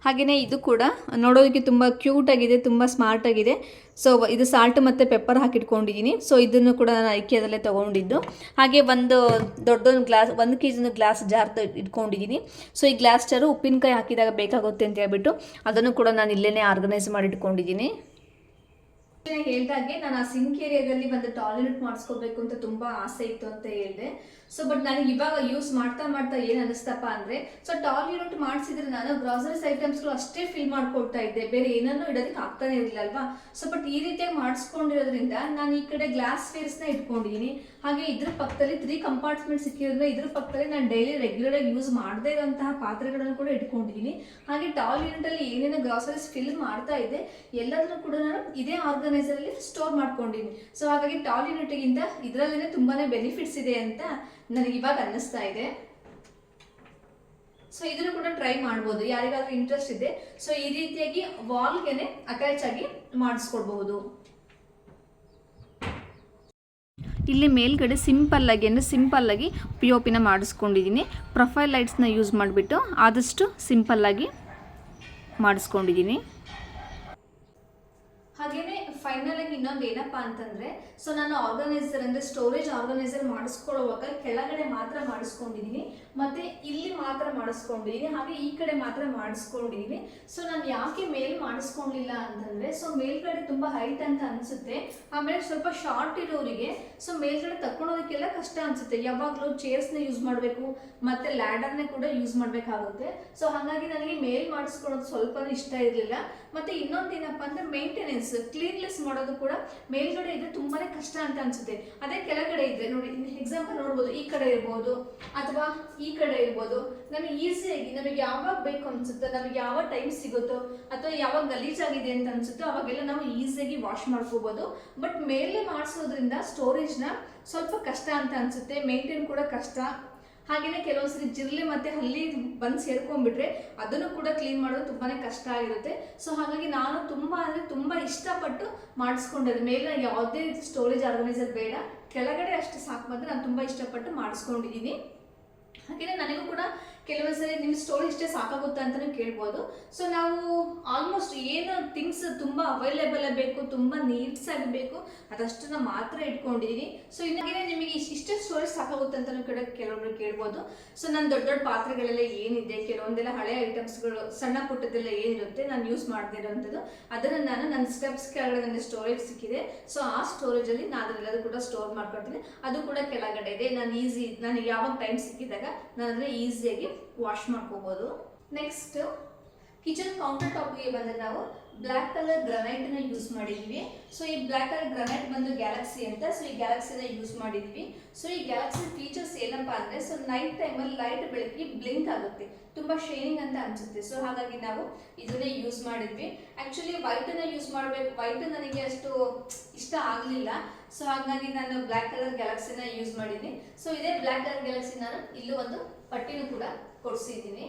A: ಹಾಗೆಯೇ ಇದು ಕೂಡ ನೋಡೋದಕ್ಕೆ ತುಂಬ ಕ್ಯೂಟಾಗಿದೆ, ತುಂಬ ಸ್ಮಾರ್ಟಾಗಿದೆ. ಸೊ ಇದು ಸಾಲ್ಟ್ ಮತ್ತು ಪೆಪ್ಪರ್ ಹಾಕಿಟ್ಕೊಂಡಿದ್ದೀನಿ. ಸೊ ಇದನ್ನು ಕೂಡ ನಾನು ಐಕಿಯಾದಲ್ಲೇ ತೊಗೊಂಡಿದ್ದು. ಹಾಗೆ ಒಂದು ದೊಡ್ಡೊಂದು ಗ್ಲಾಸ್, 1 kg ಗ್ಲಾಸ್ ಜಾರ್ ಇಟ್ಕೊಂಡಿದ್ದೀನಿ. ಸೊ ಈ ಗ್ಲಾಸ್ ಜಾರು ಉಪ್ಪಿನಕಾಯಿ ಹಾಕಿದಾಗ ಬೇಕಾಗುತ್ತೆ ಅಂತ ಹೇಳ್ಬಿಟ್ಟು ಅದನ್ನು ಕೂಡ ನಾನು ಇಲ್ಲೇ ಆರ್ಗನೈಸ್ ಮಾಡಿ ಇಟ್ಕೊಂಡಿದ್ದೀನಿ. ಹೇಳ್ದಾಗೆ ನಾನು ಆ ಸಿಂಕ್ ಏರಿಯಾದಲ್ಲಿ ಒಂದು ಟಾಯ್ಲೆಟ್ ಮಾಡಿಸ್ಕೋಬೇಕು ಅಂತ ತುಂಬಾ ಆಸೆ ಇತ್ತು ಅಂತ ಹೇಳಿದೆ. ಸೊ ಬಟ್ ನನಗೆ ಇವಾಗ ಯೂಸ್ ಮಾಡ್ತಾ ಮಾಡ್ತಾ ಏನು ಅನಿಸ್ತಪ್ಪ ಅಂದರೆ, ಸೊ ಟಾಯ್ಲೆಟ್ ಮಾಡಿಸಿದ್ರೆ ನಾನು ಗ್ರಾಸರೀಸ್ ಐಟಮ್ಸ್ಗಳು ಅಷ್ಟೇ ಫಿಲ್ ಮಾಡ್ಕೊಳ್ತಾ ಇದ್ದೆ, ಬೇರೆ ಏನನ್ನೂ ಇಡೋದಕ್ಕೆ ಆಗ್ತಾನೆ ಇರಲಿಲ್ಲ ಅಲ್ವಾ. ಸೊ ಬಟ್ ಈ ರೀತಿಯಾಗಿ ಮಾಡಿಸ್ಕೊಂಡಿರೋದ್ರಿಂದ ನಾನು ಈ ಕಡೆ ಗ್ಲಾಸ್ ವೇರ್ಸ್ನ ಇಟ್ಕೊಂಡಿದ್ದೀನಿ. ಹಾಗೆ ಇದ್ರ ಪಕ್ಕದಲ್ಲಿ 3 ಕಂಪಾರ್ಟ್ಮೆಂಟ್ ಸಿಕ್ಕಿರೋದ್ರಿಂದ ಇದ್ರ ಪಕ್ಕದಲ್ಲಿ ನಾನು ಡೈಲಿ ರೆಗ್ಯುಲರ್ ಆಗಿ ಯೂಸ್ ಮಾಡದೇ ಇರುವಂತಹ ಪಾತ್ರೆಗಳನ್ನು ಕೂಡ ಇಟ್ಕೊಂಡಿದ್ದೀನಿ. ಹಾಗೆ ಟಾಯ್ಲೆಟಲ್ಲಿ ಏನೇನು ಗ್ರಾಸರೀಸ್ ಫಿಲ್ ಮಾಡ್ತಾ ಇದ್ದೆ ಎಲ್ಲದನ್ನು ಕೂಡ ನಾನು ಇದೇ ಆರ್ಗನೈಸರ್ ಅಲ್ಲಿ ಸ್ಟೋರ್ ಮಾಡ್ಕೊಂಡಿದ್ದೀನಿ. ಸೊ ಹಾಗಾಗಿ ಟಾಯ್ಲೆಟ್ಗಿಂತ ಇದರಲ್ಲೇ ತುಂಬಾನೇ ಬೆನಿಫಿಟ್ಸ್ ಇದೆ ಅಂತ ನನಗೆ ಇವಾಗ ಅನ್ನಿಸ್ತಾ ಇದೆ. ಸೊ ಇದನ್ನು ಕೂಡ ಟ್ರೈ ಮಾಡ್ಬೋದು ಯಾರಿಗಾದ್ರೂ ಇಂಟ್ರೆಸ್ಟ್ ಇದೆ. ಸೊ ಈ ರೀತಿಯಾಗಿ ವಾಲ್ಗೆನೆ ಅಟ್ಯಾಚ್ ಆಗಿ ಮಾಡಿಸ್ಕೊಡ್ಬಹುದು. ಇಲ್ಲಿ ಮೇಲ್ಗಡೆ ಸಿಂಪಲ್ ಆಗಿ POP ಮಾಡಿಸ್ಕೊಂಡಿದ್ದೀನಿ. ಪ್ರೊಫೈಲ್ ಲೈಟ್ಸ್ನ ಯೂಸ್ ಮಾಡಿಬಿಟ್ಟು ಆದಷ್ಟು ಸಿಂಪಲ್ಲಾಗಿ ಮಾಡಿಸ್ಕೊಂಡಿದ್ದೀನಿ. ಹಾಗೇನೆ ಫೈನಲ್ ಆಗಿ ಇನ್ನೊಂದು ಏನಪ್ಪ ಅಂತಂದ್ರೆ, ಸೊ ನಾನು ಆರ್ಗನೈಸರ್ ಅಂದ್ರೆ ಸ್ಟೋರೇಜ್ ಆರ್ಗನೈಸರ್ ಮಾಡಿಸ್ಕೊಳ್ಳುವಾಗ ಕೆಳಗಡೆ ಮಾತ್ರ ಮಾಡಿಸ್ಕೊಂಡಿದ್ದೀನಿ, ಮತ್ತೆ ಇಲ್ಲಿ ಮಾತ್ರ ಮಾಡಿಸ್ಕೊಂಡಿದ್ದೀನಿ, ಹಾಗೆ ಈ ಕಡೆ ಮಾತ್ರ ಮಾಡಿಸ್ಕೊಂಡಿದ್ದೀನಿ. ಸೊ ನಾನು ಯಾಕೆ ಮೇಲ್ ಮಾಡಿಸ್ಕೊಂಡಿಲ್ಲ ಅಂತಂದ್ರೆ, ಸೊ ಮೇಲ್ಗಡೆ ತುಂಬಾ ಹೈಟ್ ಅಂತ ಅನ್ಸುತ್ತೆ, ಆಮೇಲೆ ಸ್ವಲ್ಪ ಶಾರ್ಟ್ ಇರೋರಿಗೆ ಸೊ ಮೇಲ್ಗಡೆ ತಕ್ಕೊಳ್ಳೋದಕ್ಕೆಲ್ಲ ಕಷ್ಟ ಅನ್ಸುತ್ತೆ. ಯಾವಾಗಲೂ ಚೇರ್ಸ್ನ ಯೂಸ್ ಮಾಡಬೇಕು, ಮತ್ತೆ ಲ್ಯಾಡರ್ನೇ ಕೂಡ ಯೂಸ್ ಮಾಡಬೇಕಾಗುತ್ತೆ. ಸೊ ಹಾಗಾಗಿ ನನಗೆ ಮೇಲ್ ಮಾಡಿಸ್ಕೊಳ್ಳೋದು ಸ್ವಲ್ಪನೂ ಇಷ್ಟ ಇರಲಿಲ್ಲ. ಮತ್ತೆ ಇನ್ನೊಂದು ಏನಪ್ಪ ಅಂದ್ರೆ ಮೇಂಟೆನೆನ್ಸ್, ಕ್ಲೀನ್ಲೆಸ್ ಮಾಡೋದು ಕೂಡ ಮೇಲ್ಗಡೆ ಇದ್ರೆ ತುಂಬಾನೇ ಕಷ್ಟ ಅಂತ ಅನ್ಸುತ್ತೆ. ಅದೇ ಕೆಳಗಡೆ ಇದ್ರೆ ನೋಡಿ, ಎಕ್ಸಾಂಪಲ್ ನೋಡ್ಬೋದು, ಈ ಕಡೆ ಇರ್ಬೋದು ಅಥವಾ ಈ ಕಡೆ ಇರ್ಬೋದು, ನಮಗೆ ಈಸಿಯಾಗಿ ನಮಗೆ ಯಾವಾಗ ಬೇಕು ಅನ್ಸುತ್ತೋ, ನಮಗೆ ಯಾವ ಟೈಮ್ ಸಿಗುತ್ತೋ ಅಥವಾ ಯಾವಾಗ ಗಲೀಜಾಗಿದೆ ಅಂತ ಅನ್ಸುತ್ತೋ ಅವಾಗೆಲ್ಲ ನಾವು ಈಸಿಯಾಗಿ ವಾಶ್ ಮಾಡ್ಕೋಬಹುದು. ಬಟ್ ಮೇಲೆ ಮಾಡಿಸೋದ್ರಿಂದ ಸ್ಟೋರೇಜ್ನ ಸ್ವಲ್ಪ ಕಷ್ಟ ಅಂತ ಅನ್ಸುತ್ತೆ, ಮೇಂಟೈನ್ ಕೂಡ ಕಷ್ಟ. ಹಾಗೆಯೇ ಕೆಲವೊಂದ್ಸರಿ ಜಿರ್ಲೆ ಮತ್ತೆ ಹಲ್ಲಿ ಬಂದು ಸೇರ್ಕೊಂಡ್ಬಿಟ್ರೆ ಅದನ್ನು ಕೂಡ ಕ್ಲೀನ್ ಮಾಡೋದು ತುಂಬಾನೇ ಕಷ್ಟ ಆಗಿರುತ್ತೆ. ಸೊ ಹಾಗಾಗಿ ನಾನು ತುಂಬಾ ಇಷ್ಟಪಟ್ಟು ಮಾಡಿಸ್ಕೊಂಡಿದ್ದೆ. ಮೇಲೆ ಯಾವುದೇ ರೀತಿ ಸ್ಟೋರೇಜ್ ಆರ್ಗನೈಸರ್ ಬೇಡ, ಕೆಳಗಡೆ ಅಷ್ಟು ಸಾಕು ಮಾತ್ರ ನಾನು ತುಂಬಾ ಇಷ್ಟಪಟ್ಟು ಮಾಡಿಸ್ಕೊಂಡಿದ್ದೀನಿ. ಹಾಗೆಯೇ ನನಗೂ ಕೂಡ ಕೆಲವೊಂದ್ಸರಿ ನಿಮ್ಮ ಸ್ಟೋರೇಜ್ ಇಷ್ಟೇ ಸಾಕಾಗುತ್ತಾ ಅಂತಲೂ ಕೇಳ್ಬೋದು. ಸೊ ನಾವು ಆಲ್ಮೋಸ್ಟ್ ಏನು ಥಿಂಗ್ಸ್ ತುಂಬ ಅವೈಲೇಬಲ್ ಬೇಕು, ತುಂಬ ನೀಡ್ಸ್ ಆಗಬೇಕು, ಅದಷ್ಟನ್ನು ಮಾತ್ರ ಇಟ್ಕೊಂಡಿದ್ದೀನಿ. ಸೊ ಇನ್ನಾಗೇ ನಿಮಗೆ ಇಷ್ಟೇ ಸ್ಟೋರೇಜ್ ಸಾಕಾಗುತ್ತೆ ಅಂತಲೂ ಕೂಡ ಕೆಲವೊಬ್ರು ಕೇಳ್ಬೋದು. ಸೊ ನಾನು ದೊಡ್ಡ ಪಾತ್ರೆಗಳೆಲ್ಲ ಏನಿದೆ, ಕೆಲವೊಂದೆಲ್ಲ ಹಳೆ ಐಟಮ್ಸ್ಗಳು ಸಣ್ಣ ಪುಟ್ಟದೆಲ್ಲ ಏನಿರುತ್ತೆ ನಾನು ಯೂಸ್ ಮಾಡದೇ ಇರೋವಂಥದ್ದು, ಅದನ್ನು ನಾನು ನನ್ನ ಸ್ಟೆಪ್ಸ್ ಕೆಳಗಡೆ ನನಗೆ ಸ್ಟೋರೇಜ್ ಸಿಕ್ಕಿದೆ. ಸೊ ಆ ಸ್ಟೋರೇಜಲ್ಲಿ ನಾನು ಅದನ್ನೆಲ್ಲದೂ ಕೂಡ ಸ್ಟೋರ್ ಮಾಡ್ಕೊಳ್ತೀನಿ. ಅದು ಕೂಡ ಕೆಳಗಡೆ ಇದೆ. ನಾನು ಯಾವಾಗ ಟೈಮ್ ಸಿಕ್ಕಿದಾಗ ನಾನು ಅದನ್ನ ಈಸಿಯಾಗಿ ವಾಶ್ ಮಾಡ್ಕೋಬಹುದು. ನೆಕ್ಸ್ಟ್ ಕಿಚನ್ ಕೌಂಟರ್ ಟಾಪ್ಗೆ ಬಂದರೆ ನಾವು ಬ್ಲ್ಯಾಕ್ ಕಲರ್ ಗ್ರಾನೈಟ್ನ ಯೂಸ್ ಮಾಡಿದ್ವಿ. ಸೊ ಈ ಬ್ಲ್ಯಾಕ್ ಕಲರ್ ಗ್ರಾನೈಟ್ ಬಂದು ಗ್ಯಾಲಕ್ಸಿ ಅಂತ. ಸೊ ಈ ಗ್ಯಾಲಕ್ಸಿನ ಯೂಸ್ ಮಾಡಿದ್ವಿ. ಸೊ ಈ ಗ್ಯಾಲಕ್ಸಿ ಫೀಚರ್ಸ್ ಏನಪ್ಪಾ ಅಂದರೆ, ಸೊ ನೈಟ್ ಟೈಮಲ್ಲಿ ಲೈಟ್ ಬೆಳಕಿಗೆ ಬ್ಲಿಂಕ್ ಆಗುತ್ತೆ, ತುಂಬ ಶೈನಿಂಗ್ ಅಂತ ಅನಿಸುತ್ತೆ. ಸೊ ಹಾಗಾಗಿ ನಾವು ಇದನ್ನೇ ಯೂಸ್ ಮಾಡಿದ್ವಿ. ಆ್ಯಕ್ಚುಲಿ ವೈಟನ್ನು ಯೂಸ್ ಮಾಡಬೇಕು, ವೈಟ್ ನನಗೆ ಅಷ್ಟು ಇಷ್ಟ ಆಗಲಿಲ್ಲ. ಸೊ ಹಾಗಾಗಿ ನಾನು ಬ್ಲ್ಯಾಕ್ ಕಲರ್ ಗ್ಯಾಲಕ್ಸಿನ ಯೂಸ್ ಮಾಡಿದ್ದೀನಿ. ಸೊ ಇದೇ ಬ್ಲ್ಯಾಕ್ ಕಲರ್ ಗ್ಯಾಲಕ್ಸಿ ನಾನು ಇಲ್ಲೂ ಒಂದು ಪಟ್ಟಿನೂ ಕೂಡ ಕೊಡಿಸಿದ್ದೀನಿ.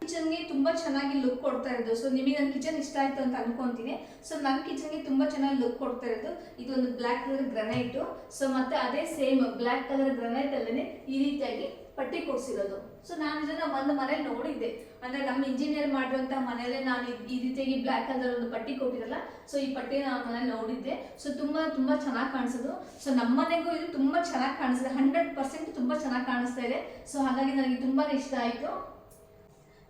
A: ಕಿಚನ್ಗೆ ತುಂಬ ಚೆನ್ನಾಗಿ ಲುಕ್ ಕೊಡ್ತಾ ಇರೋದು. ಸೊ ನಿಮಗೆ ನನ್ನ ಕಿಚನ್ ಇಷ್ಟ ಆಯಿತು ಅಂತ ಅನ್ಕೊಂತೀನಿ. ಸೊ ನನ್ನ ಕಿಚನ್ಗೆ ತುಂಬ ಚೆನ್ನಾಗಿ ಲುಕ್ ಕೊಡ್ತಾ ಇರೋದು ಇದೊಂದು ಬ್ಲ್ಯಾಕ್ ಕಲರ್ ಗ್ರಾನೈಟು. ಸೊ ಮತ್ತೆ ಅದೇ ಸೇಮ್ ಬ್ಲ್ಯಾಕ್ ಕಲರ್ ಗ್ರಾನೈಟ್ ಅಲ್ಲೇ ಈ ರೀತಿಯಾಗಿ ಪಟ್ಟಿ ಕೊಡಿಸಿರೋದು. ಸೊ ನಾನು ಇದನ್ನ ಒಂದು ಮನೇಲಿ ನೋಡಿದ್ದೆ, ಅಂದ್ರೆ ನಮ್ಮ ಇಂಜಿನಿಯರ್ ಮಾಡಿರುವಂತಹ ಮನೆಯಲ್ಲೇ ನಾನು ಈ ರೀತಿಯಾಗಿ ಬ್ಲ್ಯಾಕ್ ಕಲರ್ ಒಂದು ಪಟ್ಟಿ ಕೊಟ್ಟಿರಲ್ಲ. ಸೊ ಈ ಪಟ್ಟಿ ನಾನು ಮನೇಲಿ ನೋಡಿದ್ದೆ. ಸೊ ತುಂಬಾ ಚೆನ್ನಾಗಿ ಕಾಣಿಸೋದು. ಸೊ ನಮ್ಮ ಮನೆಗೂ ಇದು ತುಂಬಾ ಚೆನ್ನಾಗಿ ಕಾಣಿಸಿದೆ, 100% ತುಂಬಾ ಚೆನ್ನಾಗಿ ಕಾಣಿಸ್ತಾ ಇದೆ. ಸೊ ಹಾಗಾಗಿ ನನಗೆ ತುಂಬಾನೇ ಇಷ್ಟ ಆಯಿತು.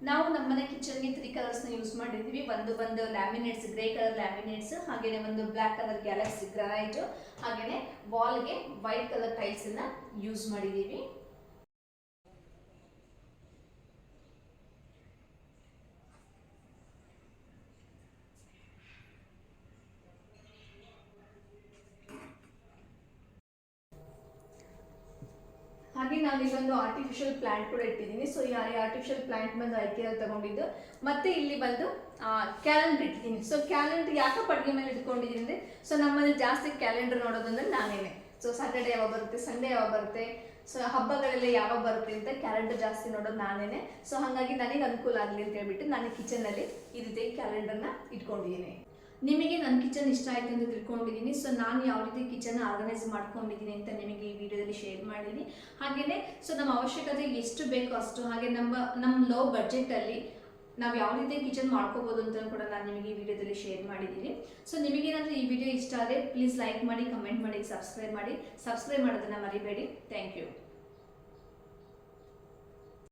A: ನಾವು ನಮ್ಮನೆ ಕಿಚನ್ಗೆ 3 ಕಲರ್ಸ್ನ ಯೂಸ್ ಮಾಡಿದ್ವಿ. ಒಂದು ಲ್ಯಾಮಿನೇಟ್ಸ್, ಗ್ರೇ ಕಲರ್ ಲ್ಯಾಮಿನೇಟ್ಸ್, ಹಾಗೇನೆ ಒಂದು ಬ್ಲ್ಯಾಕ್ ಕಲರ್ ಗ್ಯಾಲಕ್ಸಿ ಗ್ರಾನೈಟ್, ಹಾಗೇನೆ ವಾಲ್ಗೆ ವೈಟ್ ಕಲರ್ ಟೈಲ್ಸ್ ಅನ್ನ ಯೂಸ್ ಮಾಡಿದೀವಿ. ಹಾಗೆ ನಾನು ಇಲ್ಲೊಂದು ಆರ್ಟಿಫಿಷಿಯಲ್ ಪ್ಲಾಂಟ್ ಕೂಡ ಇಟ್ಟಿದ್ದೀನಿ. ಸೊ ಈ ಆರ್ಟಿಫಿಷಿಯಲ್ ಪ್ಲಾಂಟ್ ಬಂದು ಐಕಿಯಲ್ಲಿ ತಗೊಂಡಿದ್ದು. ಮತ್ತೆ ಇಲ್ಲಿ ಬಂದು ಕ್ಯಾಲೆಂಡರ್ ಇಟ್ಟಿದ್ದೀನಿ. ಸೊ ಕ್ಯಾಲೆಂಡರ್ ಯಾಕೆ ಪಟ್ಟಿಗೆ ಮೇಲೆ ಇಟ್ಕೊಂಡಿದ್ದೀನಿ ಅಂದರೆ, ಸೊ ನಮ್ಮಲ್ಲಿ ಜಾಸ್ತಿ ಕ್ಯಾಲೆಂಡರ್ ನೋಡೋದಂದ್ರೆ ನಾನೇನೆ. ಸೊ ಸ್ಯಾಟರ್ಡೆ ಯಾವಾಗ ಬರುತ್ತೆ, ಸಂಡೇ ಯಾವಾಗ ಬರುತ್ತೆ, ಸೊ ಹಬ್ಬಗಳೆಲ್ಲ ಯಾವಾಗ ಬರುತ್ತೆ ಅಂತ ಕ್ಯಾಲೆಂಡರ್ ಜಾಸ್ತಿ ನೋಡೋದು ನಾನೇನೆ. ಸೊ ಹಾಗಾಗಿ ನನಗೆ ಅನುಕೂಲ ಆಗಲಿ ಅಂತ ಹೇಳ್ಬಿಟ್ಟು ನಾನು ಕಿಚನಲ್ಲಿ ಈ ರೀತಿ ಕ್ಯಾಲೆಂಡರ್ನ ಇಟ್ಕೊಂಡಿದ್ದೀನಿ. ನಿಮಗೆ ನನ್ನ ಕಿಚನ್ ಇಷ್ಟ ಆಯಿತು ಅಂತ ತಿಳ್ಕೊಂಡಿದ್ದೀನಿ. ಸೊ ನಾನು ಯಾವ ರೀತಿ ಕಿಚನ್ ಆರ್ಗನೈಸ್ ಮಾಡ್ಕೊಂಡಿದ್ದೀನಿ ಅಂತ ನಿಮಗೆ ಈ ವಿಡಿಯೋದಲ್ಲಿ ಶೇರ್ ಮಾಡಿದ್ದೀನಿ. ಹಾಗೆಯೇ ಸೊ ನಮ್ಮ ಅವಶ್ಯಕತೆ ಎಷ್ಟು ಬೇಕೋ ಅಷ್ಟು, ಹಾಗೆ ನಮ್ಮ ಲೋ ಬಜೆಟಲ್ಲಿ ನಾವು ಯಾವ ರೀತಿ ಕಿಚನ್ ಮಾಡ್ಕೋಬೋದು ಅಂತ ಕೂಡ ನಾನು ನಿಮಗೆ ಈ ವಿಡಿಯೋದಲ್ಲಿ ಶೇರ್ ಮಾಡಿದ್ದೀನಿ. ಸೊ ನಿಮಗೇನಾದರೂ ಈ ವಿಡಿಯೋ ಇಷ್ಟ ಆದರೆ ಪ್ಲೀಸ್ ಲೈಕ್ ಮಾಡಿ, ಕಮೆಂಟ್ ಮಾಡಿ, ಸಬ್ಸ್ಕ್ರೈಬ್ ಮಾಡೋದನ್ನು ಮರಿಬೇಡಿ. Thank you.